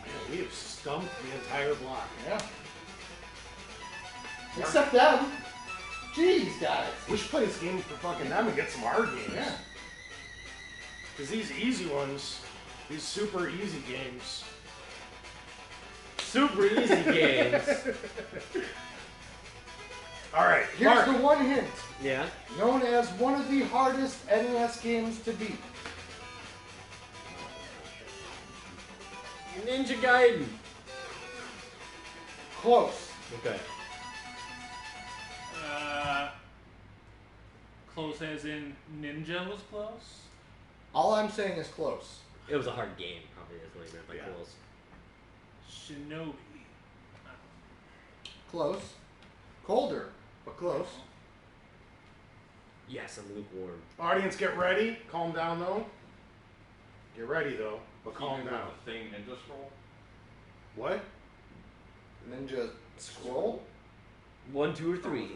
Man, we have stumped the entire block. Yeah. Except them. Jeez, guys. We should play this game for fucking them and get some hard games. Yeah. Because these easy ones, these super easy games. Super easy games. All right, Here's Mark. the one hint. Yeah. Known as one of the hardest NES games to beat. Ninja Gaiden. Close. Okay. Close as in Ninja was close? All I'm saying is close. It was a hard game, probably is what he meant by Yeah. close. Shinobi. Close. Colder, but close. Yes, I'm lukewarm. Audience, get ready. Calm down, though. Get ready, though, but calm Keeping down. with the thing Ninja Scroll. What? Ninja Scroll? 1, 2, or 3.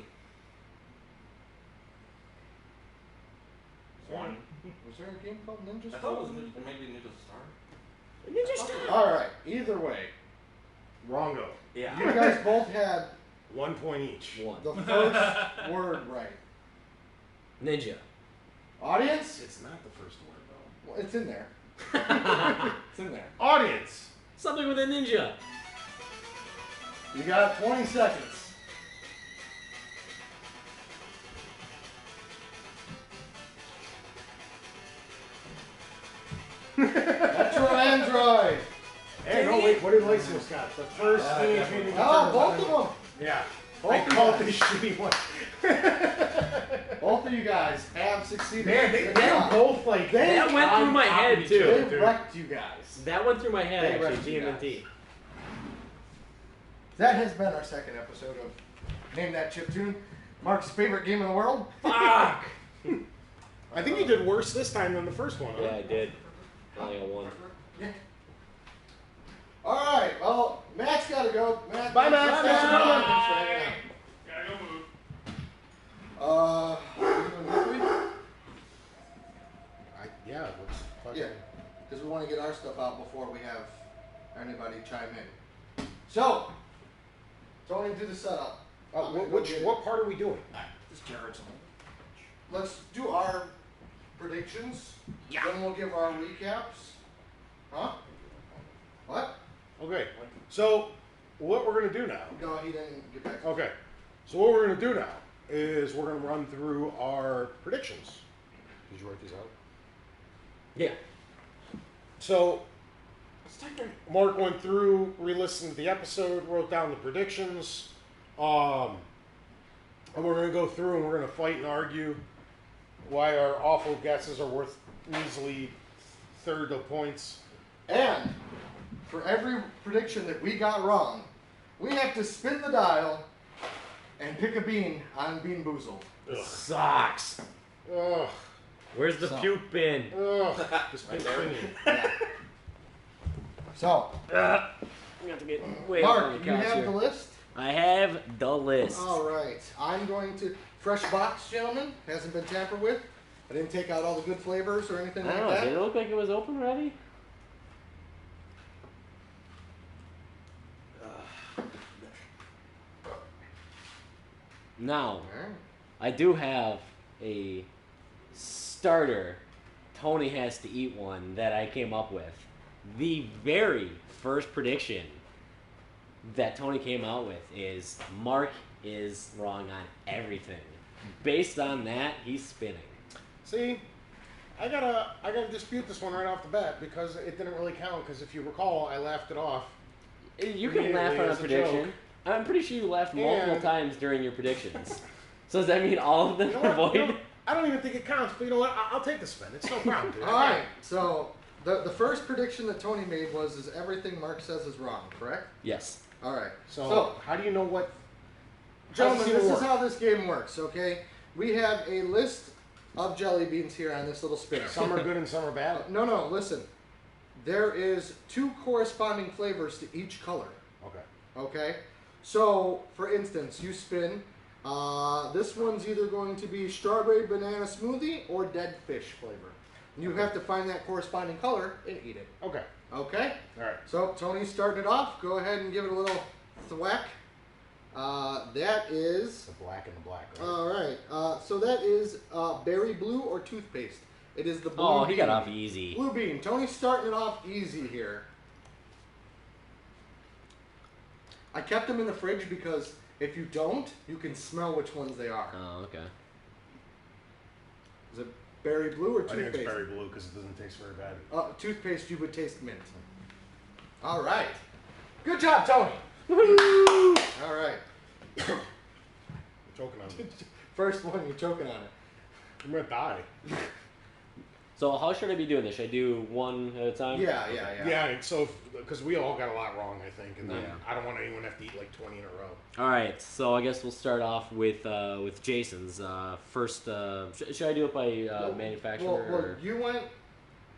One. Was there a game called Ninja I Storm? thought it was maybe Ninja Star. Ninja Star. All right. Either way, wrongo. Yeah. You guys both had 1 point each. One. the first word right. Ninja. Audience? It's not the first word though. Well, it's in there. It's in there. Audience. Something with a ninja. You got 20 seconds. Metro Android. Hey, no, wait. What did Lacey got? The first Yeah, Teenage definitely. Mutant Ninja Oh, Turtles. both of them. Yeah. Both I of called you this guys. shitty one. Both of you guys have succeeded. Man, Good they're job. both like That went through my head, each too. other, They dude. wrecked you guys. That went through my head, They actually. wrecked you guys. TMNT. That has been our second episode of Name That Chiptune. Mark's favorite game in the world. Fuck! I think you did worse this time than the first one. Huh? Yeah, I did. Only a one. Yeah. All right. Well, Matt's got to go. Matt, Bye, Matt. Thanks for coming. Bye. Thanks for hanging Gotta go move. out. Are we doing this week? Yeah, let's fucking. Yeah. Because we want to get our stuff out before we have anybody chime in. So, Tony, do the setup. I'm gonna go get it. What part are we doing? This Jared's Let's do our predictions. Yeah. Then we'll give our recaps. Huh? What? Okay. So, what we're gonna do now? No, he didn't get back. Okay. So what we're gonna do now is we're gonna run through our predictions. Did you write these out? Yeah. So, Mark went through, re-listened to the episode, wrote down the predictions, and we're going to go through and we're going to fight and argue why our awful guesses are worth measly third of points. And for every prediction that we got wrong, we have to spin the dial and pick a bean on Bean Boozled. Sucks. Ugh. Where's the So- puke bin? Ugh. This Right big there. thingy. Yeah. So, We have to get way up on Mark, the you couch have here. the list? I have the list. All right. I'm going to... Fresh box, gentlemen. Hasn't been tampered with. I didn't take out all the good flavors or anything I like don't know. that. Did it look like it was open already? Now, All right. I do have a starter. Tony has to eat one that I came up with. The very first prediction that Tony came out with is Mark is wrong on everything. Based on that, he's spinning. See, I gotta dispute this one right off the bat because it didn't really count. Because if you recall, I laughed it off. You can laugh Immediately on a as a prediction. joke. I'm pretty sure you laughed multiple And- times during your predictions. So does that mean all of them You know are what? void? I don't even think it counts. But you know what? I'll take the spin. It's no problem, dude. All right. So, the first prediction that Tony made is everything Mark says is wrong, correct? Yes. All right. So, how do you know what? Gentlemen, How's it this is work? how this game works, okay? We have a list of jelly beans here on this little spinner. Some are good and some are bad. No, listen. There is 2 corresponding flavors to each color, Okay. okay? So, for instance, you spin. This one's either going to be strawberry banana smoothie or dead fish flavor. You have to find that corresponding color and eat it, Okay. okay? All right. So, Tony's starting it off. Go ahead and give it a little thwack. That is... The black and the black. Right? All right. So that is berry blue or toothpaste. It is the blue Oh, bean. he got off easy. Blue bean. Tony's starting it off easy here. I kept them in the fridge because if you don't, you can smell which ones they are. Oh, okay. Is it berry blue or I think toothpaste? it's berry blue because it doesn't taste very bad. Toothpaste, you would taste mint. All right. Good job, Tony. All right. I'm choking on it. First one, you're choking on it. I'm gonna die. So how should I be doing this? Should I do one at a time? Yeah. Yeah. So because we all got a lot wrong, I think, and then Yeah. I don't want anyone to have to eat like 20 in a row. All right. So I guess we'll start off with Jason's first. Should I do it by manufacturer? Well, or? you went,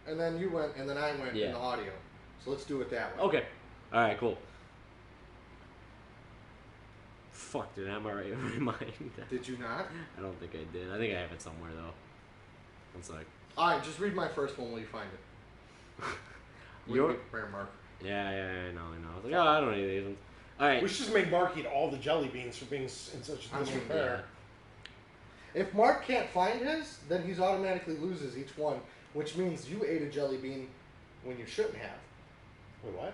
and then you went, and then I went in Yeah. the audio. So let's do it that way. Okay. All right. Cool. Fuck, dude, I'm alright in my mind. Did you not? I don't think I did. I think I have it somewhere though. One sec. Alright, just read my first one while you find it. Your Rare Mark. yeah, I know. I was like, oh, I don't need these ones. All right. We should just make Mark eat all the jelly beans for being in such a disrepair. If Mark can't find his, then he's automatically loses each one, which means you ate a jelly bean when you shouldn't have. Wait, what?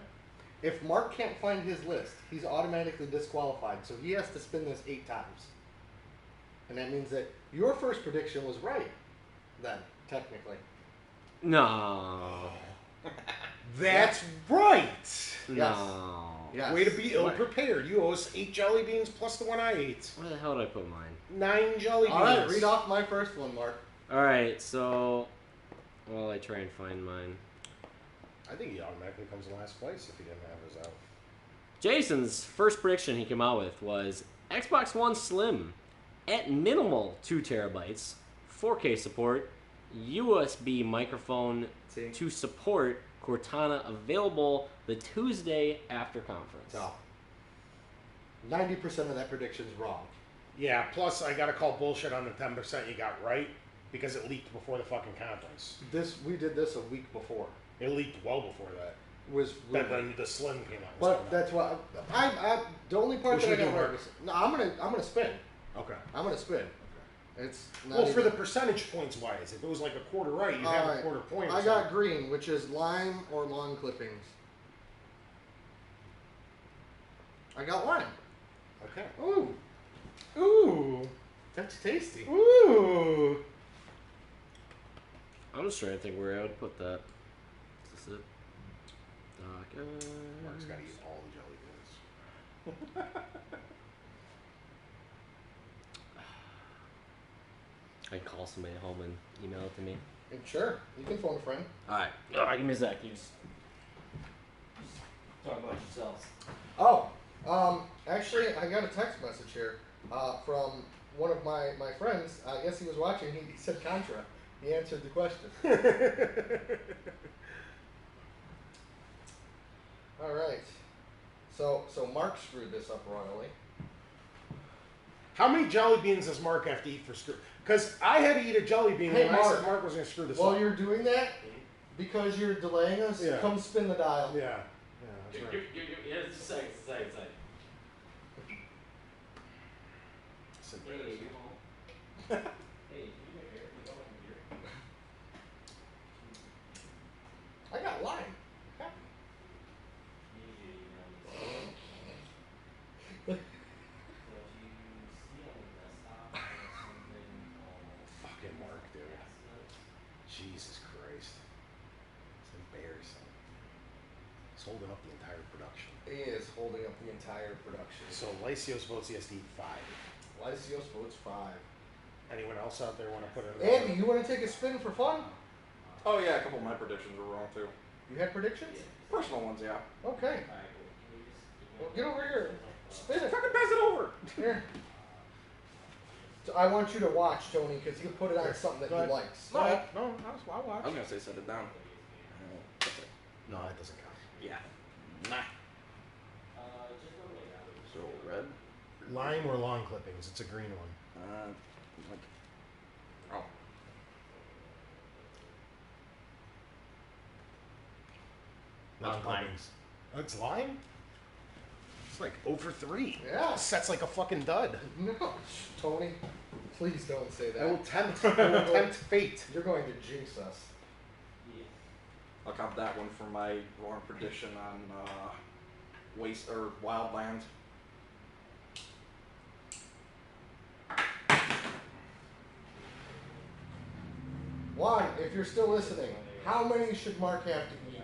If Mark can't find his list, he's automatically disqualified, so he has to spin this 8 times. And that means that your first prediction was right, then, technically. No. That's right. No. Yes. Way to be ill-prepared. You owe us 8 jelly beans plus the one I ate. Where the hell did I put mine? 9 jelly beans. Alright, read off my first one, Mark. All right, so while I try and find mine. I think he automatically comes in last place if he didn't have his out. Jason's first prediction he came out with was Xbox One Slim at minimal 2 terabytes, 4K support, USB microphone See? to support Cortana available the Tuesday after conference. No. 90% of that prediction's wrong. Yeah, plus I gotta call bullshit on the 10% you got right because it leaked before the fucking conference. We did this a week before. It leaked well before that. Was Then when the Slim came out. But that's why I the only part What that I should we got do, right Mark? was no. I'm gonna spin. Okay. I'm gonna spin. It's not Well, for even- the percentage points wise, if it was like a quarter right, you'd have a Alright, quarter point. or I got something. green, which is lime or lawn clippings. I got lime. Okay. Ooh, Ooh. that's tasty. Ooh. I'm just trying to think where I would put that. Is this it? Mark's gotta eat all the jelly beans. I can call somebody at home and email it to me. And sure, you can phone a friend. All right. Oh, give me a sec. You just talk about yourselves. Oh, actually, I got a text message here from one of my friends. I guess he was watching. He said Contra. He answered the question. All right. So Mark screwed this up royally. How many jelly beans does Mark have to eat for screw? Because I had to eat a jelly bean Hey, and I Mark. said Mark was going to screw this While up. you're doing that, because you're delaying us, Yeah. come spin the dial. Yeah. Yeah, that's right. Yeah, it's a second. Sit Hey, there. you know. Hey, you make hair. You don't like beer. I got lime. Fucking Mark, dude. Jesus Christ. It's embarrassing. He's holding up the entire production. He is holding up the entire production. So Lysios votes he has to eat 5. Lysios votes 5. Anyone else out there want to put in? Andy, you want to take a spin for fun? Oh yeah, a couple of my predictions were wrong too. You had predictions? Personal ones, yeah. Okay. Well, get over here. Spin it. Fucking pass it over. Here. So I want you to watch, Tony, because he'll put it on something that Go he ahead. likes. No, I'll watch. I was gonna say set it down. That's it. No, that doesn't count. Yeah. Nah. So red. Lime or lawn clippings? It's a green one. Like, oh. Lawn That's lime. clippings. Oh, it's lime? It's like over 3. Yeah. Sets like a fucking dud. No, Tony, please don't say I will that. tempt fate. You're going to jinx us. I'll count that one for my wrong prediction on waste or wildland. Juan, if you're still listening, how many should Mark have to eat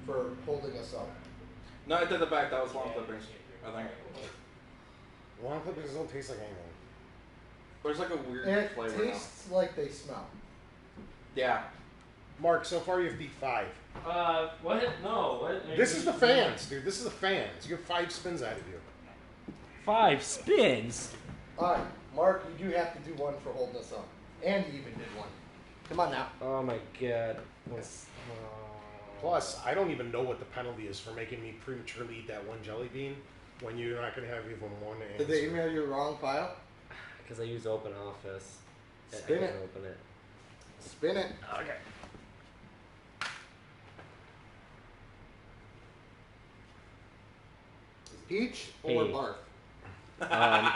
for holding us up? No, I did the back. That was lawn clippings. I think Lawn clippings don't taste like anything. there's like a weird And it flavor now. tastes like they smell. Yeah. Mark, so far you have beat 5. What? No, what? This is the fans, dude. This is the fans. You have 5 spins out of you. 5 spins. All right, Mark, you do have to do one for holding us up. Andy even did one. Come on now. Oh my god. Plus, I don't even know what the penalty is for making me prematurely eat that one jelly bean when you're not going to have even one answer. Did they email you a wrong file? Because I use Open Office. I Spin can't it. open it. Spin it. Okay. Peach or Hey. barf?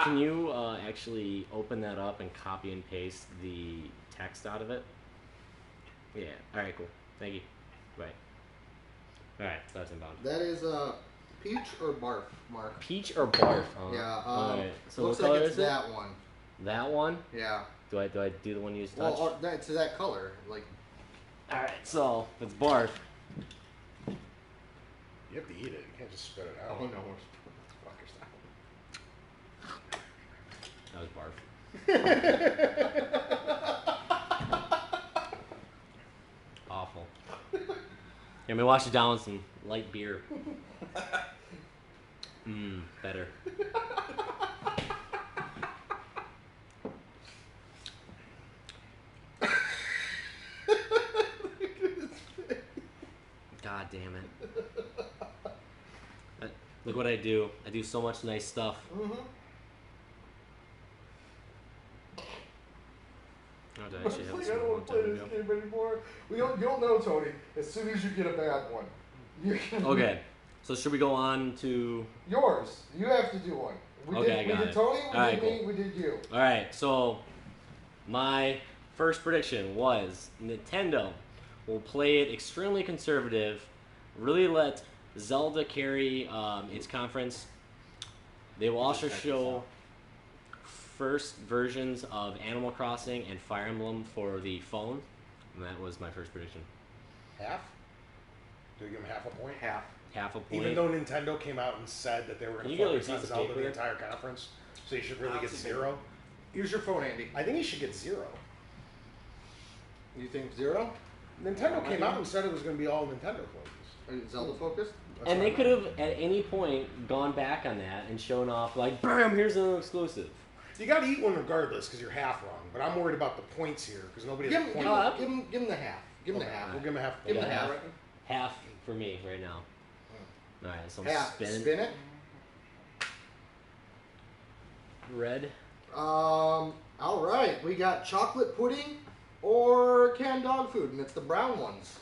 Can you actually open that up and copy and paste the text out of it? Yeah. All right. Cool. Thank you. Bye. All right. That's inbound. That is peach or barf, Mark? Peach or barf? Yeah. All right. So looks what color like it's is it? that one. That one? Yeah. Do I do the one you just touched? Well, it's that color. Like. All right. So it's barf. You have to eat it. You can't just spit it out. Oh no. That was barf. Awful. Here, let me wash it down with some light beer. Better. God damn it. Look what I do. I do so much nice stuff. Mm-hmm. Oh, did I actually have Like, this I one don't a long want to play time this ago? game anymore. You'll know, Tony, as soon as you get a bad one. You're gonna Okay, so should we go on to... Yours. You have to do one. We Okay, I did, got we did it. Tony, we All did right, me, cool. we did you. Alright, so my first prediction was Nintendo will play it extremely conservative, really let Zelda carry its conference. They will also show first versions of Animal Crossing and Fire Emblem for the phone, and that was my first prediction. Half? Do we give him half a point? Half. Half a point. Even though Nintendo came out and said that they were going Can to you get a focus on piece of Zelda paper? the entire conference, so you should really get 0. Use your phone, Andy. I think he should get 0. You think 0? Nintendo came out and said it was going to be all Nintendo focused. Zelda focused? And they could have, at any point, gone back on that and shown off, like, bam, here's an exclusive. You got to eat one regardless because you're half wrong. But I'm worried about the points here because nobody Give has a him, point. give him the half. Give him the half. We'll give him a half. Give him Yeah, the half. Half for me right now. Alright, so I'm Half. spinning. Spin it. Red. All right. We got chocolate pudding or canned dog food, and it's the brown ones.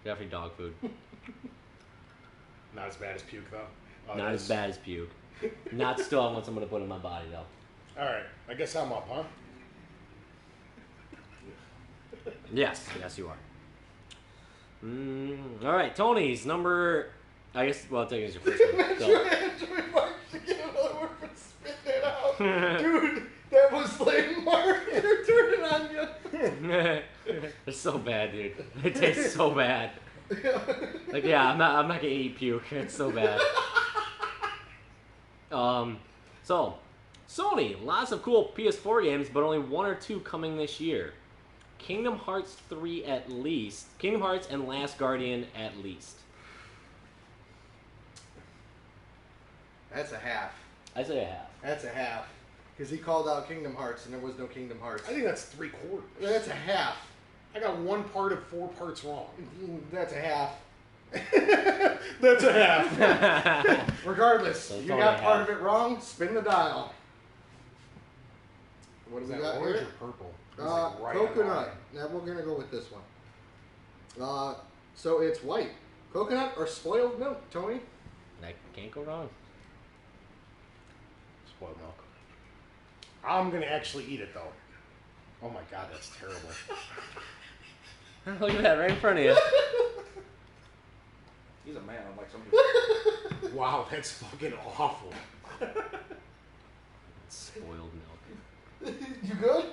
Definitely dog food. Not as bad as puke though. Oh, Not that as is- bad as puke. Not still on what I'm going to put in my body, though. All right, I guess I'm up, huh? Yes, you are. Alright, Tony's number... I guess, well, I think it's your first one. So, Andrew Mark should get another word for spitting it out. Dude, that was like Mark, they're turning on you. it's so bad, dude. It tastes so bad. Like, yeah, I'm not gonna eat puke. It's so bad. So, Sony, lots of cool PS4 games, but only 1 or 2 coming this year. Kingdom Hearts 3 at least. Kingdom Hearts and Last Guardian at least. That's a half. I say a half. That's a half. Because he called out Kingdom Hearts and there was no Kingdom Hearts. I think that's 3/4. That's a half. I got 1 part of 4 parts wrong. That's a half. That's a half. Regardless, So it's you only got a part half. of it wrong, spin the dial. What do Is we that got orange here? or purple? It's like right on Coconut. the Now we're going to go with this one. So it's white. Coconut or spoiled milk, Tony? I can't go wrong. spoiled milk. I'm gonna actually eat it though. Oh my god, that's terrible. Look at that right in front of you. He's a man, unlike some people. Wow, that's fucking awful. Spoiled milk. You good?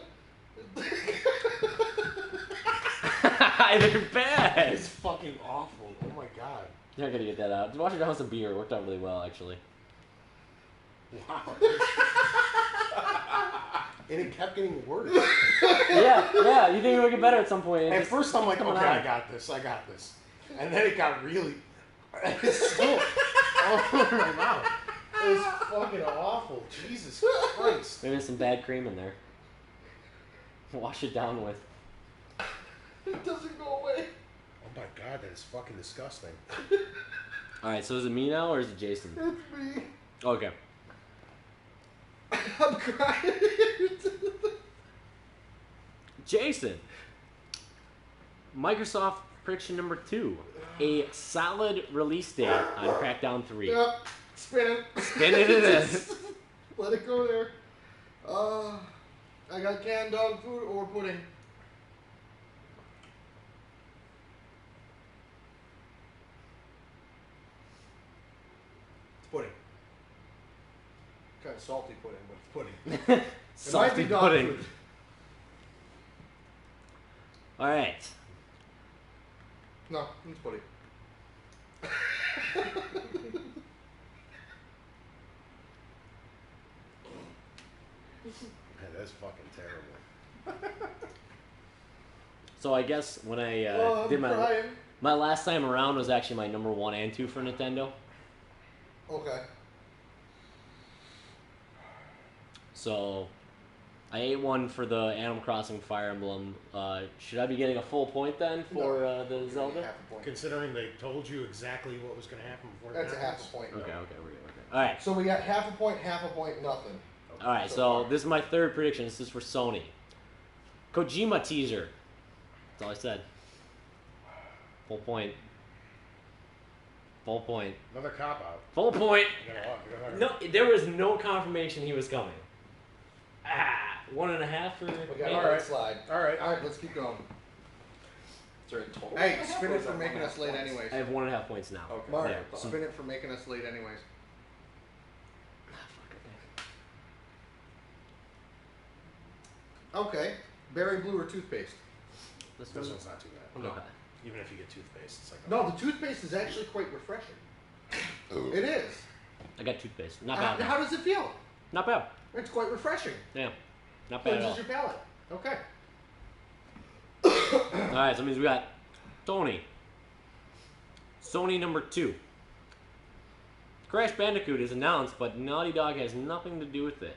They're bad. It's fucking awful. Oh my god. You're not gonna get that out. Just wash it down with some beer. It worked out really well, actually. Wow. And it kept getting worse. Yeah. You think it would get better at some point? At first I'm like, coming okay, on. I got this. And then it got really... It's so... Oh my god. It's fucking awful. Jesus Christ. Maybe there's some bad cream in there. Wash it down with. It doesn't go away. Oh my god, that is fucking disgusting. All right. So is it me now or is it Jason? It's me. Okay. I'm crying. Jason. Microsoft prediction number 2. A solid release date on Crackdown 3. Yep. Spin it. Spin it is. Let it go there. I got canned dog food or pudding. It's pudding. Kind of salty pudding, but it's pudding. Salty dog pudding. food. All right. No, it's pudding. Man, that's fucking terrible. So I guess when I I'm did crying. my last time around was actually my number 1 and 2 for Nintendo. Okay. So I ate one for the Animal Crossing Fire Emblem. Should I be getting a full point then for the Zelda? Half a point. Considering they told you exactly what was going to happen before. That's it a half happens. a point. Okay. All right. So we got half a point, nothing. All right. So So far. this is my third prediction. This is for Sony. Kojima teaser. That's all I said. Full point. Full point. Another cop out. Full point. You gotta walk, you gotta- No, there was no confirmation he was coming. 1.5 for. We got me? a All red right. slide. All right. All right, let's keep going. Is there a total? Hey, spin Or it is for that making 1.5 us late points? anyways. I have 1.5 points now. Okay. Mark, Yeah. spin it for making us late anyways. Okay, berry blue or toothpaste? This This one. one's not too bad. Okay. Even if you get toothpaste, it's like No, the toothpaste is actually quite refreshing. It is. I got toothpaste. Not bad. How does it feel? Not bad. It's quite refreshing. Yeah. Not bad at all. Cleanses your palate. Okay. All right. So that means we got Tony. Sony number 2. Crash Bandicoot is announced, but Naughty Dog has nothing to do with it.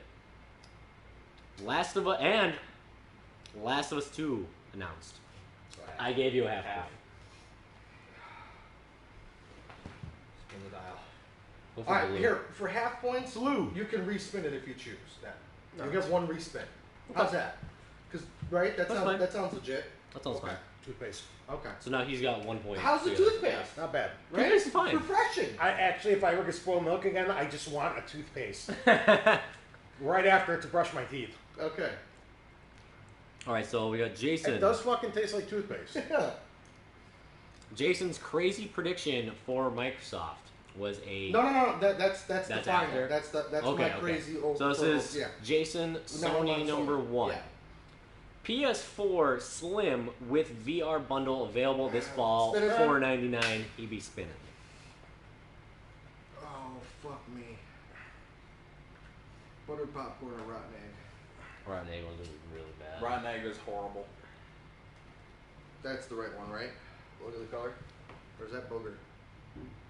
Last of Us 2 announced. I gave you a half point. Spin the dial. Go for All right, blue. here for half points. Blue. You can respin it if you choose. Then No. you get one respin. How's that? Because right, That's fine. that sounds legit. That sounds Okay. fine. Toothpaste. Okay. So now he's got 1 point. How's the together. toothpaste? Not bad. Right? Toothpaste is fine. Refreshing. I actually, if I ever get spoiled milk again, I just want a toothpaste right after it to brush my teeth. Okay. All right. So we got Jason. It does fucking taste like toothpaste. Yeah. Jason's crazy prediction for Microsoft was a. No. That's the That's final. after? That's Okay, my okay. crazy old. So this is yeah. Jason Sony number 1. Yeah. PS4 Slim with VR bundle available this fall. Spin it. $4.99. EB spinning. Oh fuck me. Buttered popcorn or rotten egg. Rotten Egg was really bad. Rotten egg is horrible. That's the right one, right? Look at the color. Or is that booger?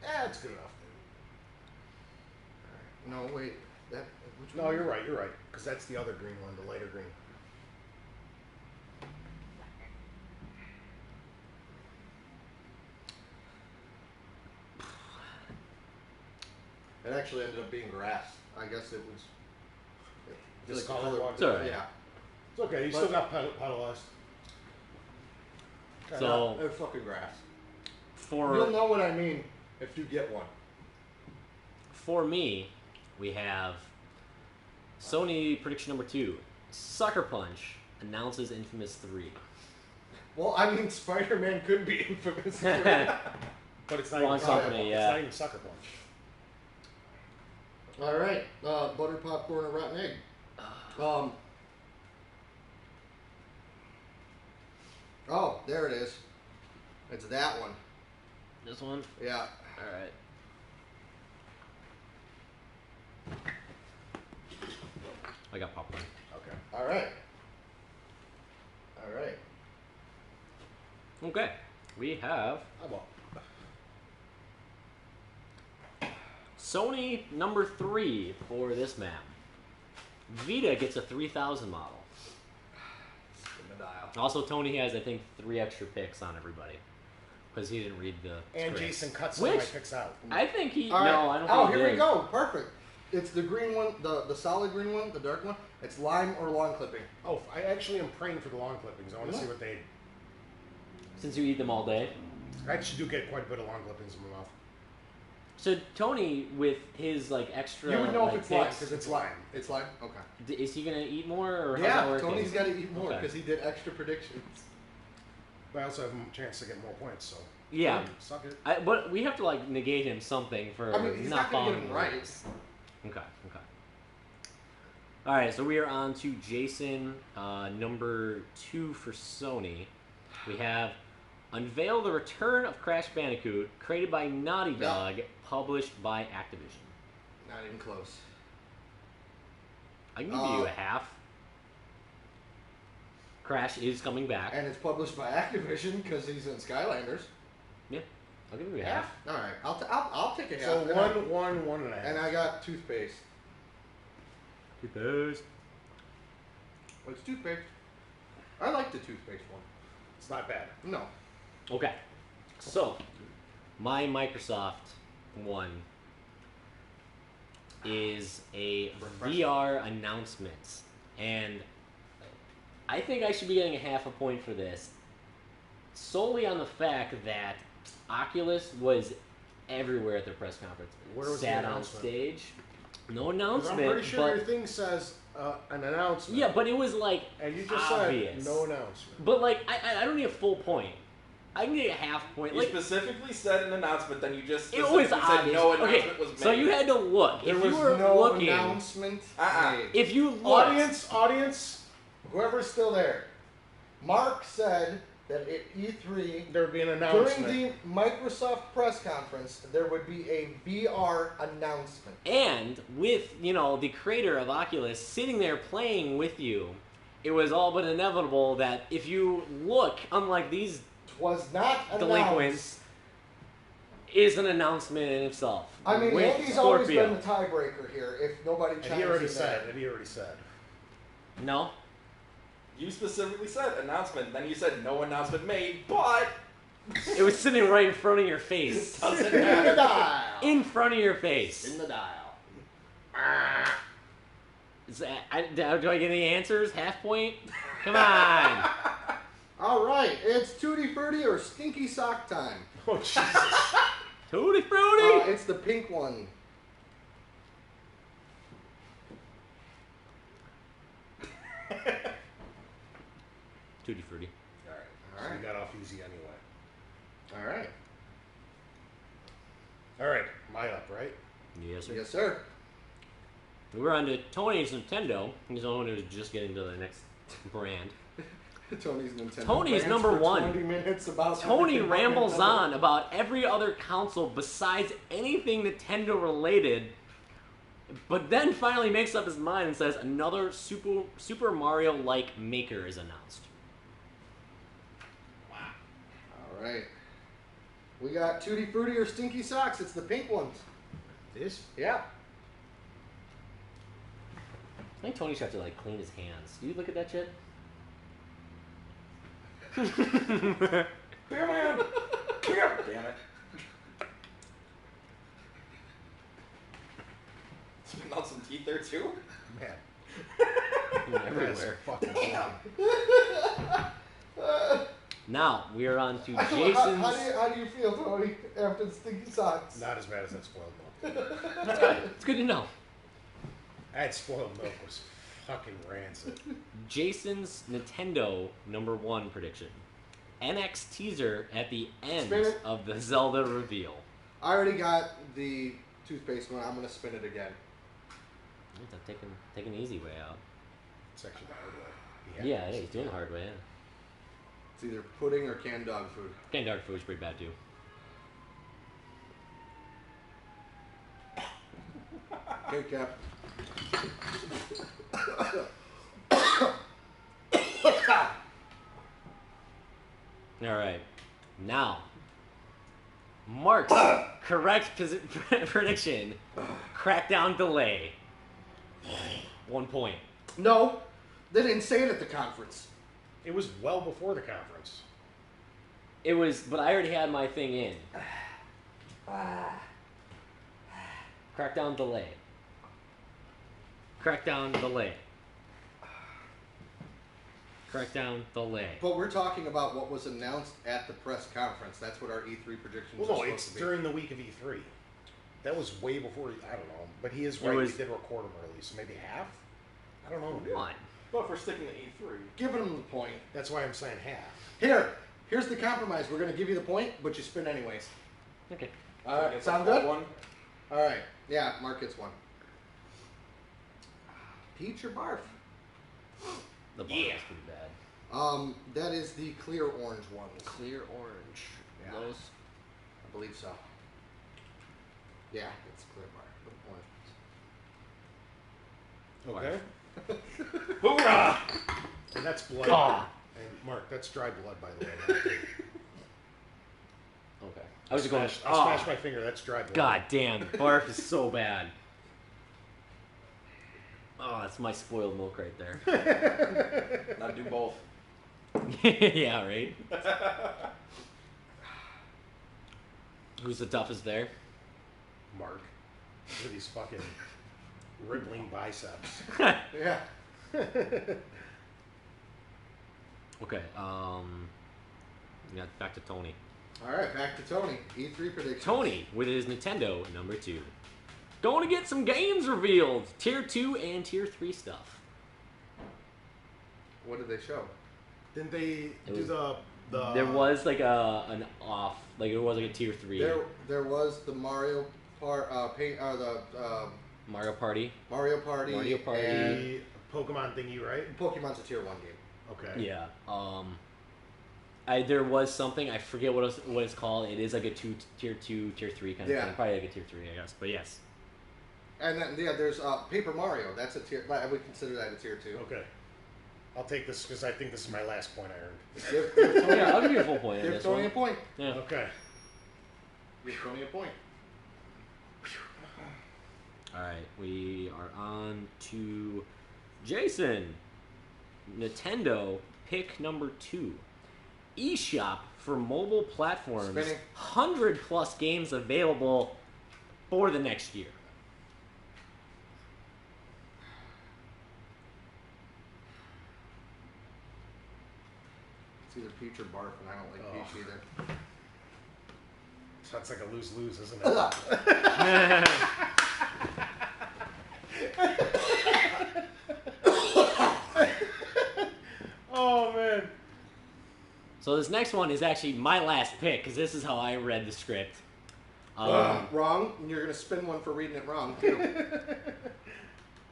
Yeah, it's good enough. No, wait. That. Which No, one? you're right. You're right. Because that's the other green one, the lighter green. It actually ended up being grass. I guess it was. Just the color one. It's all right. Yeah. It's okay. You But- still got pedalized. So It's fucking grass. for You'll know what I mean if you get one. for me, we have Sony prediction number 2. Sucker Punch announces Infamous 3. Well, I mean, Spider-Man could be infamous. But it's not Wrong even Sucker company, Punch. yeah. It's not even Sucker Punch. All right, buttered popcorn or rotten egg. Oh, there it is. It's that one. This one? Yeah. Alright. I got popcorn. Okay. All right. All right. Okay. We have I will. Sony number 3 for this map. Vita gets a 3000 model. Spin the dial. Also, Tony has, I think, 3 extra picks on everybody. Because he didn't read the And script. Jason cuts some of my Which- picks out. I think he... All right. No, I don't think Oh, he here did. we go. Perfect. It's the green one, the solid green one, the dark one. It's lime or lawn clipping. Oh, I actually am praying for the lawn clippings. I want to see what they. Since you eat them all day. I actually do get quite a bit of lawn clippings in my mouth. So Tony, with his like extra, You would know like, if it's lime picks, because it's lime. It's lime. Okay. Is he gonna eat more, or how's that Yeah, working? Tony's got to eat more Okay. because he did extra predictions. But I also have a chance to get more points, so. Yeah. Suck it. But we have to like negate him something for I mean, he's not going to get following them right. rules. Okay. All right, so we are on to Jason, number 2 for Sony. We have Unveil the Return of Crash Bandicoot, created by Naughty Dog, published by Activision. Not even close. I can give you a half. Crash is coming back. And it's published by Activision because he's in Skylanders. Yeah, I'll give you a half. All right, I'll take a half. So and one and a half. And I got toothpaste. Toothpaste. Well, it's toothpaste. I like the toothpaste one. It's not bad. No. Okay, so my Microsoft one is a VR announcement, and I think I should be getting a half a point for this, solely on the fact that Oculus was everywhere at their press conference. Where was the Sat on announcement? stage. No 'Cause announcement. I'm pretty sure but, your thing says an announcement. yeah, but it was like And you just obvious. said no announcement. But like, I don't need a full point. I can get a half point. You Like, specifically said an announcement, then you just it specifically was said obvious. no announcement Okay, was made. so you had to look. There If was you were no looking, announcement made. if you looked, Audience, Whoever's still there, Mark said that at E3, there would be an during announcement. the Microsoft press conference, there would be a VR announcement. and with the creator of Oculus sitting there playing with you, it was all but inevitable that if you look, unlike these Was not announced. delinquents, is an announcement in itself. I mean, with Andy's always Scorpio. been the tiebreaker here. If nobody chimes And he already in said. there. And he already said. No. You specifically said announcement, then you said no announcement made, but It was sitting right in front of your face. doesn't In the matter. dial. In front of your face. In the dial. Do I get any answers? Half point? Come on. All right, it's Tutti Frutti or Stinky Sock time. Oh, Jesus. Tutti Frutti! It's the pink one. Tutti Frutti. All So right. you got off easy anyway. All right. All right. My up, right? Yes, sir. Yes, sir. We're on to Tony's Nintendo. He's the one who's just getting to the next brand. Tony's Nintendo. Tony's rants number for 1. 20 minutes about Tony everything about rambles Nintendo. on about every other console besides anything Nintendo related, but then finally makes up his mind and says another Super Mario-like Maker is announced. All right. We got Tutti Frutti or Stinky Socks. It's the pink ones. This? Yeah. I think Tony should have to clean his hands. Do you look at that shit? Beer man! Beer! Damn it. Spitting out some teeth there too? Man. Everywhere. Fucking Damn. Now we are on to How Jason's. do you feel, Tony, after the Stinky Socks? Not as bad as that spoiled milk. That's good. It's good to know. That spoiled milk was fucking rancid. Jason's Nintendo number 1 prediction. NX teaser at the end Spin it. of the Zelda reveal. I already got the toothpaste one. I'm going to spin it again. Taking the easy way out. It's actually the hard way. He Yeah, had he's this. doing the hard way. Yeah. It's either pudding or canned dog food. Canned dog food's pretty bad too. Okay, Cap. All right, now Mark's correct prediction: Crackdown delay. 1 point. No, they didn't say it at the conference. It was well before the conference. It was, but I already had my thing in. Crackdown delay. Crackdown delay. Crackdown delay. But we're talking about what was announced at the press conference. That's what our E3 predictions Well, are no, supposed it's to be. during the week of E3. That was way before. I don't know, but he is right. We did record him early, so maybe half. I don't know. Dude. One. But if we're sticking to E3. Giving them the point. That's why I'm saying half. Here's the compromise. We're going to give you the point, but you spin anyways. Okay. All right, Gets sound a good? One. All right. Yeah, Mark gets one. Peach or barf? The bar is pretty bad. That is the clear orange one. Clear orange. Yeah. Those. I believe so. Yeah, it's clear barf. Okay. Hoorah! And that's blood. God. And Mark, that's dry blood, by the way. not clear. Okay. I was just going. I smashed my finger. That's dry blood. God damn, barf is so bad. Oh, that's my spoiled milk right there. Not do both. Yeah, right? Who's the toughest there? Mark. Look at these fucking rippling biceps. Yeah. Okay, yeah, back to Tony. All right, back to Tony. E3 predictions. Tony, with his Nintendo number 2. Going to get some games revealed. Tier 2 and Tier 3 stuff. What did they show? Didn't they It do was- the? There was like an off, like it was like a Tier 3. There was the Mario Mario Party. Mario Party. Mario Party. And the Pokemon thingy, right? Pokemon's a tier 1 game. Okay. Yeah. There was something, I forget what it's called. It is like a tier 2, tier 3 kind of Yeah. thing. Probably like a tier 3, I guess. But yes. And then there's Paper Mario. That's a tier. I would consider that a tier 2. Okay. I'll take this because I think this is my last point I earned. Give Oh, Tony, yeah, I'll give you a full point on give this Tony one. a point. Yeah. Okay. Give Tony a point. Alright, we are on to Jason. Nintendo pick number 2. eShop for mobile platforms. Spinning. 100 plus games available for the next year. It's either peach or barf, and I don't like peach either. Sounds like a lose-lose, isn't it? Oh man. So this next one is actually my last pick because this is how I read the script. Wrong. And you're gonna spin one for reading it wrong too.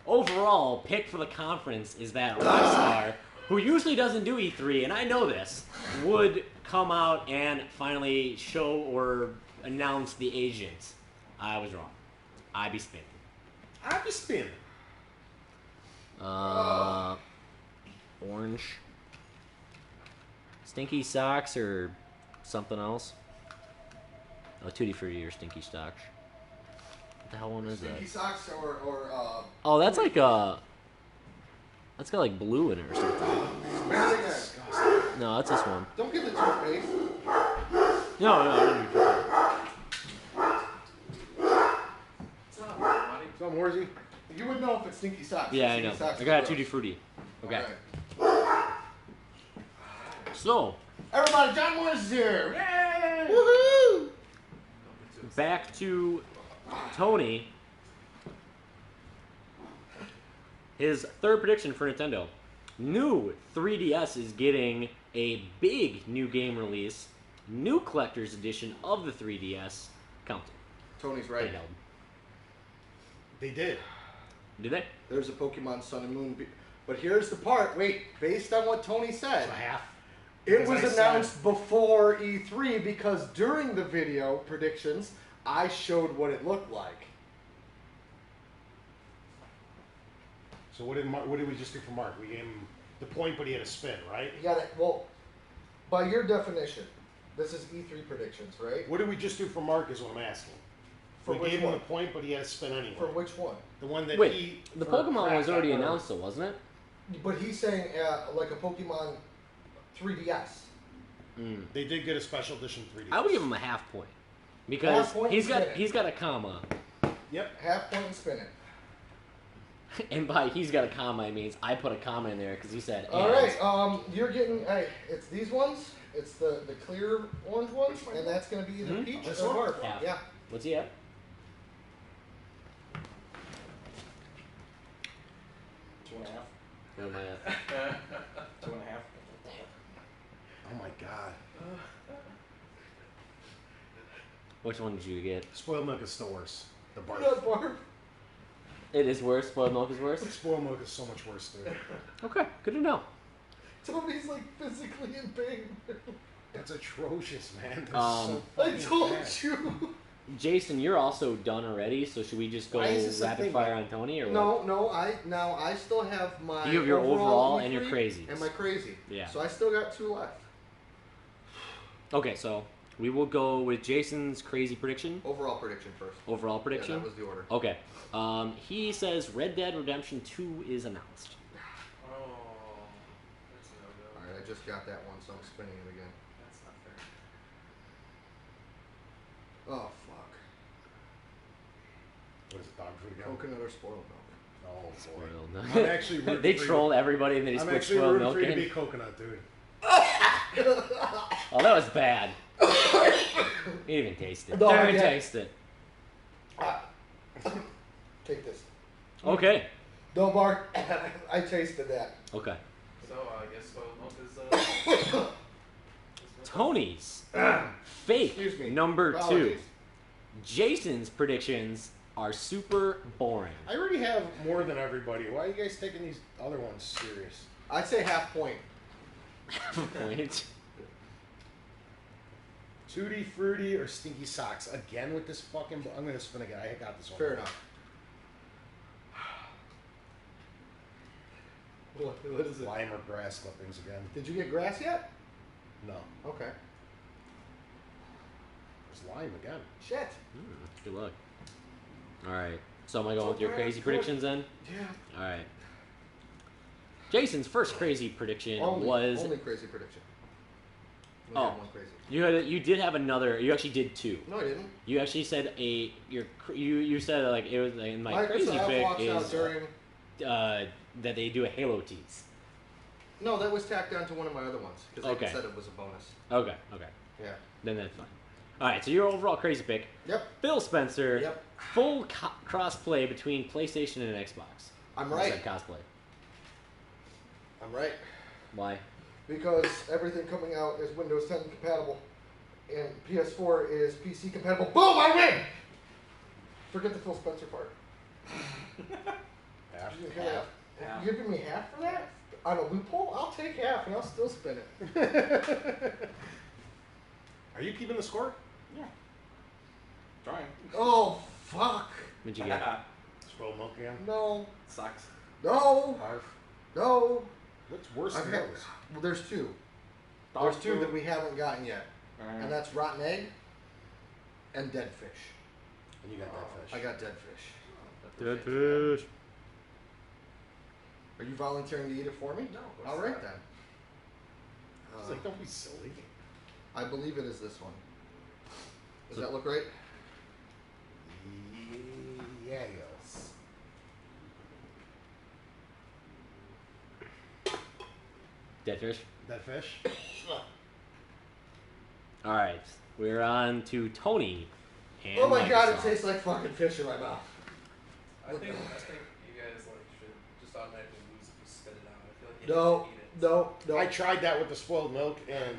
Overall, pick for the conference is that Rockstar, who usually doesn't do E3, and I know this, would come out and finally show or announce the agent. I was wrong. I be spinning. I'll be spinning. Orange. Stinky socks or something else? Oh, Tutti Frutti or Stinky socks. What the hell one is that? Stinky socks or Oh, that's like a... That's got like blue in it or something. spin it again. No, that's this one. Don't give the toothpaste. No, I didn't do it. It's not money. So Morsey. You would know if it's stinky socks. Yeah, I Stinky know. socks I are got a gross. Tutti Frutti. Okay. Alright. So, Everybody, John Morris is here. Yay! Woohoo! back to Tony. His third prediction for Nintendo. New 3DS is getting a big new game release. New collector's edition of the 3DS. Counting. Tony's right. Handheld. They did. Did they? There's a Pokemon Sun and Moon. But here's the part. Wait, based on what Tony said, So half. it Because was I said- announced before E3 because during the video predictions, I showed what it looked like. So what did we just do for Mark? We gave him the point, but he had a spin, right? You got it. Well, by your definition, this is E3 predictions, right? What did we just do for Mark is what I'm asking. For we which gave him one? the point, but he had a spin anyway. For which one? The one that Wait, he... the for Pokemon was crap already that announced though, wasn't it? But he's saying like a Pokemon 3DS. They did get a special edition 3D. I would give him a half point. Because Half point he's and got spin it. he's got a comma. Yep. Half point and spin it. And by he's got a comma, it means I put a comma in there because he said. All and. right. You're getting. Hey, it's these ones. It's the clear orange ones, and that's gonna be either peach This or one? barf. Half. Yeah. What's he at? 2.5. What am I at? 2.5. Oh my god. Which one did you get? Spoiled milk is still worse. The barf. Not barf. It is worse. Spoiled milk is worse. Spoiled milk is so much worse, dude. Okay, good to know. Tony's like physically in pain. That's atrocious, man. That's Um, so I fucking told bad. you. Jason, you're also done already. So should we just go Why is this a rapid thing? fire on Tony, or what? No. I still have my. You have your overall E3 and your crazies. and my crazy. Yeah. So I still got 2 left. Okay, so we will go with Jason's crazy prediction. Overall prediction first. Overall Yeah, prediction. that was the order. Okay. He says Red Dead Redemption 2 is announced. Oh, that's a no-go. All right, I just got that one, so I'm spinning it again. That's not fair. Oh fuck. What is it, dog food again? Coconut or spoiled milk? Oh boy. Spoiled. I'm actually rooting They for you. trolled everybody and they just I'm put actually spoiled rooting milk for you to in. be coconut, dude. Oh, that was bad. You didn't even taste it. No, Don't even yeah. taste it. Take this. Okay. No, Mark. I tasted that. Okay. So I guess spoiled milk is. Tony's fake Excuse me. number 2. Apologies. Jason's predictions are super boring. I already have more than everybody. Why are you guys taking these other ones serious? I'd say half point. Point. Tutti Frutti or Stinky Socks? Again with this fucking... I'm going to spin again. I got this one. Fair enough. What is it? Lime or grass clippings again. Did you get grass yet? No. Okay. It's lime again. Shit. Good luck. Alright. So am I going So with your Brad crazy Cook- predictions then? Yeah. Alright. Jason's first crazy prediction was... only crazy prediction. We Oh. had one crazy. You did have another... You actually did 2. No, I didn't. You actually said you said like it was in my crazy Microsoft pick walks out is during. that they do a Halo tease. No, that was tacked on to one of my other ones because Okay. they said it was a bonus. Okay, Yeah. then that's fine. All right, so your overall crazy pick, Yep. Phil Spencer, Yep. full crossplay between PlayStation and Xbox. I'm I right. said cosplay. I'm right. Why? Because everything coming out is Windows 10 compatible, and PS4 is PC compatible. Boom! I win. Forget the Phil Spencer part. Half. You can have- Half. You give me half for that on a loophole? I'll take half and I'll still spin it. Are you keeping the score? Trying. Oh fuck! What'd you get? Spoiled milk again? No, Sucks. no, Barf. no. What's worse I've than got, those? well, there's 2. Dog There's 2 food. that we haven't gotten yet, and that's rotten egg and dead fish. And you got that fish. I got dead fish. Dead fish. Are you volunteering to eat it for me? No, of course All right not. then. I was like, don't be silly. I believe it is this one. Does that look right? Yes. Dead fish. That fish? All right, we're on to Tony. And Oh my god, it Microsoft. tastes like fucking fish in my mouth. I think you guys should just automatically lose if you spit it out. I feel like you No, have to eat it. no, I no. tried that with the spoiled milk, and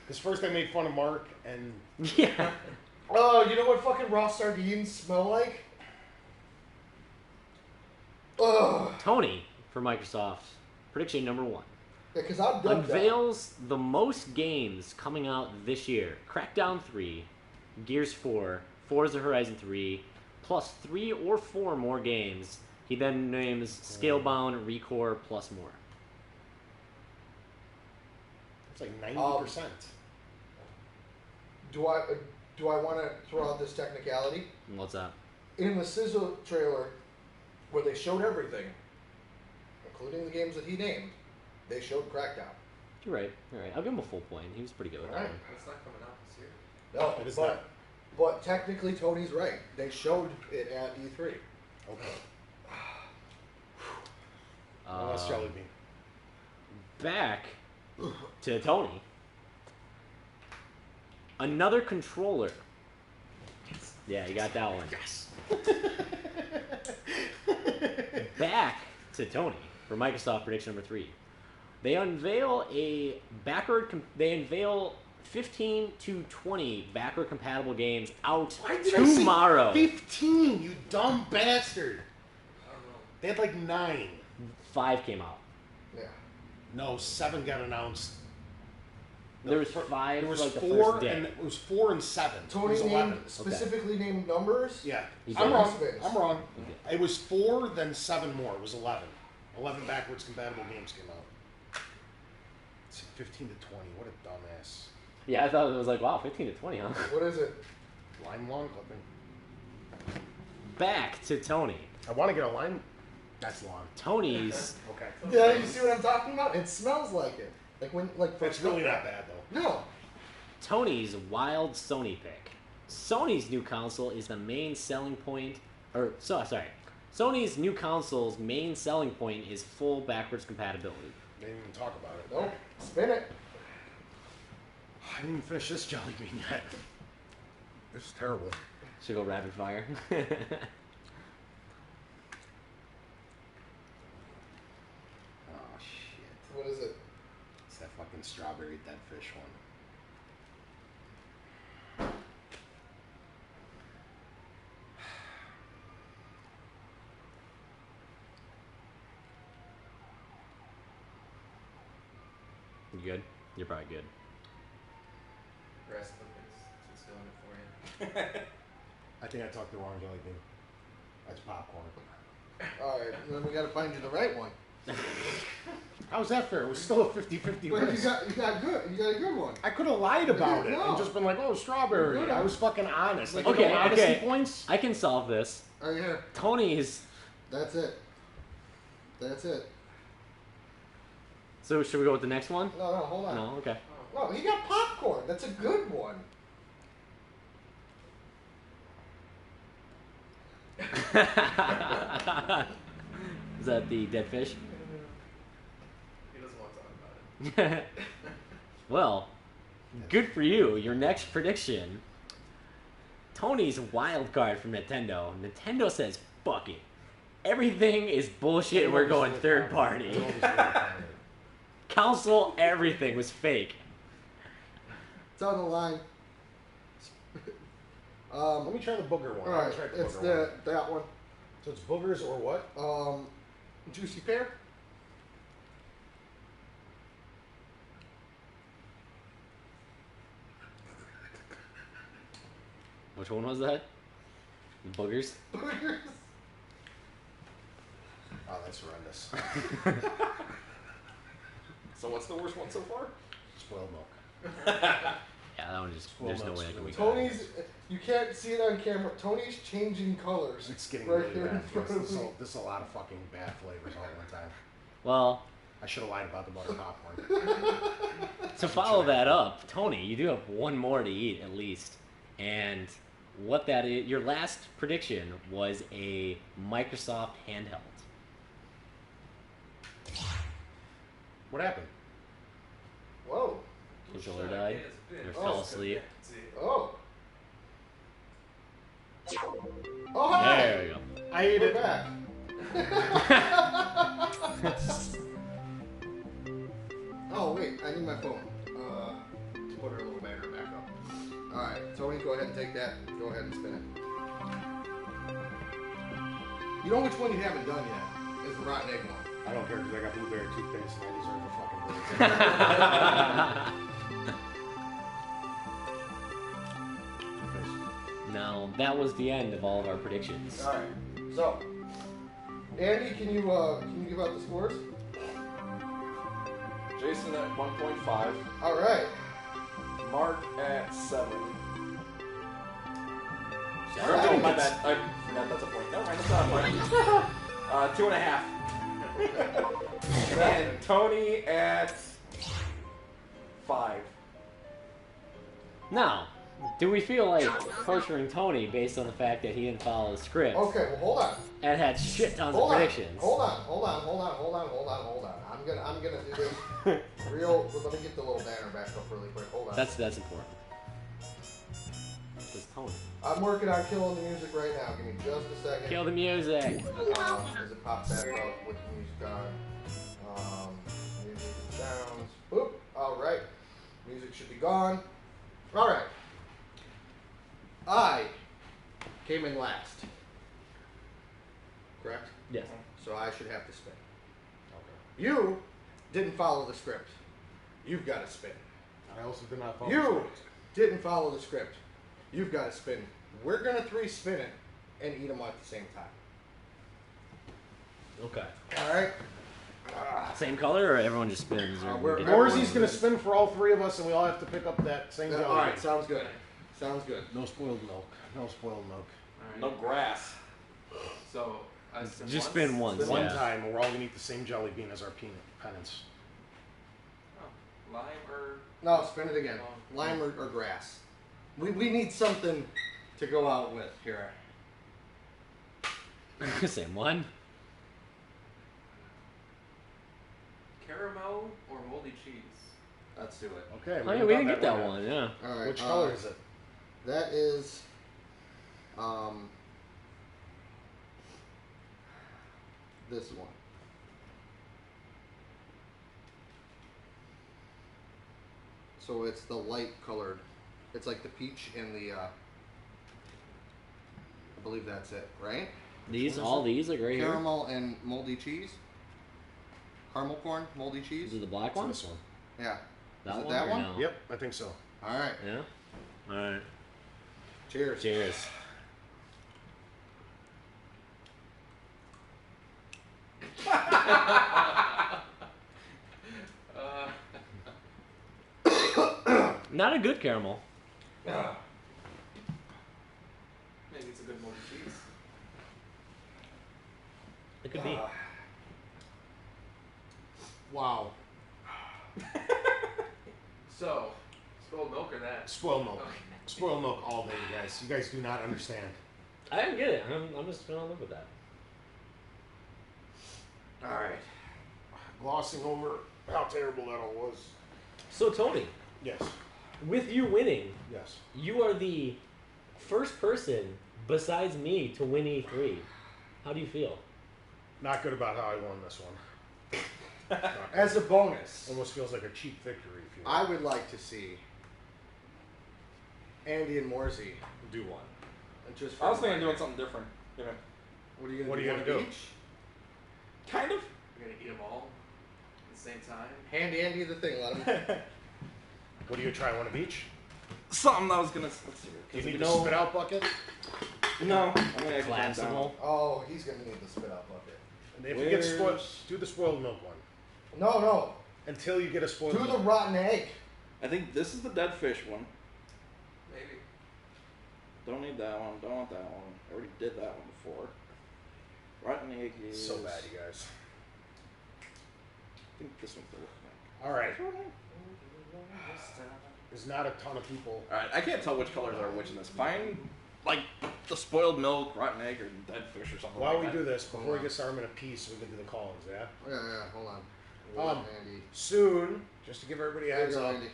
because first I made fun of Mark, and Yeah. Oh, you know what fucking raw sardines smell like? Ugh. Tony for Microsoft. Prediction number 1. Because I'm done. Unveils the most games coming out this year. Crackdown 3, Gears 4, Forza Horizon 3, plus 3 or 4 more games. He then names Scalebound, Recore, plus more. it's like 90%. Do I want to throw out this technicality? And what's that? In the Sizzle trailer, where they showed everything, including the games that he named, they showed Crackdown. You're right. All right. I'll give him a full point. He was pretty good with that Alright. one. It's not coming out this year. No, It is but, not. but technically Tony's right. They showed it at E3. Okay. Well, that's Jelly Bean. Back to Tony. Another controller. Yeah, you got that one. Yes. Back to Tony for Microsoft prediction number 3. They unveil 15 to 20 backward compatible games out Why did I say tomorrow. 15, you dumb bastard. I don't know. They had like 9. 5 came out. Yeah. No, 7 got announced. There was 5 There was like the 4 first day. and it was 4 and 7. Tony it was 11. named specifically named numbers. Yeah, He I'm did. wrong. Space. I'm wrong. It was 4, then 7 more. It was 11. 11 backwards compatible games came out. It's 15 to 20. What a dumbass. Yeah, I thought it was like, wow, 15 to 20, huh? What is it? Line long clipping. Back to Tony. I want to get a line. That's long. Tony's Okay. Yeah, you see what I'm talking about? It smells like it. Like when, like for It's really not bad though. No. Tony's wild Sony pick. Sony's new console is the main selling point, Sony's new console's main selling point is full backwards compatibility. They didn't even talk about it. Nope. Spin it. I didn't even finish this Jelly Bean yet. This is terrible. Should go rapid fire. Oh shit. What is it? It's that fucking strawberry dead fish one. You good? You're probably good. Rest just doing it for you. I think I talked the wrong Jelly Bean. That's popcorn. Alright, then we gotta find you the right one. How's that fair? It was still a 50-50 But you race. got a good one. I could have lied about it No. and just been like, oh, strawberry. Good. I was fucking honest. Like, Okay, you know, honesty okay. points. I can solve this. Right here. Tony's. That's it. That's it. So should we go with the next one? No, hold on. No, okay. No, he got popcorn. That's a good one. Is that the dead fish? He doesn't want to talk about it. Well, good for you. Your next prediction. Tony's wild card from Nintendo. Nintendo says, fuck it. Everything is bullshit and we're going third party. Console, everything was fake. It's on the line. Let me try the booger one. Alright, I tried the it's booger one. that one. So it's boogers or what? Juicy pear. Which one was that? Boogers? Burgers. Oh, that's horrendous. So what's the worst one so far? Spoiled milk. Yeah, that one just, Well, there's no that's way that can be really good. Tony's, you can't see it on camera. Tony's changing colors. It's getting right really here in bad. front of me. This is a lot of fucking bad flavors all at one time. Well, I should have lied about the butter popcorn. to follow that up, Tony, you do have one more to eat at least. And what that is, your last prediction was a Microsoft handheld. What happened? Whoa. Controller died. Or Oh, fell asleep. Oh. Oh, hi. There you go. I ate We're it. back. Oh, wait. I need my phone. To put our little banner back up. Alright, Tony, go ahead and take that. Go ahead and spin it. You know which one you haven't done yet? Is the rotten egg one. I don't care because I got blueberry toothpaste and I deserve a fucking burger. No, that was the end of all of our predictions. Alright, so. Andy, can you give out the scores? Jason at 1.5. Alright. Mark at 7. Alright. Oh, my bad. I forgot that's a point. Never mind, that's not a point. 2.5. And Tony at 5. Now, Do we feel like torturing Tony based on the fact that he didn't follow the script Okay, well, hold on. and had shit tons Hold of on. predictions? Hold on. I'm gonna do this real. Let me get the little banner back up really quick. Hold on. That's important. It's Tony. I'm working on killing the music right now. Give me just a second. Kill the music. As it pops back up with the music on. Music and sounds. Boop. All right. Music should be gone. All right. I came in last. Correct? Yes. So I should have to spin. Okay. You didn't follow the script. You've got to spin. I also did not follow the You script. didn't follow the script. You've got to spin. We're going to 3 spin it and eat them at the same time. Okay. All right? Same color, or everyone just spins? Or we're- we get- Morrissey's going to spin for all 3 of us, and we all have to pick up that same jelly All right, bean. sounds good. Sounds good. No spoiled milk. No spoiled milk. No grass. So I spin Just once. spin once. One yeah. time, we're all going to eat the same jelly bean as our penance. Oh, lime or No, spin it again. Lime or grass. We need something to go out with here. Same one. caramel or moldy cheese? Let's do it. Okay. Oh yeah, we didn't get that one. Yeah. All right. Which color is it? That is, this one. So it's the light colored. It's like the peach and the. I believe that's it, right? These, all these, like right here. Caramel and moldy cheese. Caramel corn, moldy cheese. Is it the black It's one? this one. Yeah. That Is it one? that or one? No? Yep, I think so. All right. Yeah. All right. Cheers. Cheers. Not a good caramel. Maybe it's a good moldy cheese. It could be. Wow. So, spoiled milk or that? Spoiled milk. Okay. Spoiled milk all day, you guys. You guys do not understand. I didn't get it. I'm just gonna live with that. All right. Glossing over how terrible that all was. So Tony, Yes. with you winning, Yes. you are the first person besides me to win E3. How do you feel? Not good about how I won this one. As a bonus, Almost feels like a cheap victory, if you I would like to see Andy and Morsey do one. And just for I was thinking of the doing record. something different. You know, What are you What gonna are do? you One gonna of do? each? kind of. You're gonna eat them all at the same time? Hand Andy the thing. Let him. What do you try, one of each? Something I was gonna. Let's see. Do you 'Cause need we a know- spit out bucket? No, I'm gonna actually turn it down. Collapsible. Oh, he's gonna need the spit out bucket. And if you get spoiled, Where's- do the spoiled milk one. No. Until you get a spoiled Do the milk. rotten egg. I think this is the dead fish one. Maybe. Don't need that one. Don't want that one. I already did that one before. Rotten egg is So bad, you guys. I think this one's the rotten egg. All right. There's not a ton of people. All right, I can't tell which colors are which in this. Find like the spoiled milk, rotten egg, or dead fish or something. While like we that. do this, before we get started, I'm going to piece, we can do the call-ins, yeah? Yeah. Hold on. Andy. Soon, just to give everybody a There heads you go, up, Andy.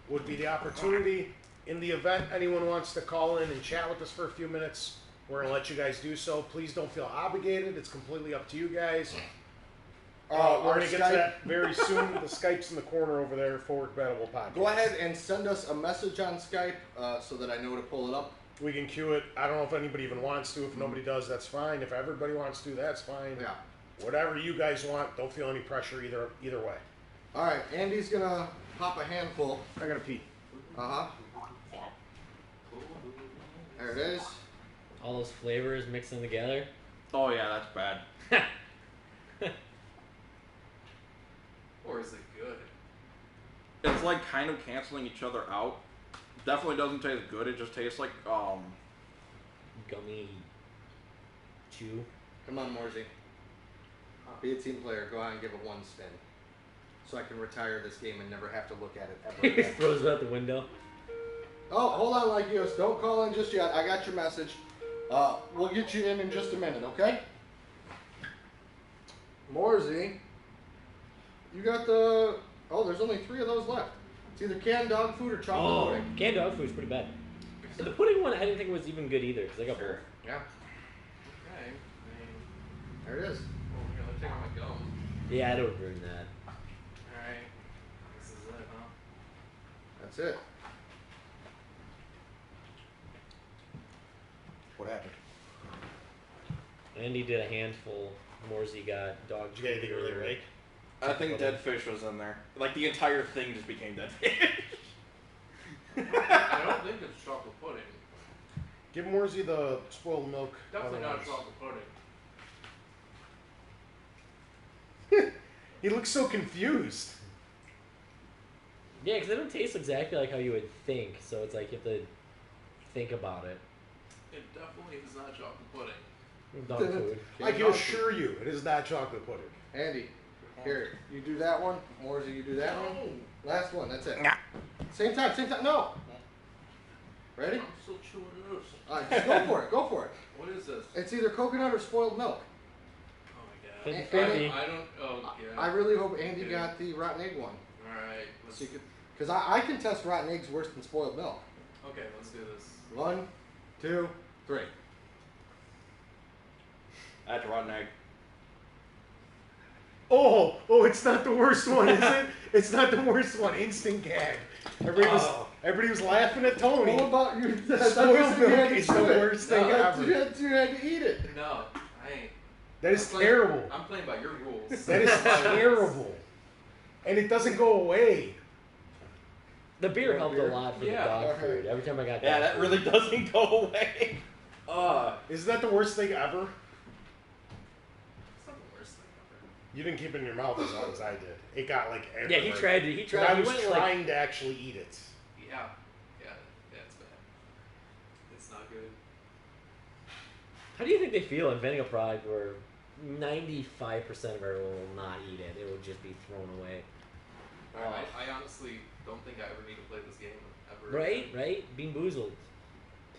would be the opportunity in the event anyone wants to call in and chat with us for a few minutes. We're going to let you guys do so. Please don't feel obligated. It's completely up to you guys. We're Our going to get to Skype- that very soon. The Skype's in the corner over there for Compatible Podcast. Go ahead and send us a message on Skype so that I know to pull it up. We can queue it. I don't know if anybody even wants to. If nobody does, that's fine. If everybody wants to, that's fine. Yeah. Whatever you guys want. Don't feel any pressure either way. All right. Andy's gonna pop a handful. I got to pee. Uh huh. There it is. All those flavors mixing together. Oh yeah, that's bad. Or is it good? It's like kind of canceling each other out. Definitely doesn't taste good. It just tastes like Gummy chew. Come on, Morsey. Be a team player. Go out and give it one spin, so I can retire this game and never have to look at it ever He again. throws it out the window. Oh, hold on, Lykios. Don't call in just yet. I got your message. We'll get you in just a minute, okay? Morzy, you got the... Oh, there's only 3 of those left. It's either canned dog food or chocolate pudding. Canned dog food's pretty bad. The pudding one, I didn't think was even good either, because I got both. Yeah. Okay. I mean, There it is. well, here, let's take out my gum. Yeah, I don't ruin that. Alright. This is it, huh? That's it. What happened? Andy did a handful. Morzy got dog Did you get anything really right? I think dead fish was in there. Like the entire thing just became dead fish. I don't think it's chocolate pudding. Give Morzy the spoiled milk. Definitely not otherwise. chocolate pudding. He looks so confused. Yeah, because they don't taste exactly like how you would think, so it's like you have to think about it. It definitely is not chocolate pudding. Dog food. I can assure you, it is not chocolate pudding. Andy, here, you do that one. Morzy, you do that one. Last one, that's it. Same time, no. Ready? I'm still chewing this. Alright, just go for it, go for it. What is this? It's either coconut or spoiled milk. Oh my god. 50-50. I don't. Oh yeah. I really hope Andy got the rotten egg one. Alright. Let's. Because I can test rotten eggs worse than spoiled milk. Okay, let's do this. 1, 2, 3. That's a rotten egg. Oh, it's not the worst one, is it? It's not the worst one. Instant gag. Everybody was laughing at Tony. What about you? Spoiled milk is the worst thing ever. You had to eat it. No, I ain't. That is I'm playing- terrible. I'm playing by your rules. That is terrible. And it doesn't go away. The beer helped beer? a lot for Yeah. the dog food. Every time I got Yeah, dog that food. really doesn't go away. Isn't that the worst thing ever? It's not the worst thing ever. You didn't keep it in your mouth as long as I did. It got like Yeah, everywhere. he tried to. He And tried. I He was went like. trying to actually eat it. Yeah. Yeah. It's bad. It's not good. How do you think they feel inventing a product where 95% of everyone will not eat it? It will just be thrown away. I honestly don't think I ever need to play this game ever. Right, right. Bean boozled.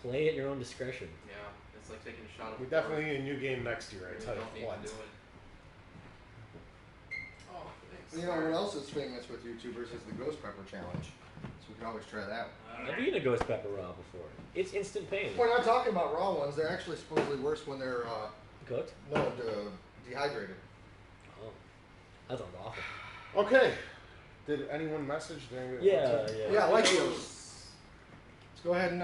Play at your own discretion. Yeah. It's like taking a shot of. We definitely need a new game next year. I You tell you don't need what. to do it. Oh, thanks. You know what else is famous with YouTubers is the Ghost Pepper Challenge. So we can always try that one. I've eaten a ghost pepper raw before. It's instant pain. We're not talking about raw ones. They're actually supposedly worse when they're Cooked? dehydrated. Oh, that sounds awful. Okay. Did anyone message? Did anybody Yeah, yeah. Yeah, Lykios. Let's go ahead and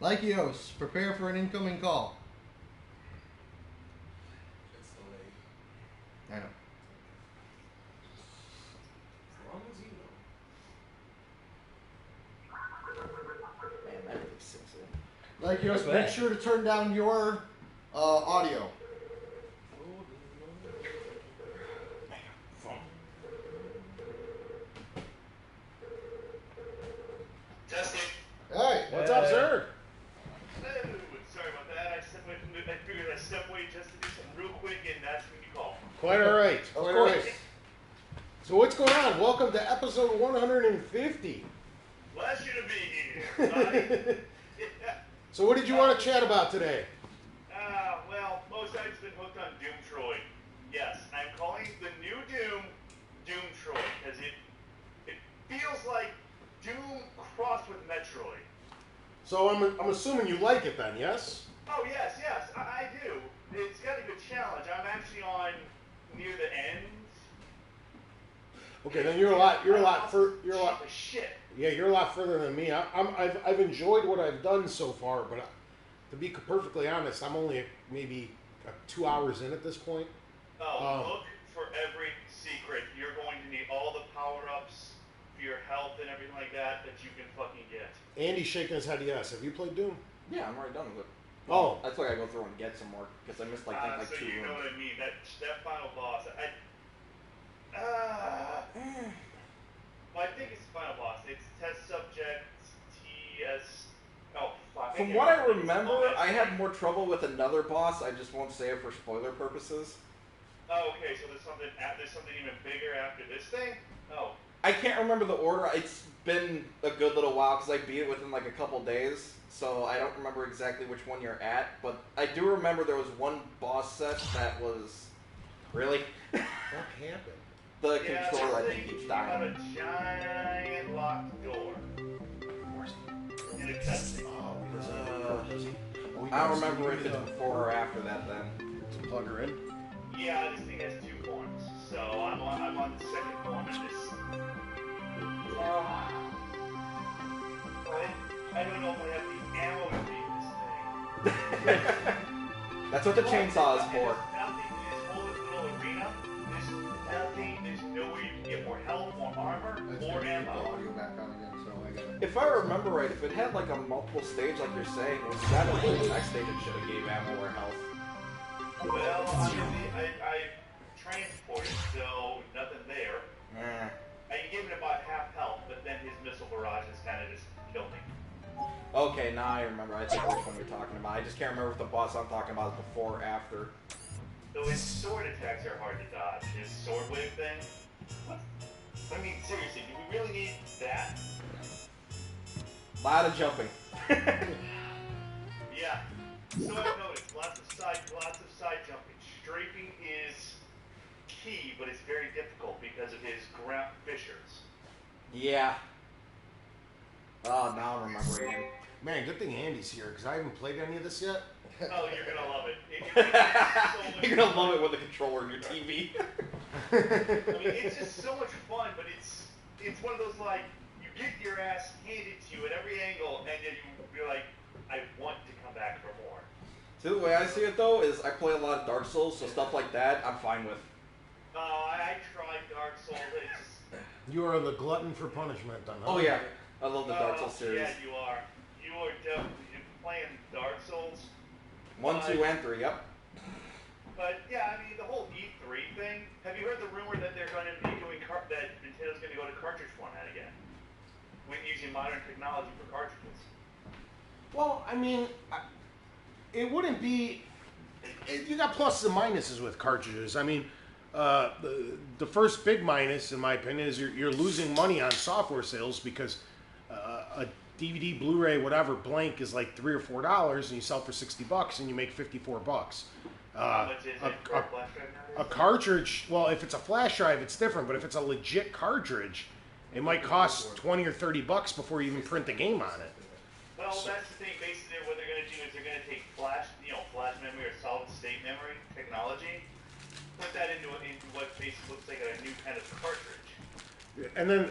Lykios, prepare for an incoming call. It's so late. I know. As long as you know. Man, that really sinks in. Lykios, Go make ahead. sure to turn down your audio. Testing. Hey. What's up, sir? Oh, sorry about that. I figured I'd step away just to do something real quick, and that's when you call. Quite all right. Of Quite all course. right. So what's going on? Welcome to episode 150. Bless you to be here. buddy. So what did you want to chat about today? Well, most I've been hooked on Doom Troy. Yes, I'm calling the new Doom Troy, because it feels like Doom crossed with Metroid. So I'm assuming you like it then, yes? Oh yes, I do. It's got a good challenge. I'm actually on near the end. Okay, then you're a lot Shit. Yeah, you're a lot further than me. I've enjoyed what I've done so far, but to be perfectly honest, I'm only maybe 2 hours in at this point. Look for every secret. You're going to need all the power-ups for your health and everything like that you can fucking get. Andy's shaking his head yes. Have you played Doom? Yeah, I'm already done with it. Oh. That's why I go through and get some more because I missed like So two you know rooms. what I mean. That final boss. Well, I think it's the final boss. It's test subject TS. Oh, fuck. From what I remember, I had more trouble with another boss. I just won't say it for spoiler purposes. Oh, okay. So there's something even bigger after this thing. Oh, I can't remember the order. It's been a good little while because I beat it within like a couple days, so I don't remember exactly which one you're at. But I do remember there was one boss set that was really What happened? the controller. I think keeps You have a dying. giant locked door. In a cutscene. I don't remember if it's before or after that. Then To plug her in. Yeah, this thing has 2 forms. So I'm on the second form in this. I don't know if I have the ammo to beat this thing. that's what the chainsaw is for. There's nothing in this whole little arena. There's nothing. There's no way you can get more health, more armor, more The ammo. audio back on again, so I got. If I remember right, if it had like a multiple stage like you're saying, when you got to the next stage, it should have gave ammo or health. Well, I transported, so nothing there. I gave it about half health, but then his missile barrages kind of just killed me. Okay, now I remember. I think which one you're talking about. I just can't remember if the boss I'm talking about is before or after. So his sword attacks are hard to dodge. His sword wave thing. What? I mean, seriously, do we really need that? Lot of jumping. Yeah. So I've noticed lots of side jumping. Strafing is key, but it's very difficult because of his ground fissures. Yeah. Oh, now I'm remembering him. Man, good thing Andy's here because I haven't played any of this yet. Oh, you're gonna love it. It's so much You're gonna fun. love it with a controller in your TV. I mean, it's just so much fun, but it's one of those like you get your ass handed to you at every angle, and then you're like, I want to come back for more. See, the way I see it though is I play a lot of Dark Souls, so stuff like that I'm fine with. Oh, I tried Dark Souls. It's just, You are the glutton for punishment, then. Huh? Oh yeah, I love the Dark Souls series. Yeah, you are. You are definitely playing Dark Souls. 1, 2, and 3. Yep. But yeah, I mean the whole E3 thing. Have you heard the rumor that they're going to be doing that Nintendo's going to go to cartridge format again, with using modern technology for cartridges? Well, I mean, it wouldn't be. You got pluses and minuses with cartridges. I mean, the first big minus, in my opinion, is you're losing money on software sales because a DVD, Blu-ray, whatever, blank is like $3 or $4, and you sell for $60, and you make $54. How much is it for a flash drive A nowadays? cartridge, well, if it's a flash drive, it's different. But if it's a legit cartridge, it might cost $20 or $30 before you even print the game on it. Well, that's the thing. Basically, what they're going to do is they're going to take flash memory or solid state memory technology, put that into what basically looks like a new kind of cartridge. And then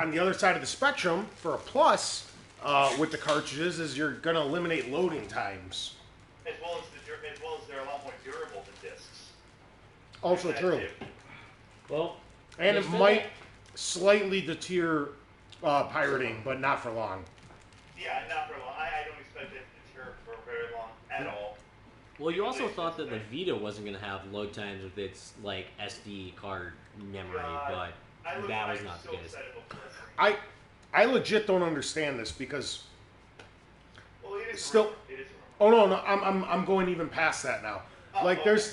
on the other side of the spectrum, for a plus with the cartridges, is you're going to eliminate loading times. As well as they're a lot more durable than discs. Also That true. too. Well, And there's it been might slightly deter pirating, but not for long. Yeah, not for long. I don't expect it to deter for very long at all. Well, you also thought that the Vita wasn't going to have load times with its like SD card memory, God, but that was not so the case. excited about this. I legit don't understand this because Well, it is Still- a rumor. It is a rumor. oh no, I'm going even past that now. Oh, Like okay. there's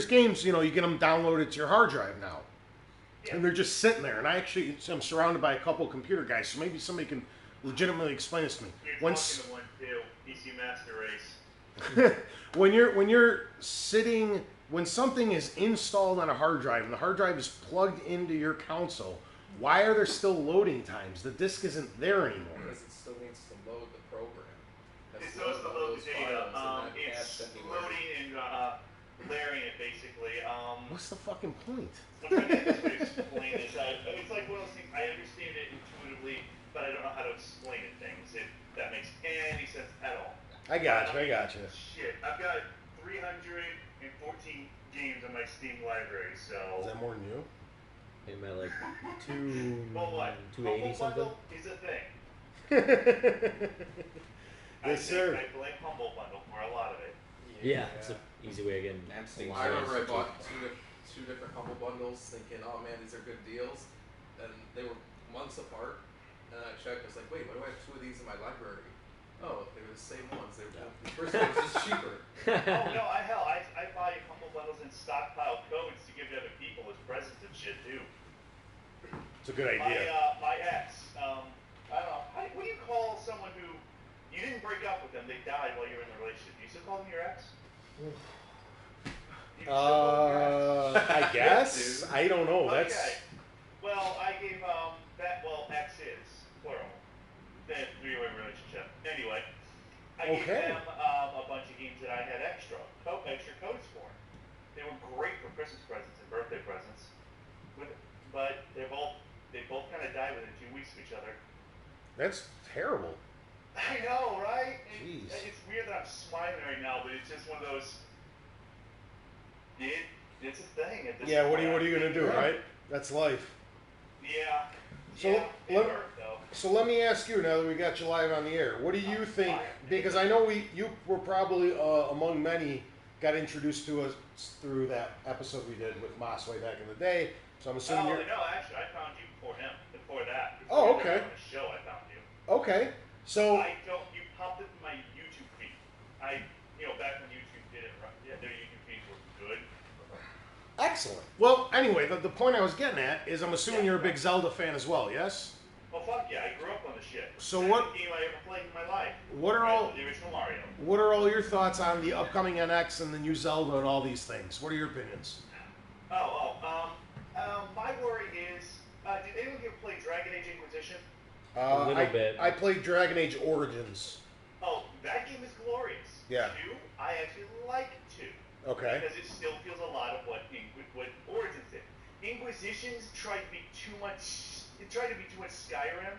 games, you get them downloaded to your hard drive now. Yeah. And they're just sitting there. And I'm surrounded by a couple of computer guys, so maybe somebody can legitimately explain this to me. You're Once talking to one too. PC Master Race. when something is installed on a hard drive and the hard drive is plugged into your console, why are there still loading times? The disk isn't there anymore. Because it still needs to load the program. It's supposed to load the data. It's It's loading and layering it basically. What's the fucking point? I'm trying to explain this. It's like one of those things. I understand it intuitively, but I don't know how to explain it. Things if that makes any sense at all. I got you. Shit, I've got 314 games on my Steam library, Is so. that more than you? Am I like Well, what? 280 Humble something? Bundle is a thing. Yes, sir. I blame Humble Bundle for a lot of it. Yeah, it's an easy way of getting. And Steam a I lot of remember I stuff. bought two different Humble Bundles thinking, oh man, these are good deals. And they were months apart. And I checked, I was like, wait, why do I have two of these in my library? Oh, they were the same ones. The first one was just cheaper. Oh no, I buy Humble Bundles and stockpile codes to give to other people as presents and shit too. It's a good My idea. my ex. I don't know. What do you call someone who you didn't break up with them? They died while you were in the relationship. Do you still call them your ex? Do you still call them your ex? I guess. I don't know. That's Okay. Well, I gave exes plural. The three-way relationship. Anyway, I gave Okay. them a bunch of games that I had extra codes for. They were great for Christmas presents and birthday presents, but they both kind of died within 2 weeks of each other. that's terrible. I know, right? Jeez. It's weird that I'm smiling right now, but it's just one of those. It's a thing at this Yeah. What point. are you gonna do, right? That's life. Yeah. So, yeah, it let- hurt though. So let me ask you now that we got you live on the air. What do you think? Because I know you were probably among many got introduced to us through that episode we did with Moss way back in the day. So I'm assuming you're No, actually, I found you before him. Before that. Oh, Before you okay. were on the show, I found you. okay. So You popped up in my YouTube feed. Back when YouTube did it, right? Yeah, their YouTube feeds were good. excellent. Well, anyway, the point I was getting at is I'm assuming Yeah. you're a big Zelda fan as well. Yes. Well, fuck yeah, I grew up on the shit. So Second what- game I ever played in my life. What are Right, all the original Mario? What are all your thoughts on the upcoming NX and the new Zelda and all these things? What are your opinions? My worry is, did anyone here play Dragon Age Inquisition? A little bit. I played Dragon Age Origins. Oh, that game is glorious. Yeah. 2, I actually like 2. Okay. Because it still feels a lot of what Origins did. Inquisitions tried to be too much. It tried to be too much Skyrim,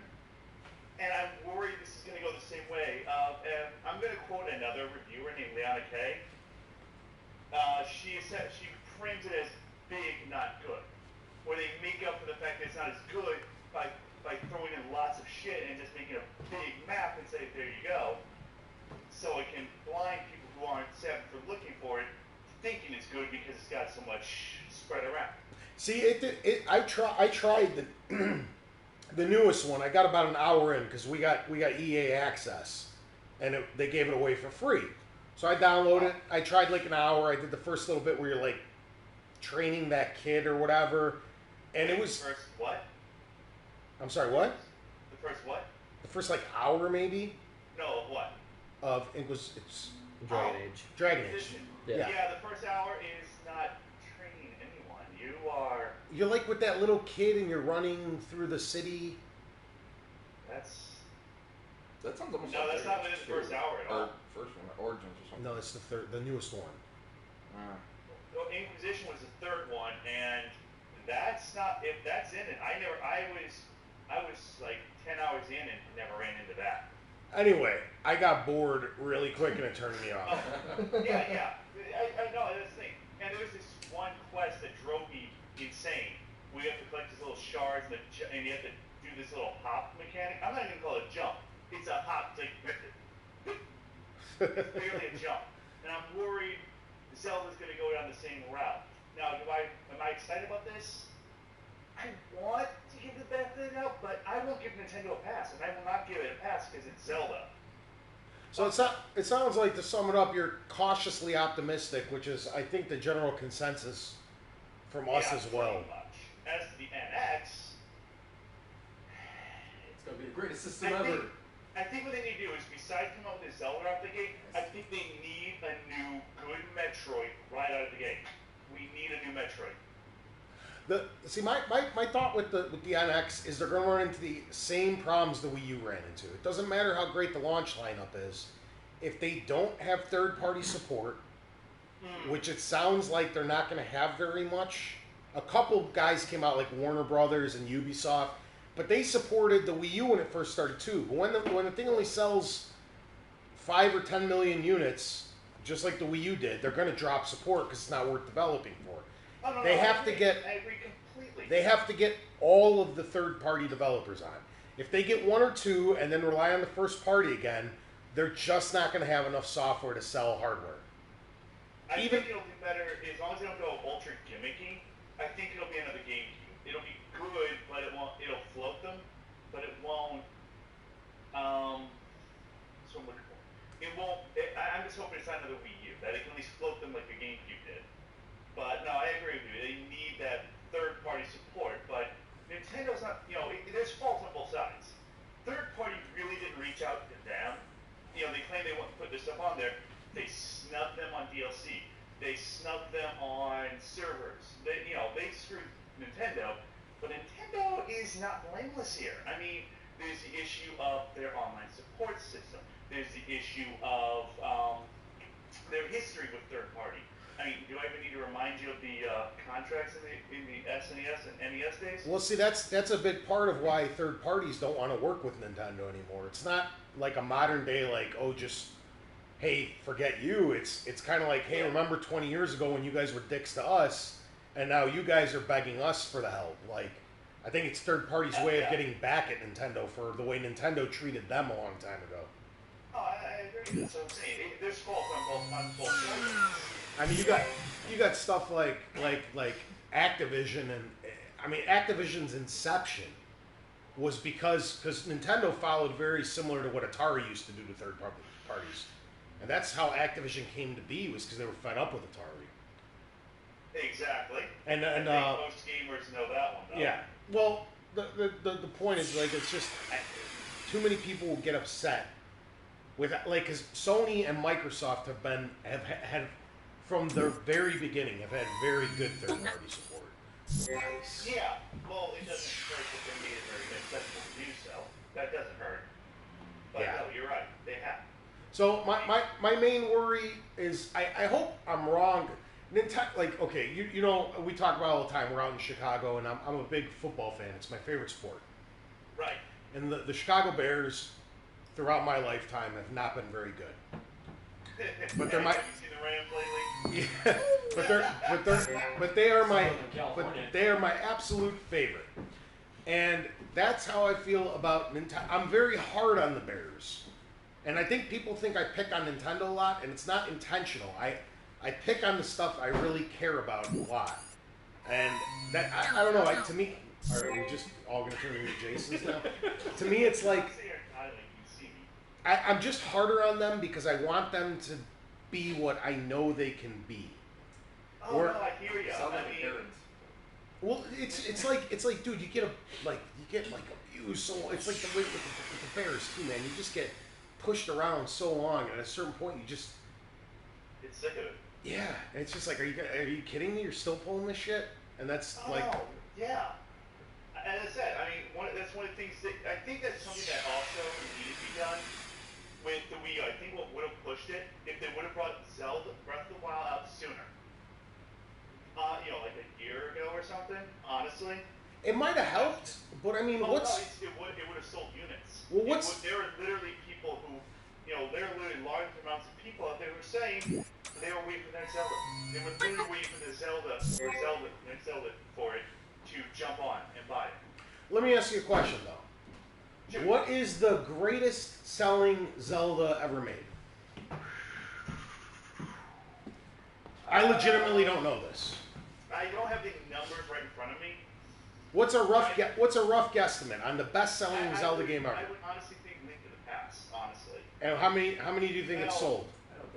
and I'm worried this is going to go the same way. And I'm going to quote another reviewer named Liana Kay. She frames it as big, not good, where they make up for the fact that it's not as good by throwing in lots of shit and just making a big map and say, there you go. So it can blind people who aren't savvy for looking for it, thinking it's good because it's got so much spread around. See, I tried the the newest one. I got about an hour in because we got EA access, and they gave it away for free. So I downloaded it. I tried like an hour. I did the first little bit where you're like training that kid or whatever, and it was. First what? I'm sorry, what? The first what? The first like hour maybe No, of what? of it's Dragon Age. Dragon Age. Position. Yeah. Yeah, the first hour is not training anyone. You are. You're like with that little kid and you're running through the city. That's. That sounds almost No, like that's not within the first hour at all. Or first one, Origins or something. No, it's the newest one. Well, Inquisition was the third one, and that's not. If that's in it, I was like 10 hours in and never ran into that. Anyway, I got bored really quick and it turned me off. Yeah. I know that's the thing. And there was this one quest that drove me insane. We have to collect these little shards, and you have to do this little hop mechanic. I'm not even gonna call it a jump. It's a hop. It's like it's barely a jump. And I'm worried Zelda's gonna go down the same route. Now, am I excited about this? I want to give the benefit of the doubt, but I won't give Nintendo a pass, and I will not give it a pass because it's Zelda. So it sounds like, to sum it up, you're cautiously optimistic, which is, I think, the general consensus from us Yeah, as well. pretty much. As to the NX, It's gonna be the greatest system ever. I think what they need to do is, besides coming up with this Zelda out the gate, I think they need a new good Metroid right out of the gate. We need a new Metroid. My thought with the NX is they're going to run into the same problems the Wii U ran into. It doesn't matter how great the launch lineup is. If they don't have third-party support, which it sounds like they're not going to have very much. A couple guys came out like Warner Brothers and Ubisoft, but they supported the Wii U when it first started too. But when the thing only sells 5 or 10 million units, just like the Wii U did, they're going to drop support because it's not worth developing for. Oh, no, They no, have to get- I agree completely. They have to get all of the third-party developers on. If they get one or two and then rely on the first party again, they're just not going to have enough software to sell hardware. I even- think it'll be better as long as they don't go ultra gimmicky. I think it'll be another GameCube. It'll be good, but it won't. It'll float them, but it won't. So I'm looking for. It won't. I'm just hoping it's not another Wii U. That it can at least float them like the GameCube did. But no, I agree with you. They need that third-party support. But Nintendo Nintendo, but Nintendo is not blameless here. I mean, there's the issue of their online support system. There's the issue of their history with third party. I mean, do I even need to remind you of the contracts in the SNES and NES days? Well, see, that's a big part of why third parties don't want to work with Nintendo anymore. It's not like a modern day, like, oh, just, hey, forget you. It's kind of like, hey, remember 20 years ago when you guys were dicks to us, and now you guys are begging us for the help. Like, I think it's third parties' way of getting back at Nintendo for the way Nintendo treated them a long time ago. Oh, I agree. That's what I'm saying. There's fault on both sides. I mean, you got stuff like Activision, and I mean Activision's inception was because Nintendo followed very similar to what Atari used to do to third parties, and that's how Activision came to be, was because they were fed up with Atari. Exactly. And I think most gamers know that one, though. yeah. Well, the point is, like, it's just too many people will get upset with, like, because Sony and Microsoft have had from the very beginning have had very good third party support. Nice. Yeah. Well, it doesn't hurt that they made it very accessible to do so. That doesn't hurt. But Yeah. no, you're right. They have. So my main worry is I hope I'm wrong. Nintendo, like, okay, you know, we talk about it all the time. We're out in Chicago, and I'm a big football fan. It's my favorite sport. Right. And the Chicago Bears, throughout my lifetime, have not been very good. But they're my Have you seen the Rams lately? yeah, but they are my absolute favorite, and that's how I feel about Nintendo. I'm very hard on the Bears, and I think people think I pick on Nintendo a lot, and it's not intentional. I pick on the stuff I really care about a lot, and that I don't know. To me, are we just all going to turn into Jason's now? To me, it's like I'm just harder on them because I want them to be what I know they can be. Oh, no, I hear you. Sound like I mean, parents. Well, it's like, dude, you get abused. So it's like the way with the Bears too, man. You just get pushed around so long, and at a certain point, you just it's sick of it. yeah. And it's just like, are you kidding me? You're still pulling this shit, and that's like. No, yeah. As I said, I mean, that's one of the things that I think that's something that also needed to be done with the Wii U. I think what would have pushed it if they would have brought Zelda Breath of the Wild out sooner. Like a year ago or something. Honestly. It might have helped, but I mean, Oh, what's no, it would have sold units. Well, what's- There were literally people who, there were literally large amounts of people out there who were saying they were waiting for the next Zelda. They were literally waiting for the next Zelda for it to jump on and buy it. Let me ask you a question though. Sure. What is the greatest selling Zelda ever made? I legitimately don't know this. I don't have the numbers right in front of me. What's a rough guesstimate on the best-selling Zelda would, game ever? I would honestly think Link to the Past, honestly. And how many do you think it's sold?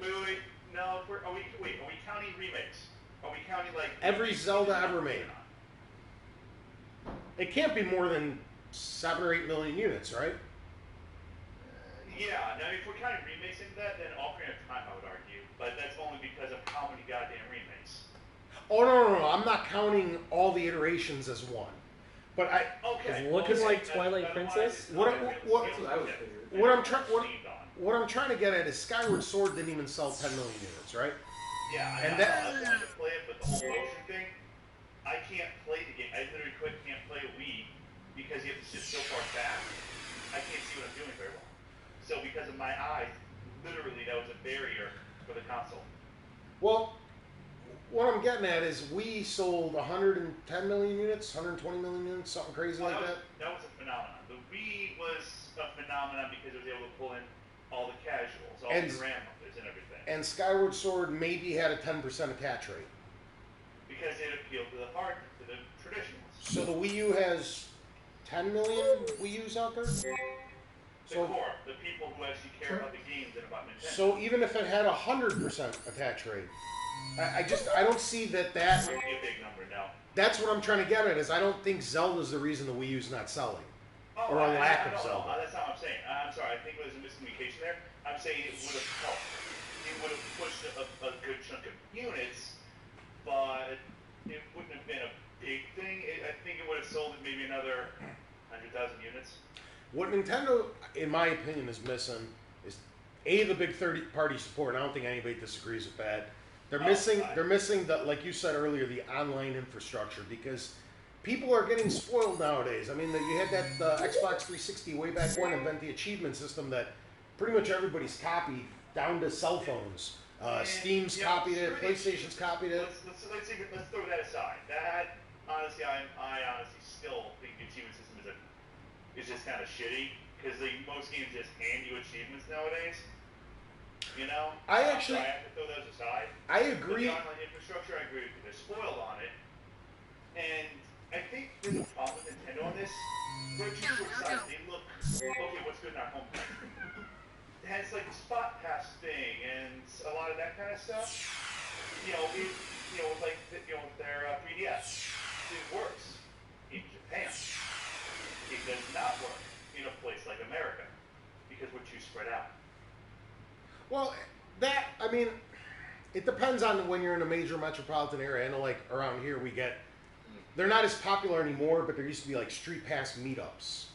Wait, no, are we counting remakes? Are we counting, like... Every Zelda ever made. It can't be more than 7 or 8 million units, right? Yeah, now if we're counting remakes into that, then Ocarina of Time, I would argue. But that's only because of how many goddamn remakes. Oh, no. I'm not counting all the iterations as one. But Okay. Looking like that's Twilight Princess? What I'm trying to get at is Skyward Sword didn't even sell 10 million units, right? Yeah, And I wanted to play it, but the whole motion thing, I can't play the game. I literally can't play a Wii because you have to sit so far back. I can't see what I'm doing very well. So because of my eyes, literally that was a barrier for the console. Well, what I'm getting at is we sold 110 million units, 120 million units, something crazy like that. That was a phenomenon. The Wii was a phenomenon because it was able to pull in all the casuals, all And- the grandmothers and everything. And Skyward Sword maybe had a 10% attach rate. Because it appealed to the traditionals. So the Wii U has 10 million Wii U's out there? The core, the people who actually care about the games and about Nintendo. So even if it had a 100% attach rate, I don't see that That would be a big number now. that's what I'm trying to get at is I don't think Zelda's the reason the Wii U's not selling. Or a lack of Zelda. That's not what I'm saying. I'm sorry. I think there was a miscommunication there. I'm saying it would have helped. It would have pushed a good chunk of units, but it wouldn't have been a big thing. another 100,000 units. What Nintendo, in my opinion, is missing is the big third-party support. I don't think anybody disagrees with that. They're missing the, like you said earlier, the online infrastructure, because people are getting spoiled nowadays. I mean, you had that Xbox 360 way back when invent the achievement system that pretty much everybody's copied down to cell phones. Steam's copied it, PlayStation's copied it. Let's throw that aside. That honestly, I honestly still think the achievement system is just kind of shitty, because most games just hand you achievements nowadays. You know, I have to throw those aside. I agree. But the online infrastructure, I agree with you. They're spoiled on it, and I think there's a problem with Nintendo on this. They're too short-sighted. They look, okay, what's good in our home country? It has like the spot pass thing and a lot of that kind of stuff. With their 3DS, it works in Japan. It does not work in a place like America because we're too spread out. Well, it depends on when you're in a major metropolitan area. I know, like, around here they're not as popular anymore, but there used to be, like, street pass meetups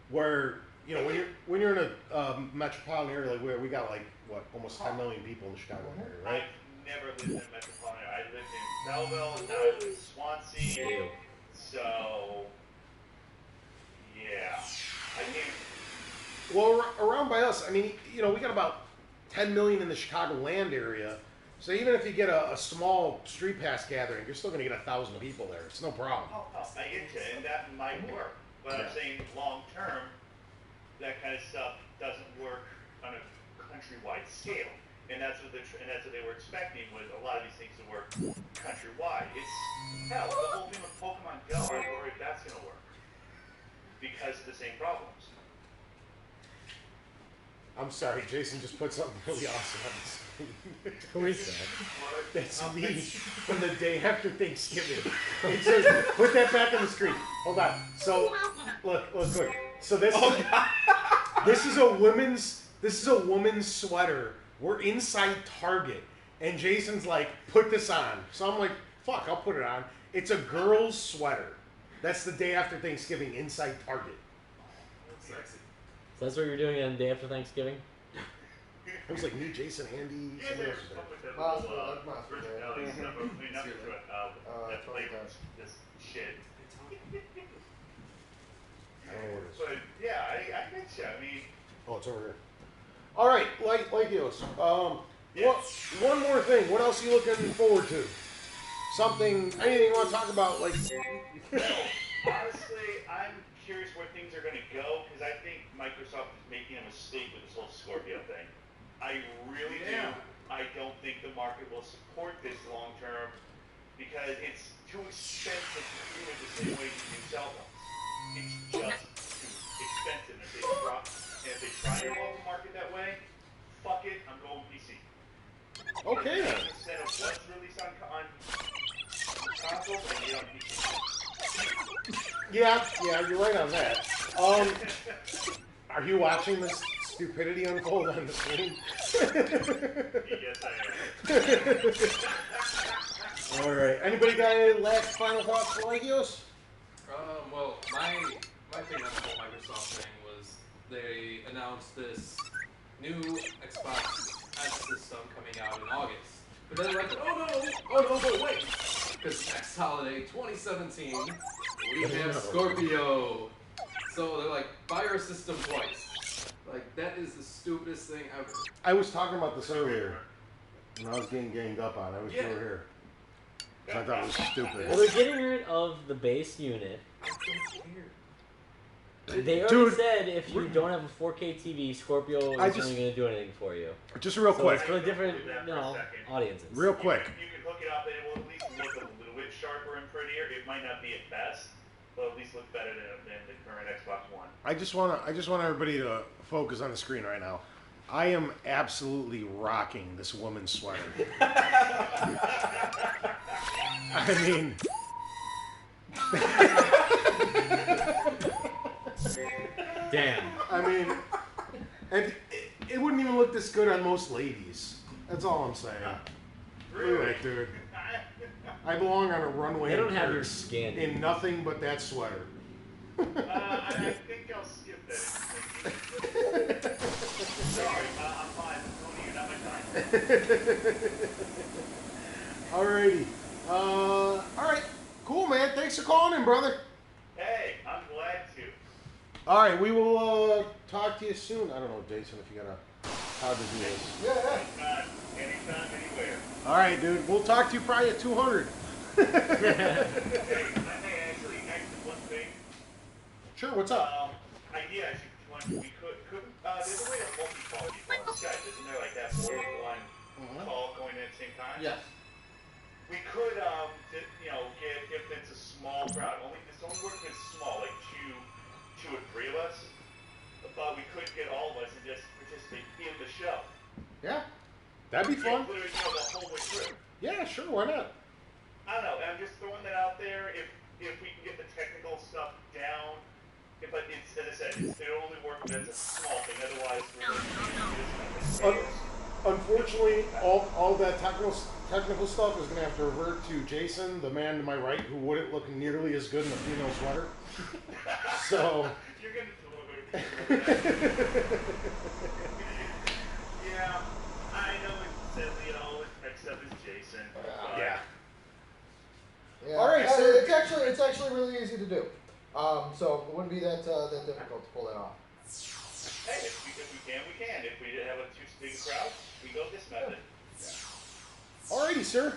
where, when you're in a metropolitan area, like, where we got, like, almost 10 million people in the Chicago area, right? I've never lived in a metropolitan area. I lived in Belleville, and now I live in Swansea. So, yeah. I can't... Well, around by us, we got about 10 million in the Chicagoland area. So even if you get a small street pass gathering, you're still going to get 1,000 people there. It's no problem. I get you, and that might work. But I'm saying long term, that kind of stuff doesn't work on a countrywide scale. And that's what they were expecting, was a lot of these things to work countrywide. It's hell, the whole thing with Pokemon Go, I'm worried that's going to work because of the same problems. I'm sorry, Jason just put something really awesome on the screen. Who is that? That's me from the day after Thanksgiving. It says, put that back on the screen. Hold on. So, look quick. So this is a woman's sweater. We're inside Target, and Jason's like, put this on. So I'm like, fuck, I'll put it on. It's a girl's sweater. That's the day after Thanksgiving inside Target. Sexy. So that's what you're doing on the day after Thanksgiving? It was like me, Jason, Andy. Yeah, somebody there's else was there. stuff with that Miles, little, Miles, personality stuff. I mean, not Excuse to it. That flavors this shit. I don't know where it is. But yeah, I get you. I mean, Oh, it's over here. All right, Legios. One more thing. What else are you looking forward to? Anything you want to talk about? Like, honestly, I'm curious where things are going to go, because I think Microsoft is making a mistake with this whole Scorpio thing. I really do. I don't think the market will support this long term because it's too expensive to do it the same way you do cell phones. It's just too expensive. If they try to evolve the market that way, fuck it, I'm going PC. okay then. Instead of what's released on consoles, I get on PC. Yeah, you're right on that. Are you watching this stupidity unfold on the screen? Yes, I am. All right. Anybody got any last final thoughts for Legios? Well, my thing on the whole Microsoft thing was they announced this new Xbox S system coming out in August. But then they're like, oh no, wait. Because next holiday, 2017, we have Scorpio. So they're like, buy our system twice. Like, that is the stupidest thing ever. I was talking about this earlier when I was getting ganged up on. I wish you were here. I thought it was stupid. Well, they're getting rid of the base unit. I don't care. They already said if you don't have a 4K TV, Scorpio isn't going to do anything for you. Just real So quick. it's for different, audiences. Real quick. You can hook it up and it will at least look a little bit sharper and prettier. It might not be at best, but at least look better than the current Xbox One. I just want everybody to focus on the screen right now. I am absolutely rocking this woman's sweater. I mean, Damn. I mean, and it wouldn't even look this good on most ladies. That's all I'm saying. Look at that, dude. I belong on a runway They don't in have your Paris skin. in nothing but that sweater. I think I'll skip that. Sorry, I'm fine. Tony, you're not my time. Alrighty. Alright. Cool, man. Thanks for calling in, brother. Hey, I'm glad to. Alright, we will talk to you soon. I don't know, Jason, if you got how to do this. Yeah. Anytime, anywhere. Alright, dude. We'll talk to you probably at 200. Hey, actually, one thing. Sure, what's up? Idea, actually, we couldn't, there's a way to multi-call people on Skype, isn't there? Like that more than one call going in at the same time? Yes. We could, get, if it's a small crowd, it's only works if it's small, like two or three of us, but we could get all of us and just participate in the show. Yeah. That'd be fun. Literally, the whole way through. Yeah, sure, why not? I don't know, I'm just throwing that out there, if we can get the technical stuff down, but it's, as I said, it only works when it's a small thing, otherwise we're Unfortunately, all that technical stuff is going to have to revert to Jason, the man to my right, who wouldn't look nearly as good in a female sweater. So... You're going to deliver. Yeah, I know it says, next up is Jason. Yeah. Yeah. All right, so it's actually really easy to do. So it wouldn't be that difficult to pull that off. Hey, if we can, we can. If we have a too big crowd, we go this method. Alrighty, sir.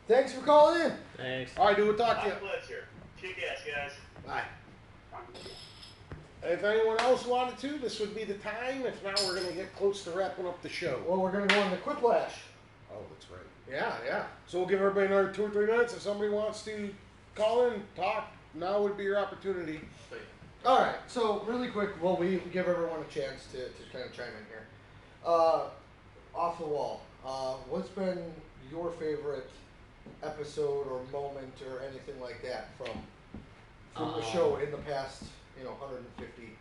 Thanks for calling in. Thanks. Alright, dude, we'll talk to you. My pleasure. Kick ass, guys. Bye. If anyone else wanted to, this would be the time. If not, we're going to get close to wrapping up the show. Well, we're going to go into Quiplash. Oh, that's right. Yeah. So we'll give everybody another 2 or 3 minutes. If somebody wants to call in, talk, now would be your opportunity. All right, so really quick, well, we give everyone a chance to kind of chime in here. Off the wall, what's been your favorite episode or moment or anything like that from the show in the past, 150?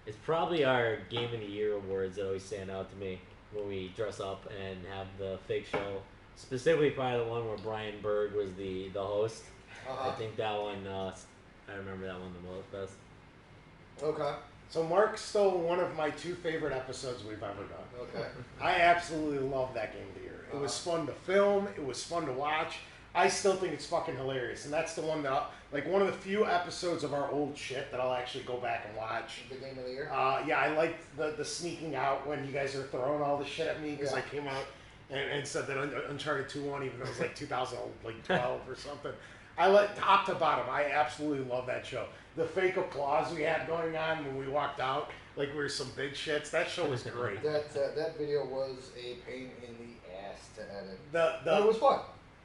It's probably our Game of the Year awards that always stand out to me when we dress up and have the fake show. Specifically, probably the one where Brian Bird was the host. I think that one, I remember that one the most best. Okay. So Mark stole one of my 2 favorite episodes we've ever done. Okay. I absolutely love that Game of the Year. It was fun to film. It was fun to watch. I still think it's fucking hilarious. And that's the one that, one of the few episodes of our old shit that I'll actually go back and watch. The Game of the Year? Yeah, I liked the sneaking out when you guys are throwing all the shit at me because I came out and said that Uncharted 2-1, even though it was like 2012 or something. I like top to bottom. I absolutely love that show. The fake applause we had going on when we walked out, like we were some big shits. That show was great. That video was a pain in the ass to edit. But it was fun.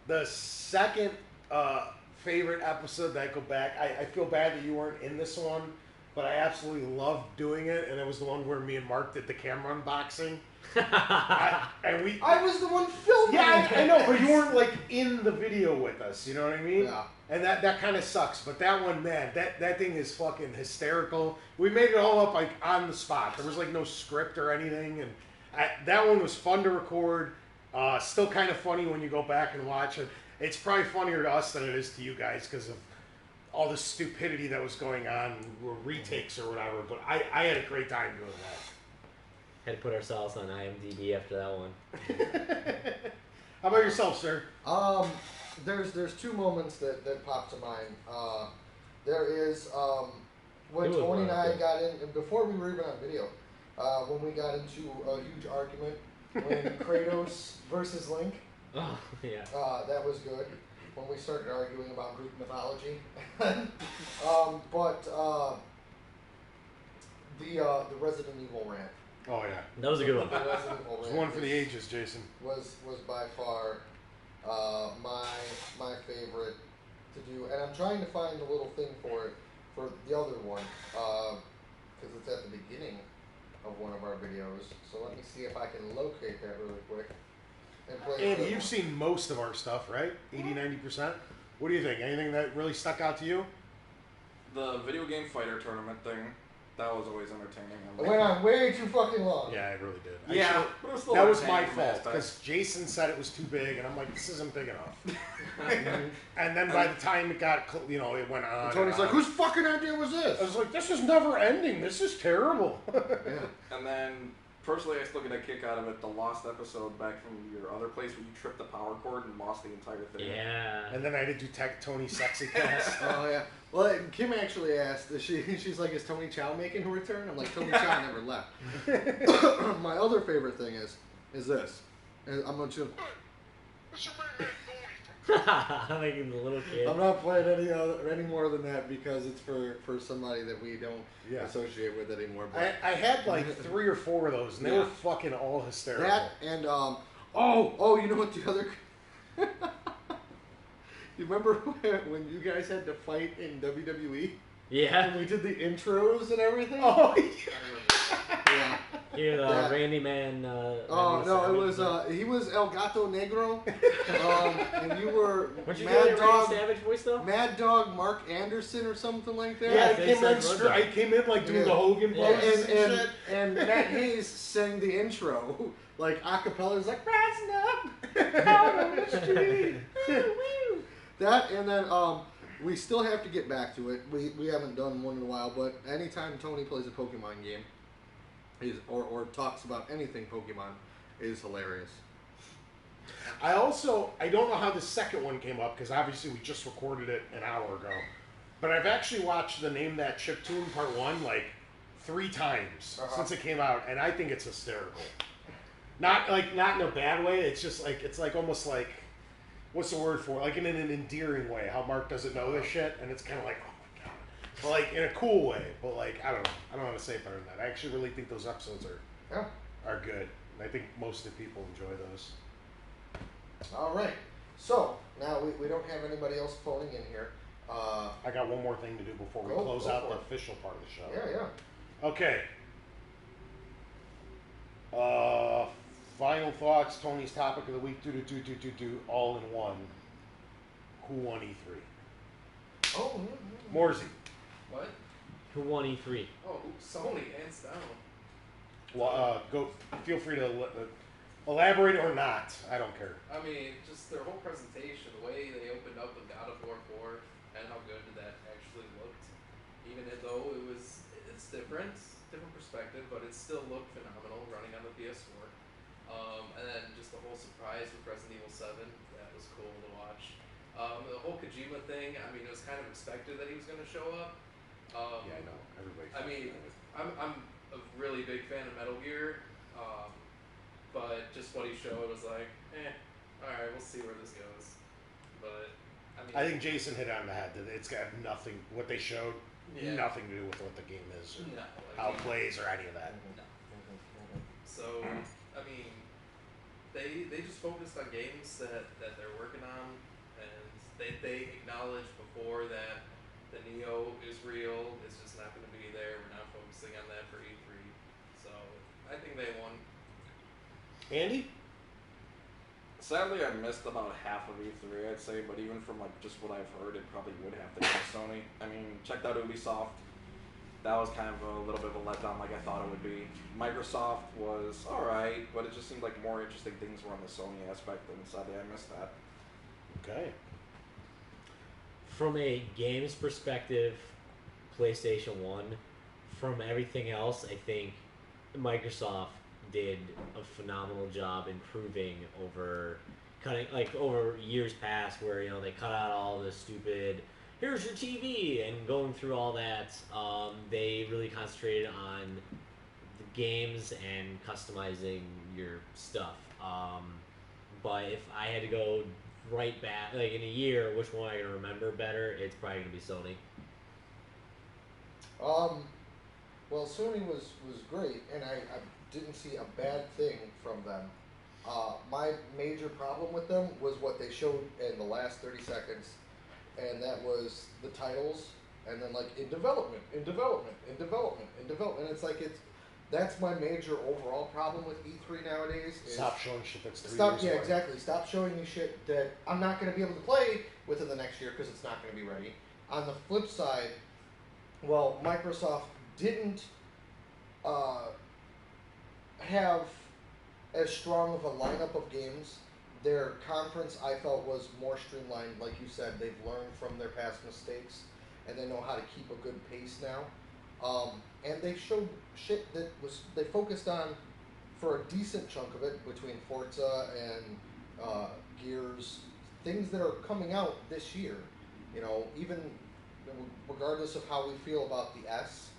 The second favorite episode that I go back, I feel bad that you weren't in this one, but I absolutely loved doing it, and it was the one where me and Mark did the camera unboxing. I was the one filming. Yeah, I know, but you weren't in the video with us. You know what I mean? Yeah. And that kind of sucks. But that one, man, that thing is fucking hysterical. We made it all up on the spot. There was no script or anything, and that one was fun to record. Still kind of funny when you go back and watch it. It's probably funnier to us than it is to you guys because of all the stupidity that was going on, or retakes or whatever. But I had a great time doing that. Had to put ourselves on IMDb after that one. How about yourself, sir? There's 2 moments that pop to mind. There is when Tony and I got in, and before we were even on video, when we got into a huge argument when Kratos versus Link. Oh, yeah. That was good. When we started arguing about Greek mythology. But the Resident Evil rant. Oh yeah, that was a good one. The Resident Evil rant one for the ages, Jason. Was by far my favorite to do, and I'm trying to find the little thing for it for the other one because it's at the beginning of one of our videos. So let me see if I can locate that really quick and play. Andy, you've seen most of our stuff, right? 80-90%. What do you think? Anything that really stuck out to you? The video game fighter tournament thing. That was always entertaining. It went on way too fucking long. Yeah, it really did. Yeah, but it was still That was my entertaining from fault aspects. because Jason said it was too big, and I'm like, this isn't big enough. And then by the time it got, it went on. And Tony's and like, on. whose fucking idea was this? I was like, this is never ending. This is terrible. Yeah. And then, personally, I still get a kick out of it. The lost episode back from your other place where you tripped the power cord and lost the entire thing. Yeah. And then I had to do Tony's sexy cast. Oh yeah. Well, Kim actually asked. She's like, "Is Tony Chow making her return?" I'm like, "Tony Chow never left." My other favorite thing is this. And I'm gonna. I'm making the little kid. I'm not playing any more than that because it's for somebody that we don't associate with anymore. But I had like 3 or 4 of those, and they Yeah. were fucking all hysterical. that and you know what the other. You remember when you guys had to fight in WWE? Yeah. And we did the intros and everything? Oh, Yeah. Here, Yeah. Randy Man. Oh, no, it was, he was El Gato Negro, and you were Weren't you Mad doing a Randy Dog, Savage voice though? Mad Dog Mark Anderson or something like that. yeah, they said Road I came in like doing Yeah. the Hogan Yeah. pose and shit. And Matt Hayes sang the intro, like acapella, was like, rising up out on the street. That, and then, we still have to get back to it. We haven't done one in a while, but anytime Tony plays a Pokemon game, or talks about anything Pokemon, is hilarious. I don't know how the second one came up, because obviously we just recorded it an hour ago. But I've actually watched the Name That Chiptune Part 1 like 3 times since it came out, and I think it's hysterical. Not in a bad way, it's just like, it's like almost like, what's the word for it? Like in an endearing way, how Mark doesn't know this shit, and it's kind of like, oh my god. But like in a cool way, but like, I don't know how to say it better than that. I actually really think those episodes are good. And I think most of the people enjoy those. All right. So, now we don't have anybody else phoning in here. I got one more thing to do before we Go close for out the it. official part of the show. Yeah. Okay. Final thoughts. Tony's topic of the week. Do all in one. Who won E3? Oh, Morsey. What? Who won E3? Oh, Sony, hands down. Well, go. Feel free to elaborate or not. I don't care. I mean, just their whole presentation, the way they opened up with God of War 4, and how good that actually looked. Even though it's different perspective, but it still looked phenomenal running on the PS4. And then just the whole surprise with Resident Evil 7, that was cool to watch. The whole Kojima thing, I mean, it was kind of expected that he was going to show up. Yeah, I know. Everybody. I mean, I'm a really big fan of Metal Gear, but just what he showed was like, alright, we'll see where this goes. But, I mean... I think Jason hit it on the head. That it's got nothing. What they showed, Yeah. nothing to do with what the game is, or No, how it plays, or any of that. No. So, I mean, they just focused on games that they're working on, and they acknowledged before that the Neo is real, it's just not going to be there, we're not focusing on that for E3. So, I think they won. Andy? Sadly, I missed about half of E3, I'd say, but even from like just what I've heard, it probably would have to be Sony. I mean, checked out Ubisoft. That was kind of a little bit of a letdown, like I thought it would be. Microsoft was alright, but it just seemed like more interesting things were on the Sony aspect, and sadly, I missed that. Okay. From a games perspective, PlayStation 1. From everything else, I think Microsoft did a phenomenal job improving over years past, where they cut out all the stupid here's your TV and going through all that. They really concentrated on the games and customizing your stuff. But if I had to go right back, like in a year, which one I can remember better, it's probably gonna be Sony. Well, Sony was great, and I didn't see a bad thing from them. My major problem with them was what they showed in the last 30 seconds, and that was the titles, and then like in development. And it's like that's my major overall problem with E3 nowadays. Is Stop showing shit that's 3 years away. exactly. Stop showing me shit that I'm not going to be able to play within the next year because it's not going to be ready. On the flip side, well, Microsoft didn't have as strong of a lineup of games. Their conference, I felt, was more streamlined. Like you said, they've learned from their past mistakes, and they know how to keep a good pace now. And they showed shit that was they focused on for a decent chunk of it between Forza and Gears, things that are coming out this year. You know, even regardless of how we feel about the S,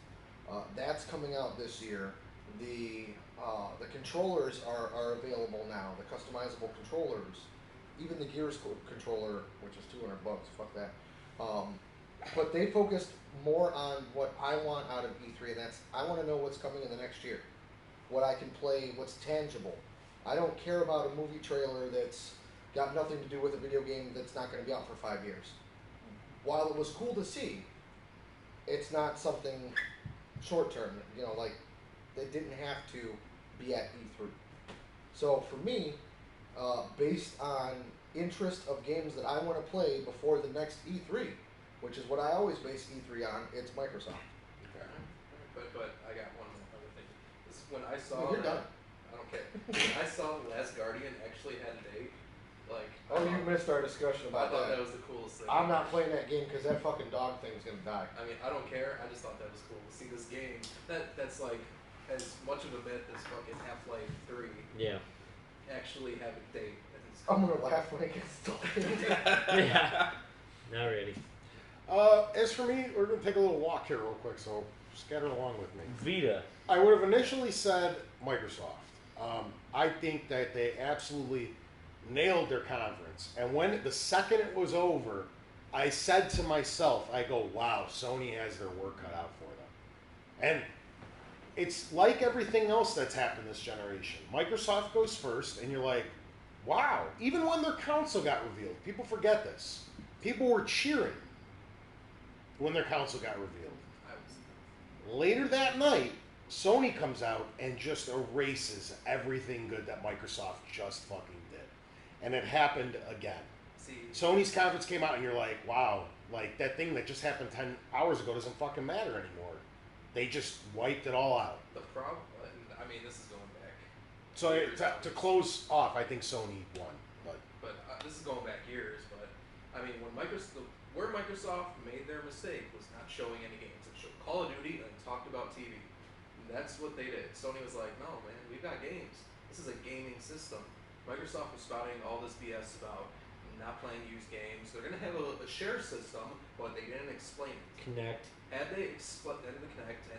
that's coming out this year. The controllers are available now. The customizable controllers, even the Gears controller, which is $200. Fuck that. But they focused more on what I want out of E3, and that's I want to know what's coming in the next year, what I can play, what's tangible. I don't care about a movie trailer that's got nothing to do with a video game that's not going to be out for 5 years. While it was cool to see, it's not something short term. You know, like they didn't have to be at E3. So for me, based on interest of games that I want to play before the next E3, which is what I always base E3 on, it's Microsoft. Okay. But I got one other thing. This is when I saw. No, you're done. I don't care. When I saw The Last Guardian actually had a date, like. Oh, you missed our discussion I about thought that. that was the coolest thing. I'm not playing that game because that fucking dog thing's gonna die. I mean, I don't care. I just thought that was cool to see this game. That's like as much of a myth as fucking Half-Life 3 Yeah. actually have a date. And it's I'm gonna laugh when it gets dog. Yeah. Not ready. As for me, we're going to take a little walk here real quick, so scatter along with me. Vita. I would have initially said Microsoft. I think that they absolutely nailed their conference. And when the second it was over, I said to myself, I go, wow, Sony has their work cut out for them. And it's like everything else that's happened this generation. Microsoft goes first, and you're like, wow. Even when their console got revealed, people forget this. People were cheering when their console got revealed. I was, Later that night, Sony comes out and just erases everything good that Microsoft just fucking did. And it happened again. see, Sony's conference came out and you're like, wow, like that thing that just happened 10 hours ago doesn't fucking matter anymore. They just wiped it all out. the problem. I mean, this is going back. So to close off, I think Sony won. But this is going back years. But I mean, when where Microsoft made their mistake was not showing any games. It showed Call of Duty and talked about TV. And that's what they did. Sony was like, no, man, we've got games. This is a gaming system. Microsoft was spouting all this BS about not playing used games. They're going to have a share system, but they didn't explain it. Connect. Had they explained the Connect and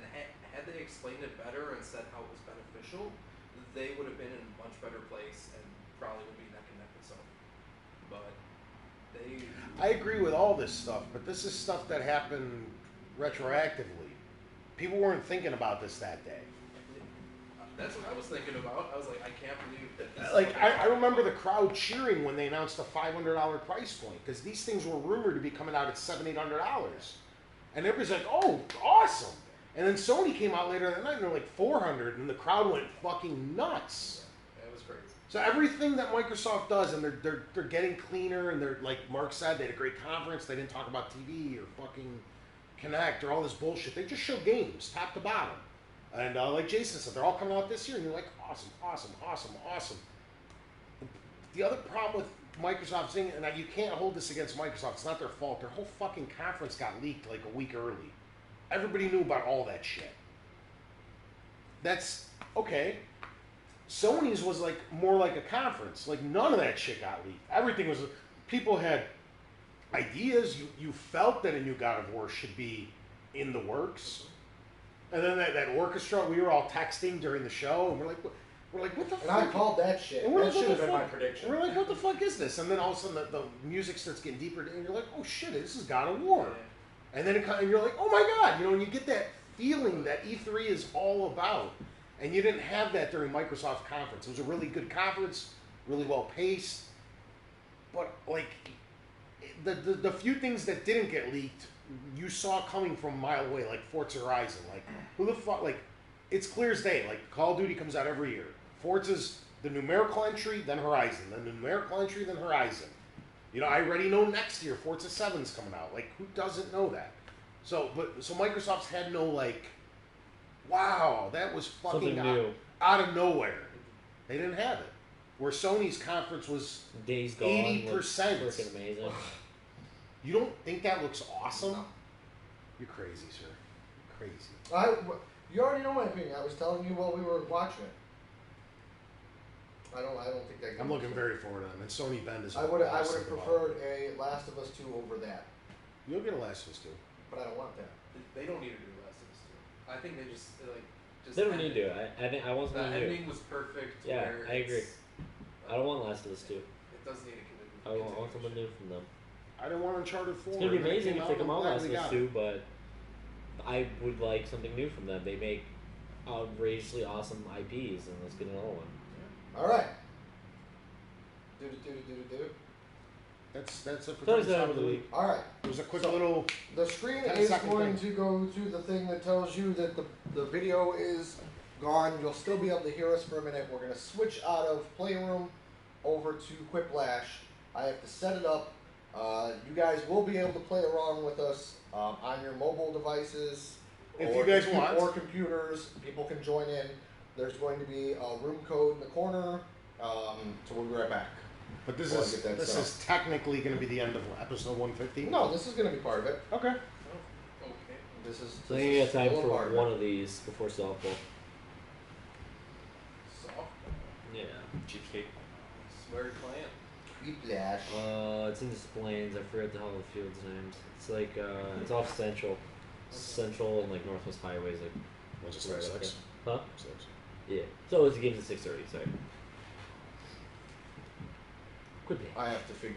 had they explained it better and said how it was beneficial, they would have been in a much better place and probably would be neck and neck with Sony. But they. I agree with all this stuff, but this is stuff that happened retroactively. People weren't thinking about this that day. That's what I was thinking about. I was like, I can't believe that. This Like, I remember the crowd cheering when they announced a $500 price point, because these things were rumored to be coming out at $700, $800. And everybody's like, oh, awesome. And then Sony came out later that night and they're like $400, and the crowd went fucking nuts. It was crazy. So everything that Microsoft does, and they're getting cleaner, and they're, like Mark said, they had a great conference. They didn't talk about TV or fucking Connect or all this bullshit. They just show games, top to bottom. And like Jason said, they're all coming out this year, and you're like, awesome, awesome, awesome, awesome. The other problem with Microsoft's thing, and you can't hold this against Microsoft, it's not their fault. Their whole fucking conference got leaked like a week early. Everybody knew about all that shit. That's okay. Sony's was like more like a conference. Like none of that shit got leaked. Everything was. People had ideas. You felt that a new God of War should be in the works. And then that orchestra, we were all texting during the show, and we're like, what the And fuck? I called that shit. And we're That like, should what have the been my fuck? prediction. We're like, what the fuck is this? And then all of a sudden the music starts getting deeper, and you're like, oh shit, this is God of War. And then and you're like, oh my god, you know, and you get that feeling that E3 is all about. And you didn't have that during Microsoft's conference. It was a really good conference, really well paced. But like, the few things that didn't get leaked, you saw coming from a mile away, like Forza Horizon. Like, who the fuck, like, it's clear as day. Like, Call of Duty comes out every year. Forza's the numerical entry, then Horizon. Then the numerical entry, then Horizon. You know, I already know next year Forza 7's coming out. Like, who doesn't know that? So Microsoft's had no, like, Wow, that was Something fucking new. out of nowhere. They didn't have it. Where Sony's conference was Days Gone. 80%. Freaking amazing. You don't think that looks awesome? No. You're crazy, sir. You're crazy. You already know my opinion. I was telling you while we were watching it. I don't think that. I'm looking very forward to them. And Sony Bend is. I would have preferred a Last of Us 2 over that, You'll get a Last of Us 2. but I don't want that. They don't need to do Last of Us 2. I think they just They don't need to. I think I want The something new. ending was perfect. Yeah, where I agree. it's- I don't want Last of Us 2. It does need a I want something new from them. I didn't want Uncharted 4. It's gonna be and it amazing came if they out, come I'm out glad Last we of Us got it. 2, but I would like something new from them. They make outrageously awesome IPs, and let's get another one. All right. Do. That's it for So Tech Stop of the exactly. week. All right. It was a quick So- little. The screen 10 is second going thing. to go to the thing that tells you that the video is gone. You'll still be able to hear us for a minute. We're going to switch out of Playroom over to Quiplash. I have to set it up. You guys will be able to play along with us on your mobile devices. If or you guys want. Or computers. People can join in. There's going to be a room code in the corner. So we'll be right back. But this Well, I is get that this set is technically going to be the end of episode 150. No, this is going to be part of it. Okay. Okay. This is. So I this think you is got time still a for part of it. one of these before softball. Soft. Yeah. Cheapskate. Where are you playing? Quiplash. It's in the Plains. I forget the hell the field's names. It's like it's off Central, Central and like Northwest Highways, like Was it right up 6? there. Huh? 6. Yeah. So it's the game's at 6:30. Sorry. Quit me. I have to figure